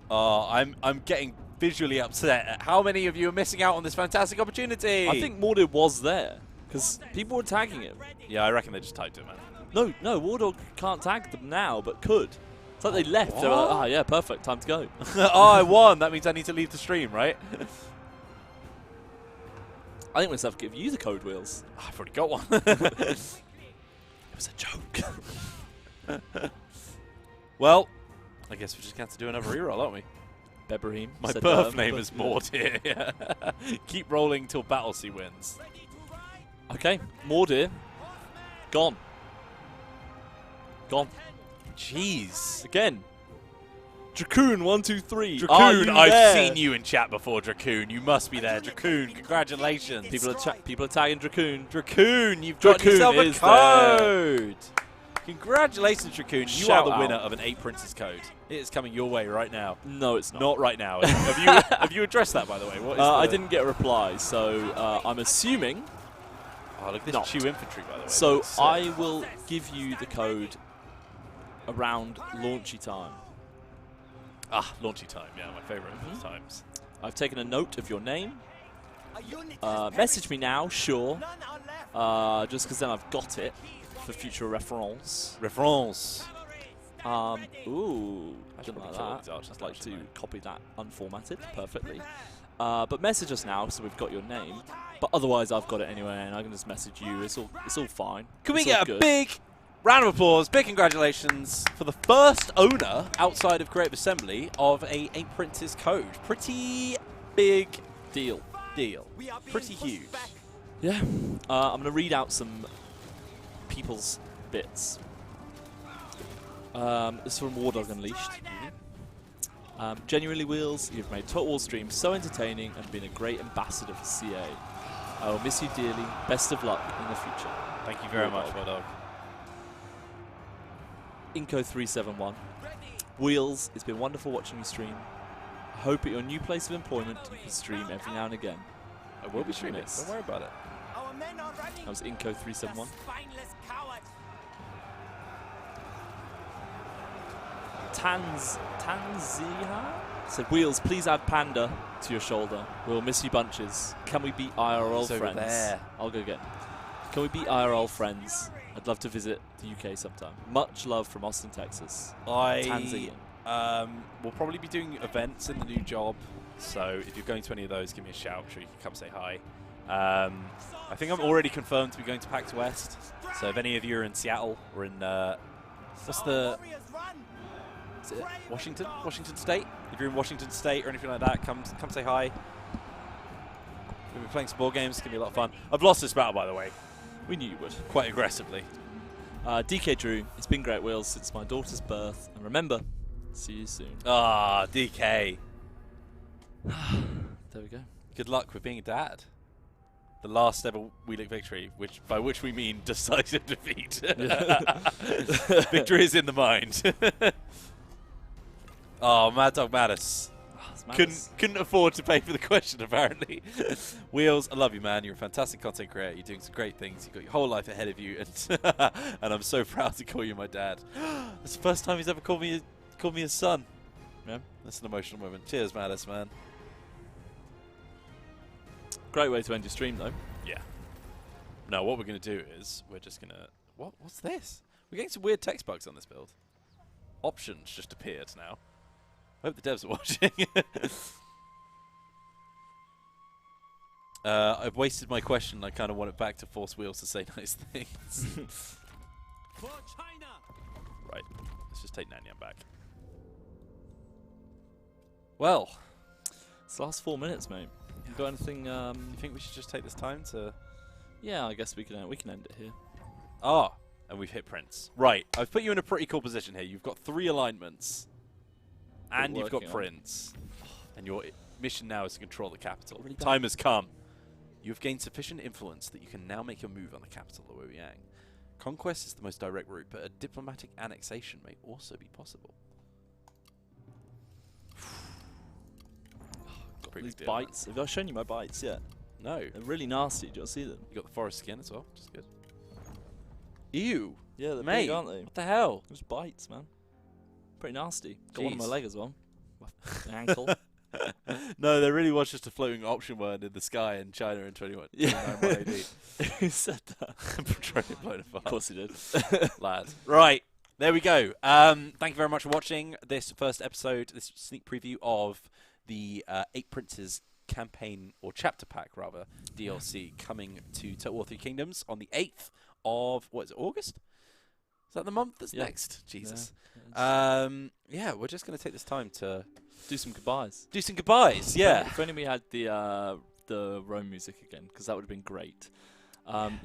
Oh, I'm getting visually upset at how many of you are missing out on this fantastic opportunity. I think Mordir was there because people were tagging him. Yeah, I reckon they just typed it, man. No, Wardog can't tag them now, but could. It's like they left. They were like, ah, yeah, perfect, time to go. Oh, I won. That means I need to leave the stream, right? I think we'll have to give you the code wheels. I've already got one. It was a joke. Well, I guess we're just going to have to do another reroll, aren't we? Bebrahim. My said, birth name but- is Mordir. Yeah. Keep rolling till Battlesea wins. Okay, Mordir. Gone. Gone. Jeez. Again. Dracoon 123. Dracoon, I've seen you in chat before, Dracoon. You must be there, Dracoon. Congratulations. People are tagging Dracoon. Dracoon, you've got Dracoon yourself a is code. Congratulations, Dracoon. You Shout are the out. winner of an 8 Princes code. It is coming your way right now. No, it's not. Not right now. have you addressed that, by the way? What is I didn't get a reply, so I'm assuming. Oh, look at this not. Chew infantry, by the way. So That's sick. I will give you the code around launchy time. Launchy time. Yeah, my favorite times. I've taken a note of your name. Message me now, sure. Just because then I've got it for future reference. Reference. Ooh, I I should didn't like probably kill that. these archers, I'd like to shouldn't copy that unformatted perfectly. But message us now, so we've got your name. But otherwise, I've got it anyway, and I can just message you. It's all fine. Can we It's all get a good. big round of applause, big congratulations for the first owner outside of Creative Assembly of a 8 Princes code. Pretty big deal? Pretty huge. Yeah. I'm going to read out some people's bits. This is from Wardog Unleashed. Genuinely, Wheels, you've made Total War streams so entertaining and been a great ambassador for CA. I will miss you dearly. Best of luck in the future. Thank you very much, Wardog. Wardog. Inco371. Wheels, it's been wonderful watching you stream. I hope at your new place of employment you can stream every now and again. I will be You'll streaming. missed. Don't worry about it. That was Inco371. Tanzia said, Wheels, please add Panda to your shoulder. We'll miss you bunches. Can we be IRL He's over friends? there. I'll go get him. Can we be IRL friends? I'd love to visit the UK sometime. Much love from Austin, Texas. Tanzania. We'll probably be doing events in the new job, so if you're going to any of those, give me a shout. I'm sure you can come say hi. I think I'm already confirmed to be going to PAX West, so if any of you are in Seattle or in what's the is it Washington State? If you're in Washington State or anything like that, come say hi. We'll be playing some board games. It's gonna be a lot of fun. I've lost this battle, by the way, We knew you would. quite aggressively. DK Drew, it's been great, Wheels, since my daughter's birth. And remember, see you soon. Ah, DK. There we go. Good luck with being a dad. The last ever Wheeling victory, by which we mean decisive defeat. Victory is in the mind. Oh, Mad Dog Mattis. Couldn't afford to pay for the question, apparently. Wheels, I love you, man. You're a fantastic content creator. You're doing some great things. You've got your whole life ahead of you, and I'm so proud to call you my dad. It's the first time he's ever called me his son. Yeah, that's an emotional moment. Cheers, Mattis, man. Great way to end your stream, though. Yeah. No, what we're going to do is we're just going to... What's this? We're getting some weird text bugs on this build. Options just appeared now. I hope the devs are watching. I've wasted my question. I kind of want it back to force Wheels to say nice things. For China. Right. Let's just take Nanyang back. Well. It's the last 4 minutes, mate. You got anything? You think we should just take this time to... Yeah, I guess we can end it here. Ah, and we've hit Prince. Right, I've put you in a pretty cool position here. You've got 3 alignments, and you've got Prince. And your mission now is to control the capital. Really time has come. You have gained sufficient influence that you can now make a move on the capital of Ouyang. Conquest is the most direct route, but a diplomatic annexation may also be possible. These bites. Have I shown you my bites yet? No. They're really nasty. Do you want to see them? You got the forest skin as well, which is good. Ew. Yeah, they're Mate, big, aren't they? What the hell? Just bites, man. Pretty nasty. Got Jeez. one on my leg as well. My ankle. No, there really was just a floating option word in the sky in China in 21. Yeah. 29 AD. Who said that? Trying to blow it apart. Of course he did. Lad. Right. There we go. Thank you very much for watching this first episode, this sneak preview of the 8 Princes campaign, or chapter pack rather, DLC coming to Total War 3 Kingdoms on the 8th of, what is it, August? Is that the month that's next? Jesus. Yeah, we're just going to take this time to do some goodbyes. Do some goodbyes, yeah. If only we had the Rome music again, because that would have been great.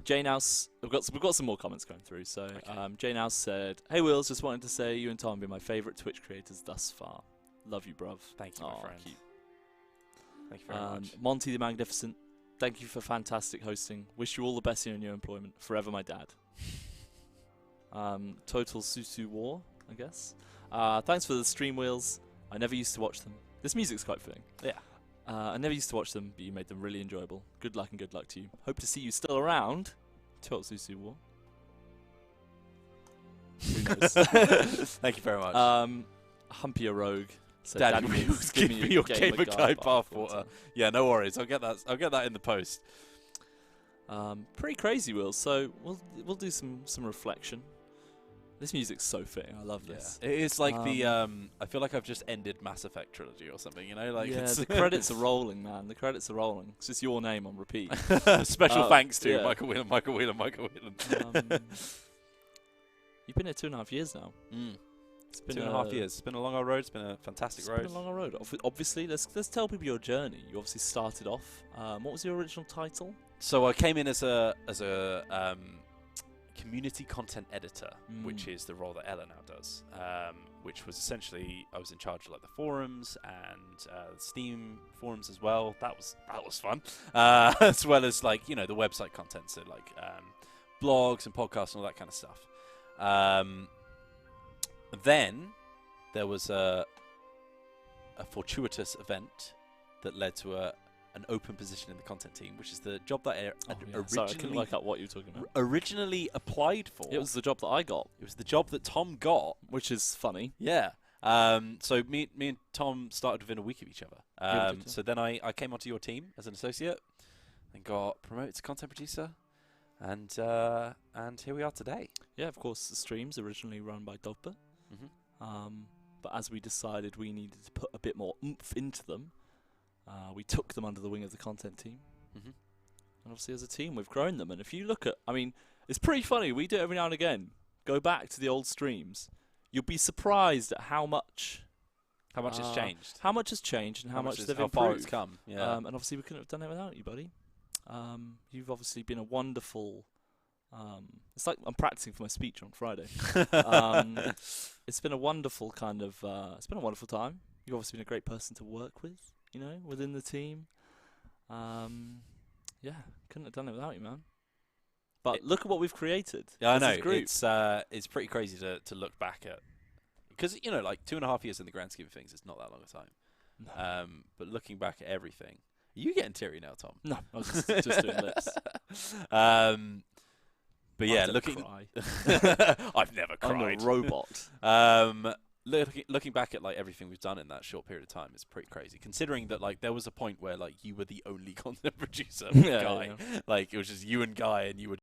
Jane House, we've got some more comments going through. So Jane House said, "Hey Wheels, just wanted to say you and Tom have been my favourite Twitch creators thus far. Love you, bruv. Thank you, my Aw, friend. cute. Thank you very much. Monty the Magnificent, thank you for fantastic hosting. Wish you all the best in your new employment. Forever, my dad. Total Susu War, I guess. Thanks for the stream wheels. I never used to watch them. This music's quite fitting. Yeah. I never used to watch them, but you made them really enjoyable. Good luck and good luck to you. Hope to see you still around. Total Susu War. Who knows? Thank you very much. Humpy a Rogue. Said, Daddy Wheels, give me your Gamer Guy bathwater. Yeah, no worries. I'll get that in the post. Pretty crazy, Will. So we'll do some reflection. This music's so fitting. I love this. It is like the I feel like I've just ended Mass Effect trilogy or something. You know, like Yeah, it's the credits are rolling, man. The credits are rolling. It's just your name on repeat. Special thanks to yeah. Michael Whelan, Michael Whelan, Michael Whelan. You've been here 2.5 years now. It's been 2.5 years. It's been a long old road. It's been a fantastic road. It's been a long road. Obviously, let's tell people your journey. You obviously started off. What was your original title? So I came in as a community content editor, which is the role that Ella now does. Which was essentially I was in charge of like the forums and Steam forums as well. That was fun, as well as like the website content, so like blogs and podcasts and all that kind of stuff. Then there was a fortuitous event that led to an open position in the content team, which is the job that I Sorry, I couldn't work out what you were talking about. originally applied for. It was the job that I got, It was the job that Tom got. which is funny. Yeah. So me and Tom started within a week of each other. Yeah, we did, yeah. So then I came onto your team as an associate and got promoted to content producer. And here we are today. Yeah, of course, the streams originally run by Dogba. But as we decided we needed to put a bit more oomph into them, we took them under the wing of the content team. And obviously as a team, we've grown them. And if you look at, it's pretty funny. We do it every now and again. Go back to the old streams. You'll be surprised at how much it's changed. How much has changed and how much they've how improved. far it's come. Yeah. And obviously we couldn't have done it without you, buddy. You've obviously been a wonderful... it's like I'm practicing for my speech on Friday. It's been a wonderful kind of... it's been a wonderful time. You've obviously been a great person to work with, within the team. Yeah, couldn't have done it without you, man. But look at what we've created. Yeah, I as a know. group. It's pretty crazy to look back at. Because, like 2.5 years in the grand scheme of things, it's not that long a time. No. But looking back at everything... Are you getting teary now, Tom? No, I was just doing lips. But yeah, I've looking... cry. I've never cried. I'm a robot. Looking back at like everything we've done in that short period of time, it's pretty crazy. Considering that like there was a point where like you were the only content producer with Guy. Yeah. Like it was just you and Guy, and you were